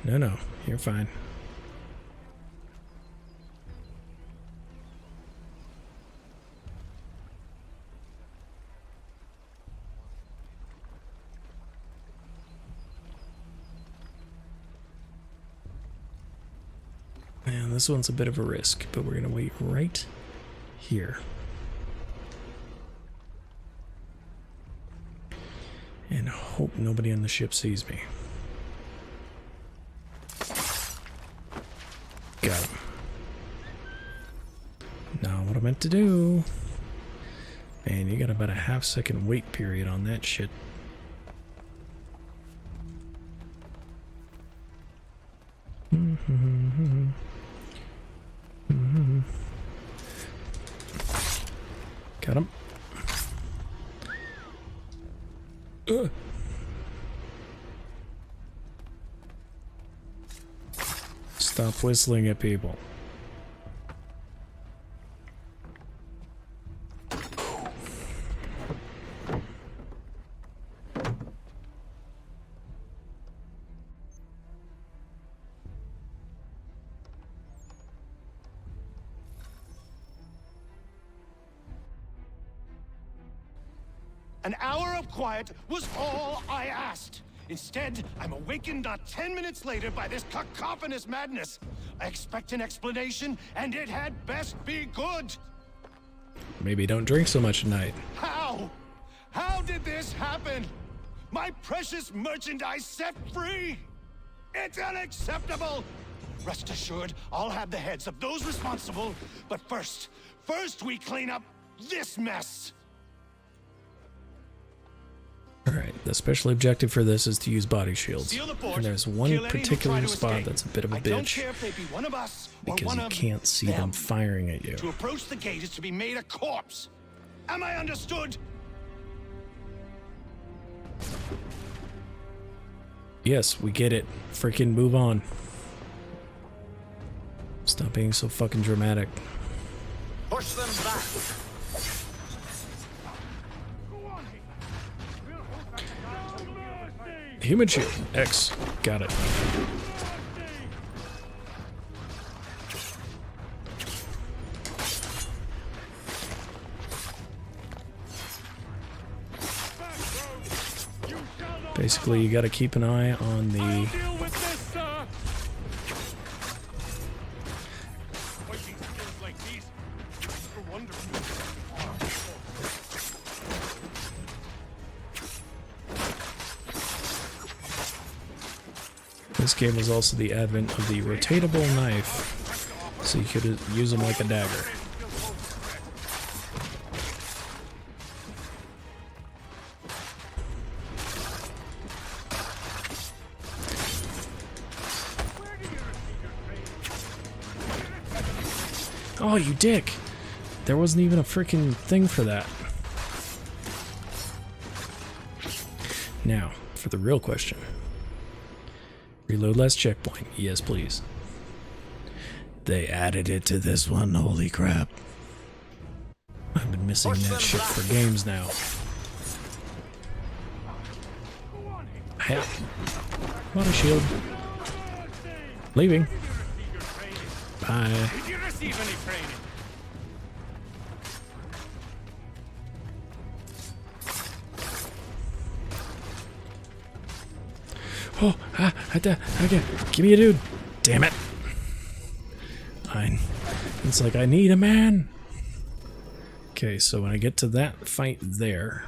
No, you're fine. Man, this one's a bit of a risk, but we're gonna wait right here. And hope nobody on the ship sees me. Got him. Now what I meant to do. Man, you got about a half-second wait period on that shit. Got him. Stop whistling at people. An hour of quiet was all I asked. Instead, I'm awakened not 10 minutes later by this cacophonous madness. I expect an explanation, and it had best be good. Maybe don't drink so much tonight. How? How did this happen? My precious merchandise set free? It's unacceptable! Rest assured, I'll have the heads of those responsible, but first we clean up this mess! Alright, the special objective for this is to use body shields. Seal the fort, And there's one kill any who particular try to spot escape. that's a bit of a I don't bitch. care if they be one of us or Because one you of can't see them firing at you. To approach the gate is to be made a corpse. Am I understood? Yes, we get it. Freaking move on. Stop being so fucking dramatic. Push them back. Human shield. X. Got it. Basically, you gotta keep an eye on the... This game was also the advent of the rotatable knife, so you could use them like a dagger. Oh, you dick! There wasn't even a freaking thing for that. Now, for the real question. Reload last checkpoint. Yes, please. They added it to this one. Holy crap. I've been missing that shit for games now. Water shield. Leaving. Bye. Did you receive any training? Oh, okay. Give me a dude. Damn it. It's like I need a man. Okay, so when I get to that fight there,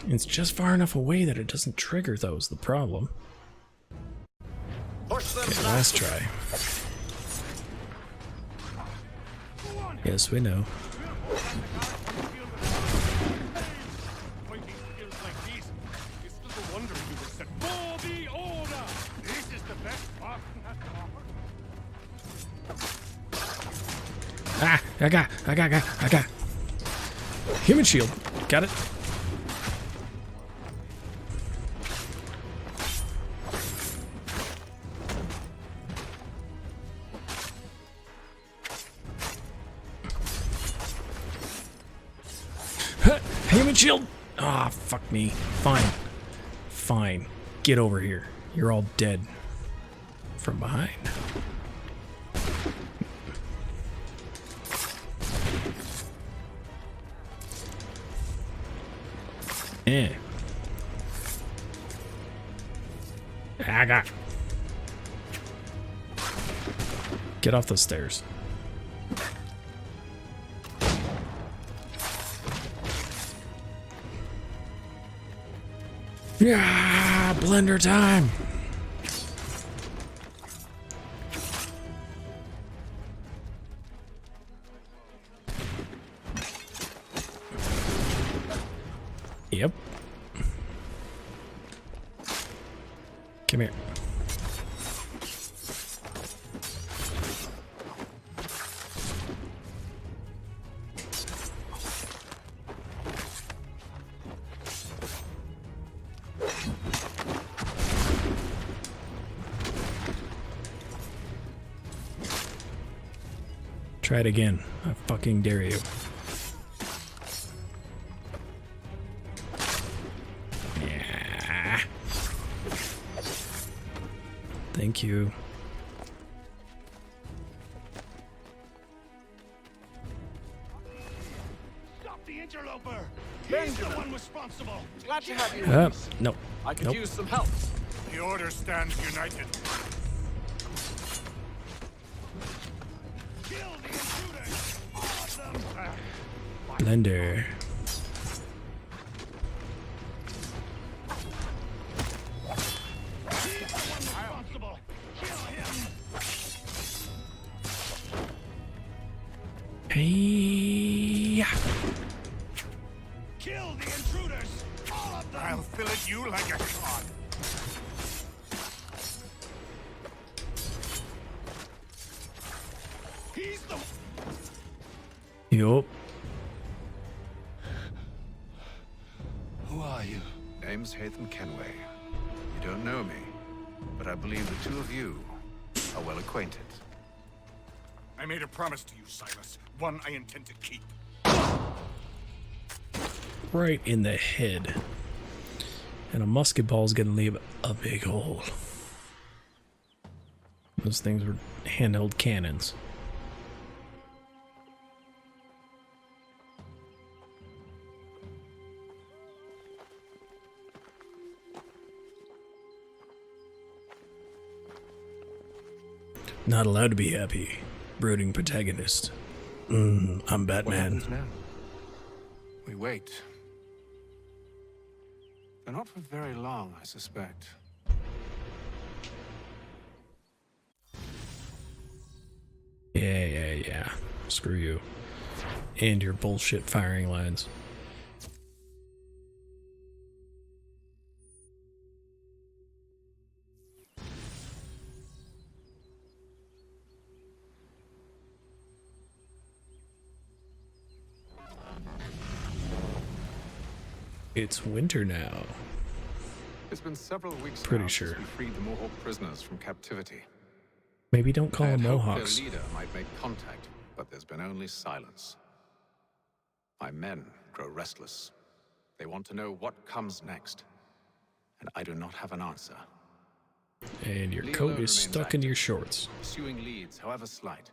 it's just far enough away that it doesn't trigger those. The problem. Okay, last try. Yes, we know. Ah, I got. Human shield. Got it. Human shield. Ah, fuck me. Fine. Get over here. You're all dead. From behind. Yeah. I got. Get off those stairs. Yeah, blender time. Yep. Come here. Try it again. I fucking dare you. Yeah. Thank you. Stop the interloper! He's the one responsible! Glad to have you. No. I could use some help. The Order stands united. Kill the intruders! All of them! Blender. He's the one responsible! Kill him! Hey. Kill the intruders! All of them! I'll fillet you like a cod! He's the... Yup. Tatham Kenway. You don't know me, but I believe the two of you are well acquainted. I made a promise to you, Silas. One I intend to keep. Right in the head. And a musket ball is going to leave a big hole. Those things were handheld cannons. Not allowed to be happy. Brooding protagonist. I'm Batman. What happens now? We wait. But not for very long, I suspect. Yeah. Screw you. And your bullshit firing lines. It's winter now. It's been several weeks Pretty now sure. since we freed the Mohawk prisoners from captivity. Maybe don't call I had them hoped Mohawks. their leader might make contact, but there's been only silence. My men grow restless. They want to know what comes next, and I do not have an answer. And your Lee coat alone is remains stuck into your active, shorts. pursuing leads, however slight.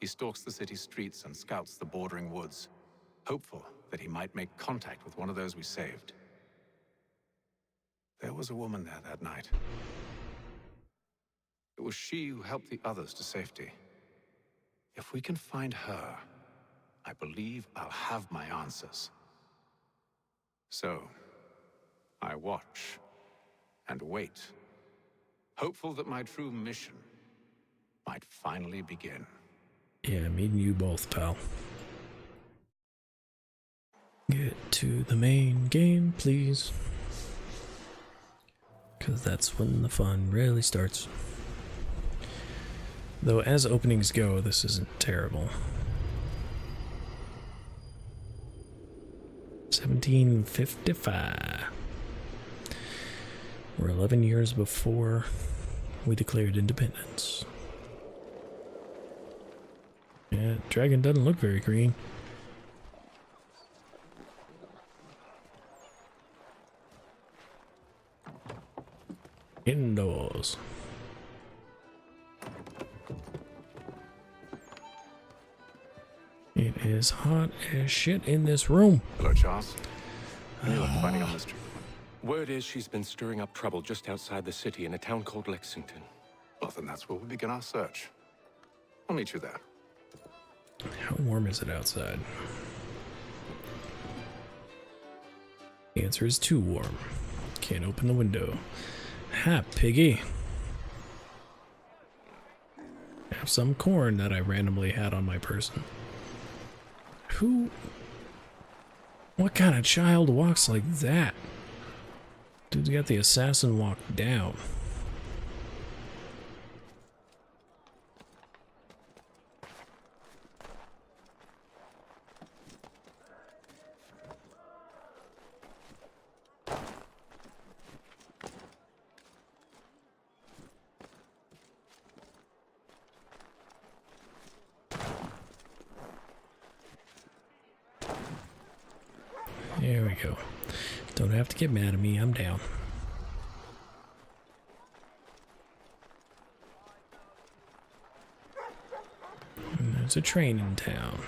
He stalks the city streets and scouts the bordering woods, hopeful that he might make contact with one of those we saved. There was a woman there that night. It was she who helped the others to safety. If we can find her, I believe I'll have my answers. So, I watch and wait, hopeful that my true mission might finally begin. Yeah, me and you both, pal. Get to the main game, please. Because that's when the fun really starts. Though, as openings go, this isn't terrible. 1755. We're 11 years before we declared independence. Yeah, dragon doesn't look very green. Indoors. It is hot as shit in this room. Hello, Charles. Any luck finding on this tree? Word is she's been stirring up trouble just outside the city in a town called Lexington. Well, then that's where we begin our search. I'll meet you there. How warm is it outside? The answer is too warm. Can't open the window. Ha, piggy. Have some corn that I randomly had on my person. Who? What kind of child walks like that? Dude's got the assassin walk down. There we go. Don't have to get mad at me, I'm down. And there's a train in town.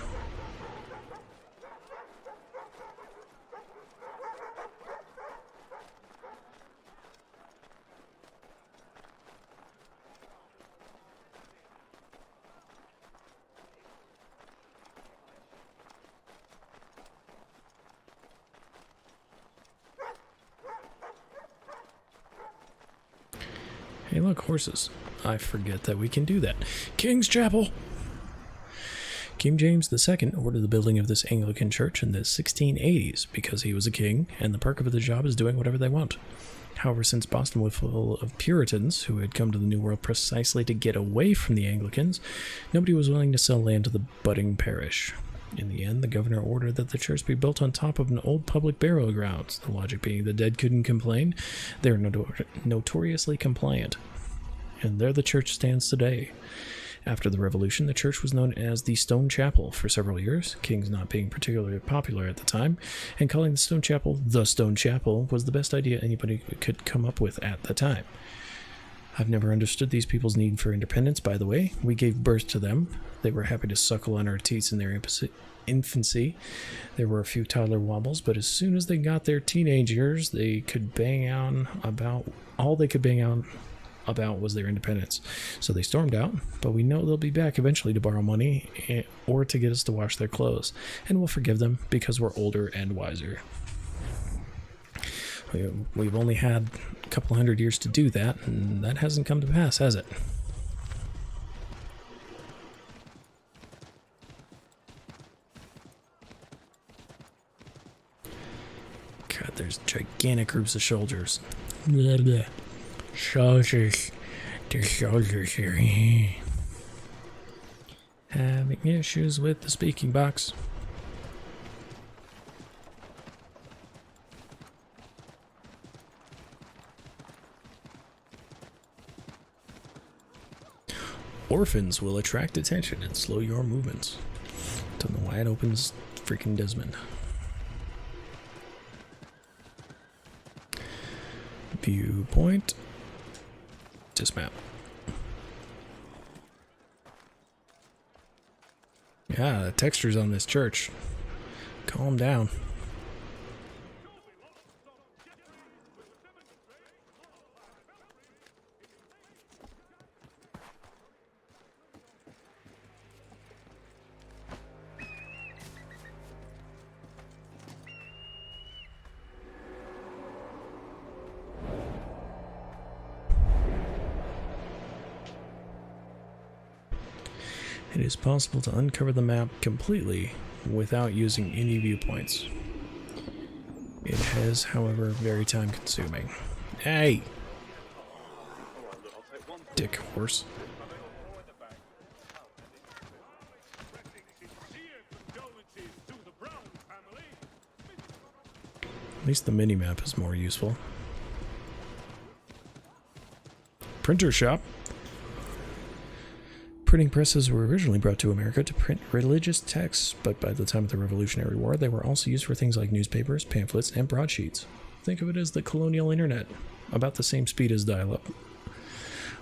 Hey, look, horses. I forget that we can do that. King's Chapel! King James II ordered the building of this Anglican church in the 1680s because he was a king, and the perk of the job is doing whatever they want. However, since Boston was full of Puritans who had come to the New World precisely to get away from the Anglicans, nobody was willing to sell land to the budding parish. In the end, the governor ordered that the church be built on top of an old public burial grounds, the logic being the dead couldn't complain. They were notoriously compliant. And there the church stands today. After the Revolution, the church was known as the Stone Chapel for several years, Kings not being particularly popular at the time, and calling the Stone Chapel the Stone Chapel was the best idea anybody could come up with at the time. I've never understood these people's need for independence, by the way. We gave birth to them. They were happy to suckle on our teats in their infancy. There were a few toddler wobbles, but as soon as they got their teenage years, they could bang on about... all they could bang on about was their independence. So they stormed out, but we know they'll be back eventually to borrow money or to get us to wash their clothes. And we'll forgive them because we're older and wiser. We've only had a couple hundred years to do that, and that hasn't come to pass, has it? God, there's gigantic groups of soldiers. Blah, blah. Soldiers. There's soldiers here. Having issues with the speaking box. Orphans will attract attention and slow your movements. Don't know why it opens freaking Desmond. Viewpoint. Dismount. Yeah, the textures on this church. Calm down. It is possible to uncover the map completely without using any viewpoints. It is, however, very time consuming. Hey! Dick horse. At least the mini-map is more useful. Printer shop. Printing presses were originally brought to America to print religious texts, but by the time of the Revolutionary War, they were also used for things like newspapers, pamphlets, and broadsheets. Think of it as the colonial internet, about the same speed as dial-up.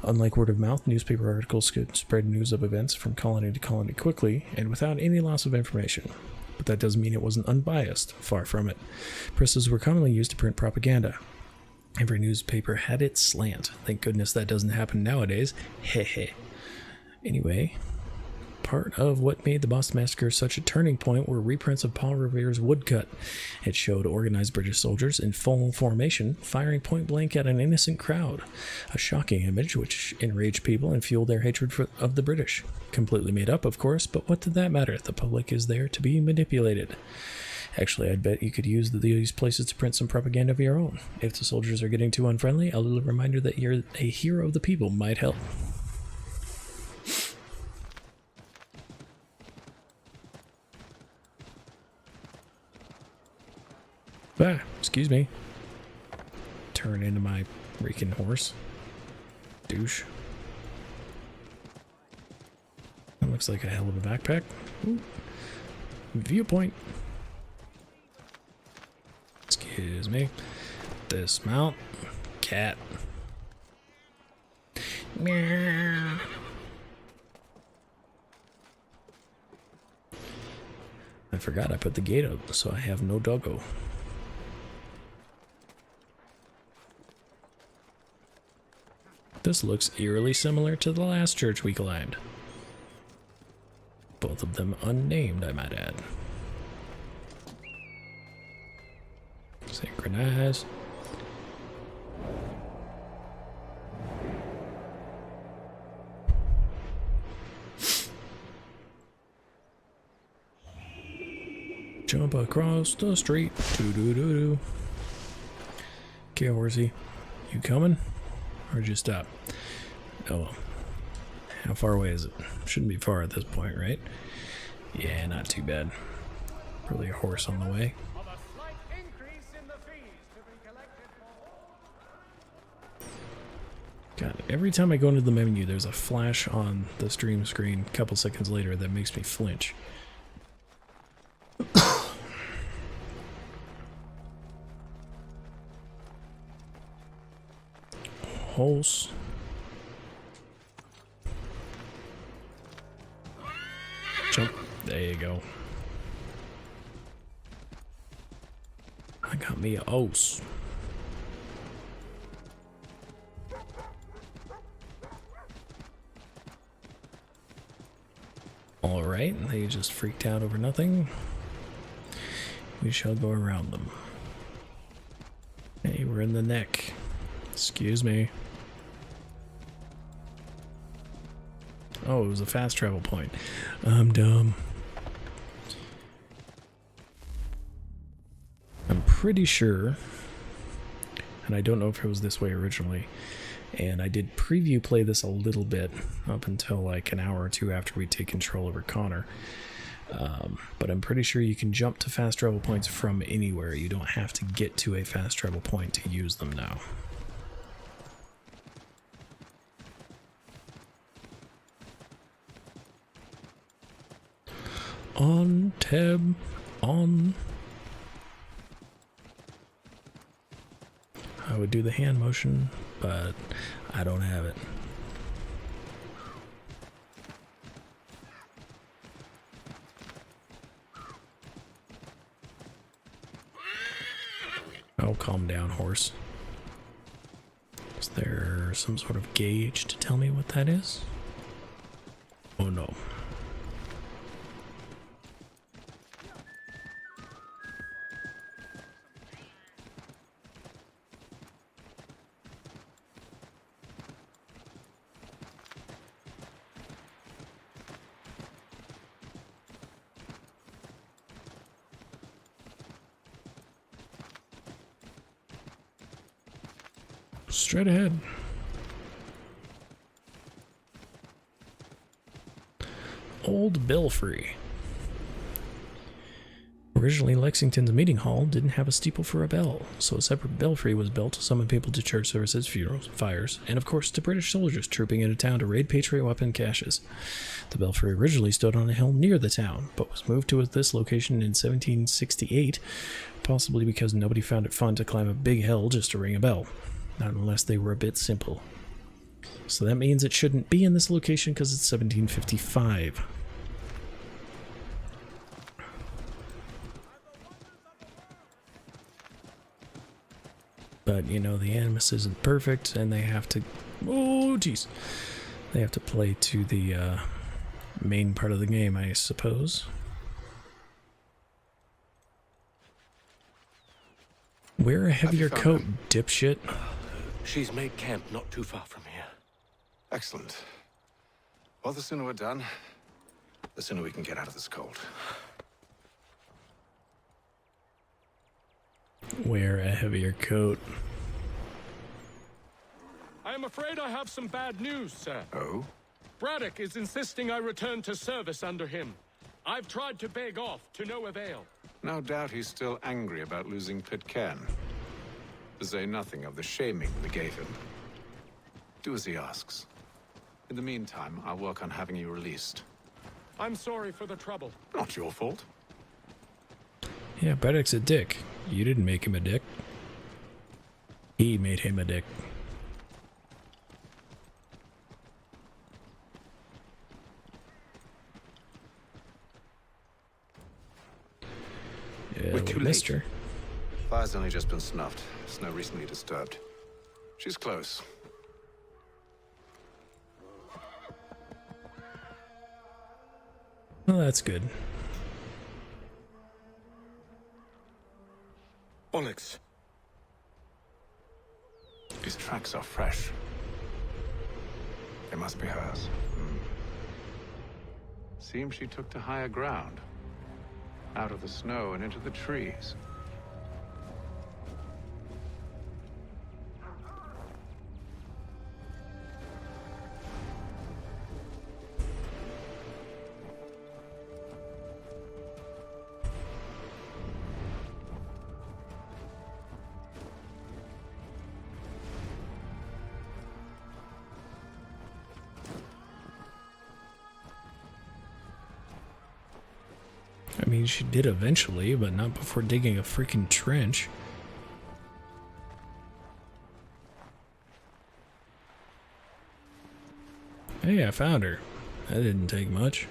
Unlike word of mouth, newspaper articles could spread news of events from colony to colony quickly and without any loss of information. But that doesn't mean it wasn't unbiased, far from it. Presses were commonly used to print propaganda. Every newspaper had its slant. Thank goodness that doesn't happen nowadays. Heh. Anyway, part of what made the Boston Massacre such a turning point were reprints of Paul Revere's Woodcut. It showed organized British soldiers in full formation firing point blank at an innocent crowd. A shocking image which enraged people and fueled their hatred of the British. Completely made up, of course, but what did that matter? The public is there to be manipulated. Actually, I'd bet you could use these places to print some propaganda of your own. If the soldiers are getting too unfriendly, a little reminder that you're a hero of the people might help. Ah, excuse me. Turn into my freaking horse. Douche. That looks like a hell of a backpack. Ooh. Viewpoint. Excuse me. Dismount. Cat. Meow. I forgot I put the gate up, so I have no doggo. This looks eerily similar to the last church we climbed. Both of them unnamed, I might add. Synchronize. Jump across the street. Doo-doo-doo-doo. Okay, horsey. You coming? Or just stop? Oh, how far away is it? Shouldn't be far at this point, right? Yeah, not too bad. Probably a horse on the way. Of a slight increase in the fees to be collected for... God, every time I go into the menu, there's a flash on the stream screen a couple seconds later that makes me flinch. Horse. Jump. There you go. I got me a horse. Alright, they just freaked out over nothing. We shall go around them. Hey, we're in the neck. Excuse me. Oh, it was a fast travel point. I'm dumb. I'm pretty sure, and I don't know if it was this way originally, and I did preview play this a little bit up until like an hour or two after we take control over Connor. But I'm pretty sure you can jump to fast travel points from anywhere. You don't have to get to a fast travel point to use them now. On, tab, on. I would do the hand motion, but I don't have it. Oh, calm down, horse. Is there some sort of gauge to tell me what that is? Oh no. Straight ahead. Old Belfry. Originally, Lexington's meeting hall didn't have a steeple for a bell, so a separate belfry was built to summon people to church services, funerals, fires, and of course to British soldiers trooping into town to raid Patriot weapon caches. The belfry originally stood on a hill near the town, but was moved to this location in 1768, possibly because nobody found it fun to climb a big hill just to ring a bell. Not unless they were a bit simple. So that means it shouldn't be in this location because it's 1755. But, you know, the animus isn't perfect, and they have to... Oh, jeez. They have to play to the main part of the game, I suppose. Wear a heavier coat, dipshit. She's made camp not too far from here. Excellent. Well, the sooner we're done, the sooner we can get out of this cold. Wear a heavier coat. I am afraid I have some bad news, sir. Oh? Braddock is insisting I return to service under him. I've tried to beg off, to no avail. No doubt he's still angry about losing Pitcairn. To say nothing of the shaming we gave him. Do as he asks. In the meantime, I'll work on having you released. I'm sorry for the trouble. Not your fault. Yeah, Braddock's a dick. You didn't make him a dick. He made him a dick. Yeah, We're too missed late. her. Fire's only just been snuffed. Snow recently disturbed. She's close. Well, that's good. Onyx. These tracks are fresh. They must be hers. Seems she took to higher ground. Out of the snow and into the trees. I mean, she did eventually, but not before digging a freaking trench. Hey, I found her. That didn't take much.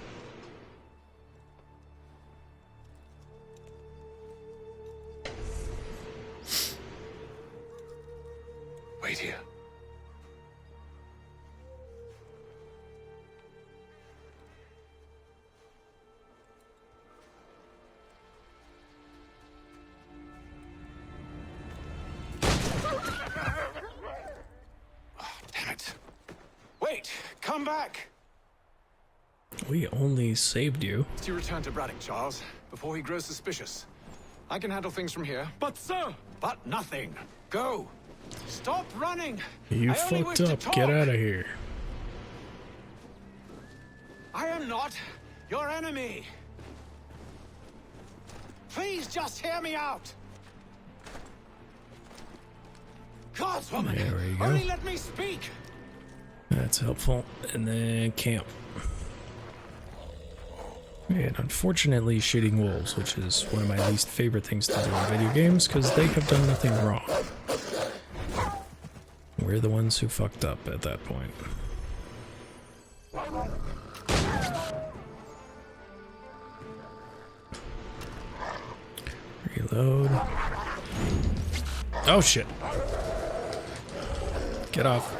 Wait here. Damn it. Wait, come back! We only saved you. You return to Braddock, Charles, before he grows suspicious. I can handle things from here. But sir! But nothing. Go! Stop running! You I only fucked wish to up. talk. Get out of here. I am not your enemy. Please just hear me out. God's woman, There we go. only let me speak. That's helpful. And then camp. And unfortunately, shooting wolves, which is one of my least favorite things to do in video games, because they have done nothing wrong. We're the ones who fucked up at that point. Reload. Oh shit. Get off.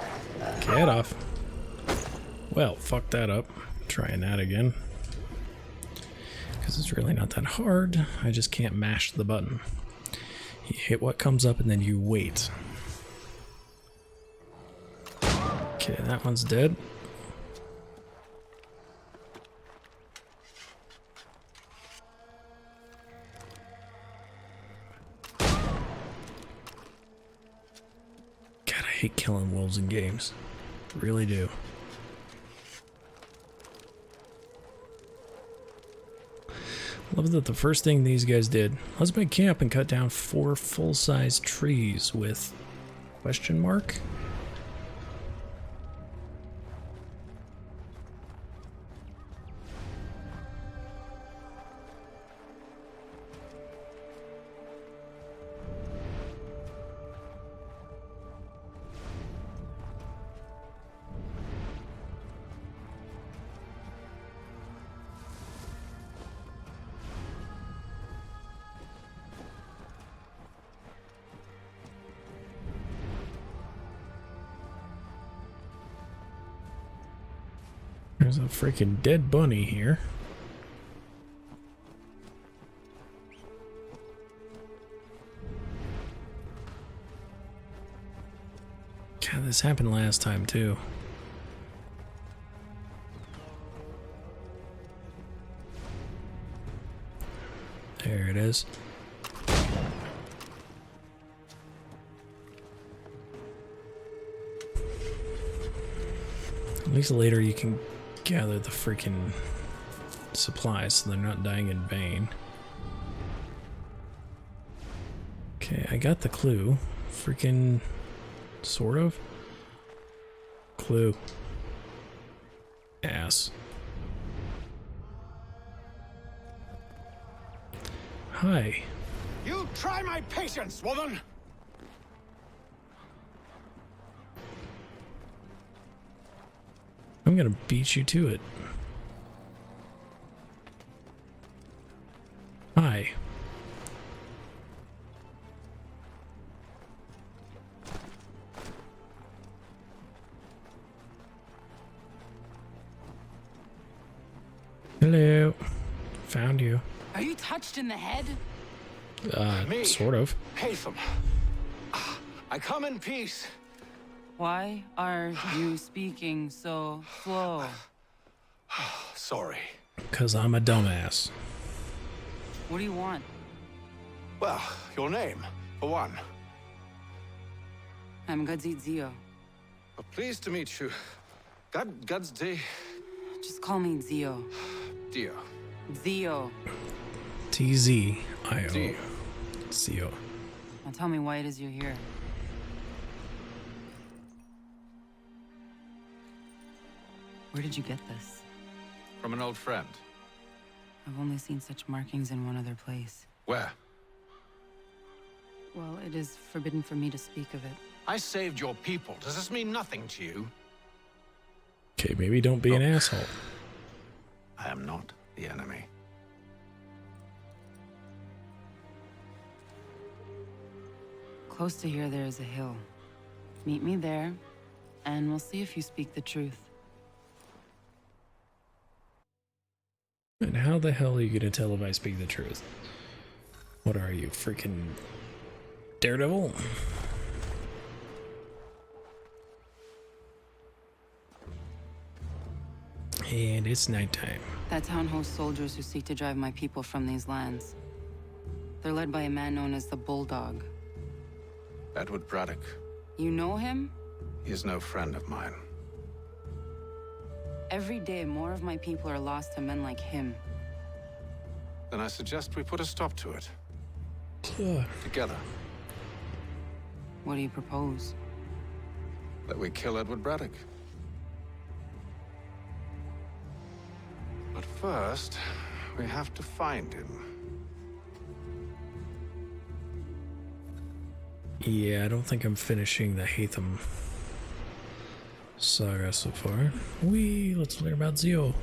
Get off. Well, fuck that up. Trying that again. Because it's really not that hard. I just can't mash the button. You hit what comes up and then you wait. Okay, that one's dead. God, I hate killing wolves in games. Really do. Love that the first thing these guys did, let's make camp and cut down 4 full-size trees with question mark? There's a freaking dead bunny here. God, this happened last time too. There it is. At least later you can gather the freaking supplies so they're not dying in vain. Okay, I got the clue. Freaking... sort of? Clue. Ass. Hi. You try my patience, woman! I'm gonna beat you to it. Hi. Hello. Found you. Are you touched in the head? Me? Sort of. Haytham. I come in peace. Why are you speaking so slow? Sorry. Because I'm a dumbass. What do you want? Well, your name, for one. I'm Gadzit Zio. Pleased to meet you. God's day. Just call me Zio. Dio. Zio. T-Z-I-O. Dio. Zio. Now tell me why it is you're here. Where did you get this? From an old friend. I've only seen such markings in one other place. Where? Well, it is forbidden for me to speak of it. I saved your people. Does this mean nothing to you? Okay, maybe don't be an asshole. I am not the enemy. Close to here, there is a hill. Meet me there, and we'll see if you speak the truth. And how the hell are you gonna tell if I speak the truth? What are you, freaking Daredevil? And it's nighttime. That town hosts soldiers who seek to drive my people from these lands. They're led by a man known as the Bulldog. Edward Braddock. You know him? He is no friend of mine. Every day, more of my people are lost to men like him. Then I suggest we put a stop to it. Together. What do you propose? That we kill Edward Braddock. But first, we have to find him. Yeah, I don't think I'm finishing the Hatham saga so far. Let's learn about Zio.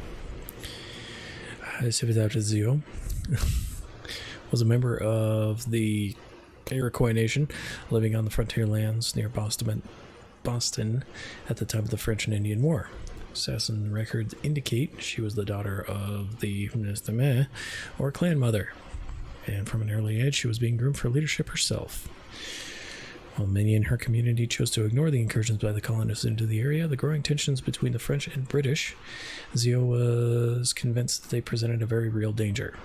Zio was a member of the Iroquois Nation living on the frontier lands near Boston at the time of the French and Indian War. Assassin records indicate she was the daughter of the or clan mother, and from an early age she was being groomed for leadership herself. While many in her community chose to ignore the incursions by the colonists into the area, the growing tensions between the French and British, Zio was convinced that they presented a very real danger.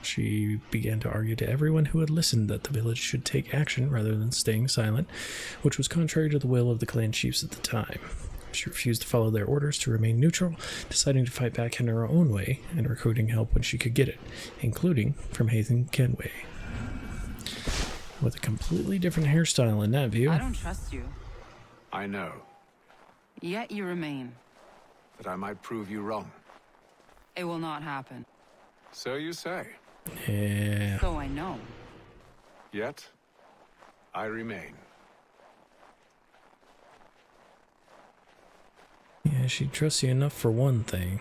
She began to argue to everyone who had listened that the village should take action rather than staying silent, which was contrary to the will of the clan chiefs at the time. She refused to follow their orders to remain neutral, deciding to fight back in her own way and recruiting help when she could get it, including from Hazen Kenway. With a completely different hairstyle in that view. I don't trust you. I know. Yet you remain. That I might prove you wrong. It will not happen. So you say. Yeah. So I know. Yet, I remain. Yeah, she trusts you enough for one thing.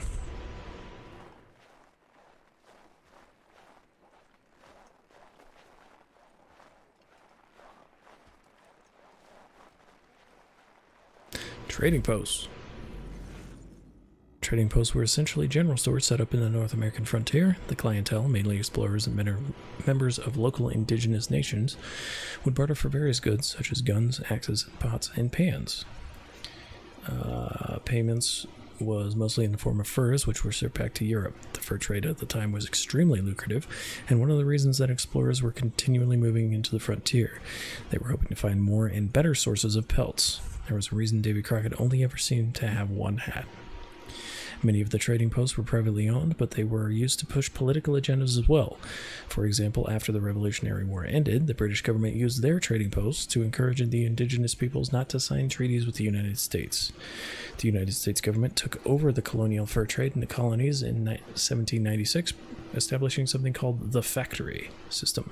Trading posts. Trading posts were essentially general stores set up in the North American frontier. The clientele, mainly explorers and members of local indigenous nations, would barter for various goods such as guns, axes, pots, and pans. Payments was mostly in the form of furs, which were shipped back to Europe. The fur trade at the time was extremely lucrative, and one of the reasons that explorers were continually moving into the frontier. They were hoping to find more and better sources of pelts. There was a reason Davy Crockett only ever seemed to have one hat. Many of the trading posts were privately owned, but they were used to push political agendas as well. For example, after the Revolutionary War ended, the British government used their trading posts to encourage the indigenous peoples not to sign treaties with the United States. The United States government took over the colonial fur trade in the colonies in 1796, establishing something called the factory system.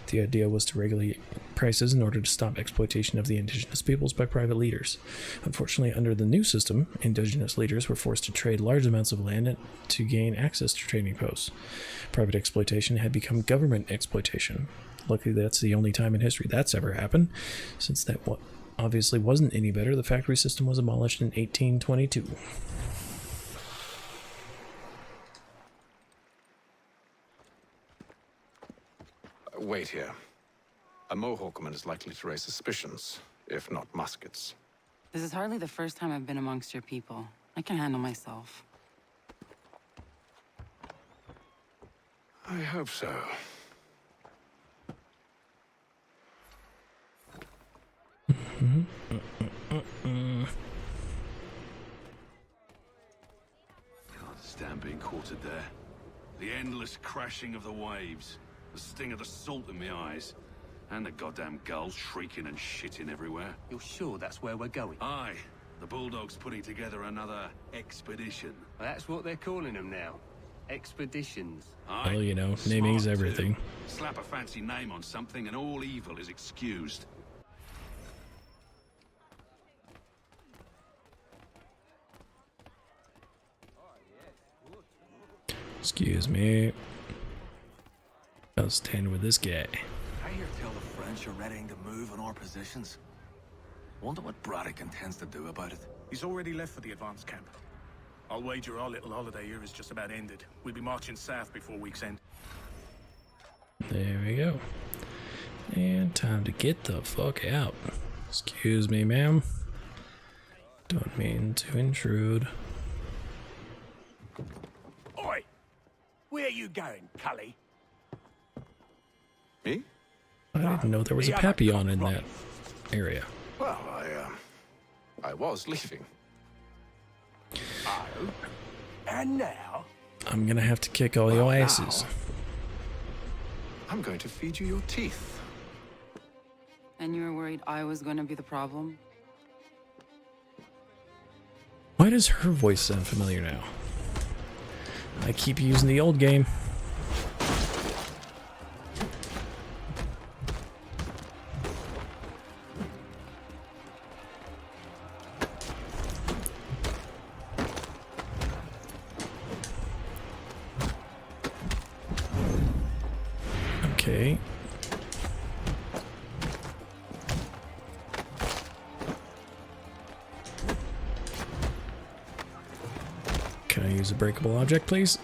The idea was to regulate prices in order to stop exploitation of the indigenous peoples by private leaders. Unfortunately, under the new system, indigenous leaders were forced to trade large amounts of land to gain access to trading posts. Private exploitation had become government exploitation. Luckily, that's the only time in history that's ever happened. Since that obviously wasn't any better, the factory system was abolished in 1822. Wait here. A Mohawkman is likely to raise suspicions, if not muskets. This is hardly the first time I've been amongst your people. I can handle myself. I hope so. Can't stand being quartered there. The endless crashing of the waves, the sting of the salt in my eyes, and the goddamn gulls shrieking and shitting everywhere. You're sure that's where we're going? Aye. The Bulldog's putting together another expedition. That's what they're calling them now. expeditions. Well, you know, naming's everything. Slap a fancy name on something and all evil is excused. Excuse me. I'll stand with this guy. I hear tell the French are readying to move on our positions. Wonder what Braddock intends to do about it. He's already left for the advance camp. I'll wager our little holiday here is just about ended. We'll be marching south before week's end. There we go. And time to get the fuck out. Excuse me, ma'am. Don't mean to intrude. Oi! Where you going, Cully? Me? I didn't know there was a Papillon in that area. Well, I was leaving. Oh? And now? I'm gonna have to kick all your asses. I'm going to feed you your teeth. And you were worried I was going to be the problem? Why does her voice sound familiar now? I keep using the old game. Okay. Can I use a breakable object, please?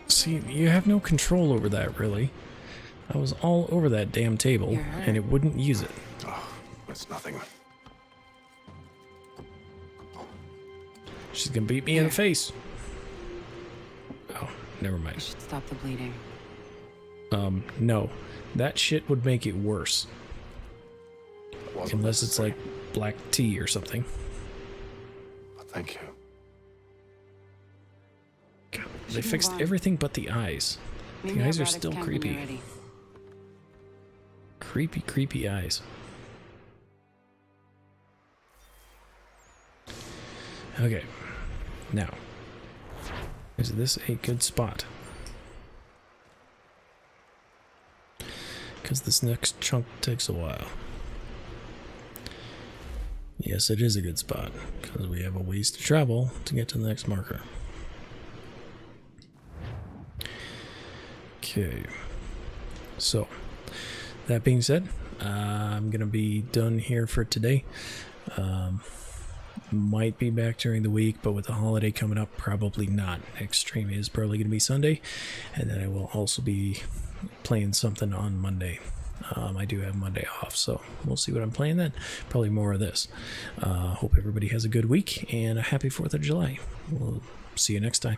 See, you have no control over that, really. I was all over that damn table, and it wouldn't use it. Oh, that's nothing. She's gonna beat me in the face. Oh, never mind. Stop the bleeding. No. That shit would make it worse. Unless it's like black tea or something. Thank you. God, they fixed everything but the eyes. The eyes are still creepy. Creepy, creepy eyes. Okay. Now, is this a good spot? Because this next chunk takes a while. Yes, it is a good spot, because we have a ways to travel to get to the next marker. Okay. So, that being said, I'm going to be done here for today. Might be back during the week, but with the holiday coming up, probably not. Next stream is probably going to be Sunday, and then I will also be playing something on Monday. I do have Monday off, so we'll see what I'm playing then. Probably more of this. Hope everybody has a good week, and a happy 4th of July. We'll see you next time.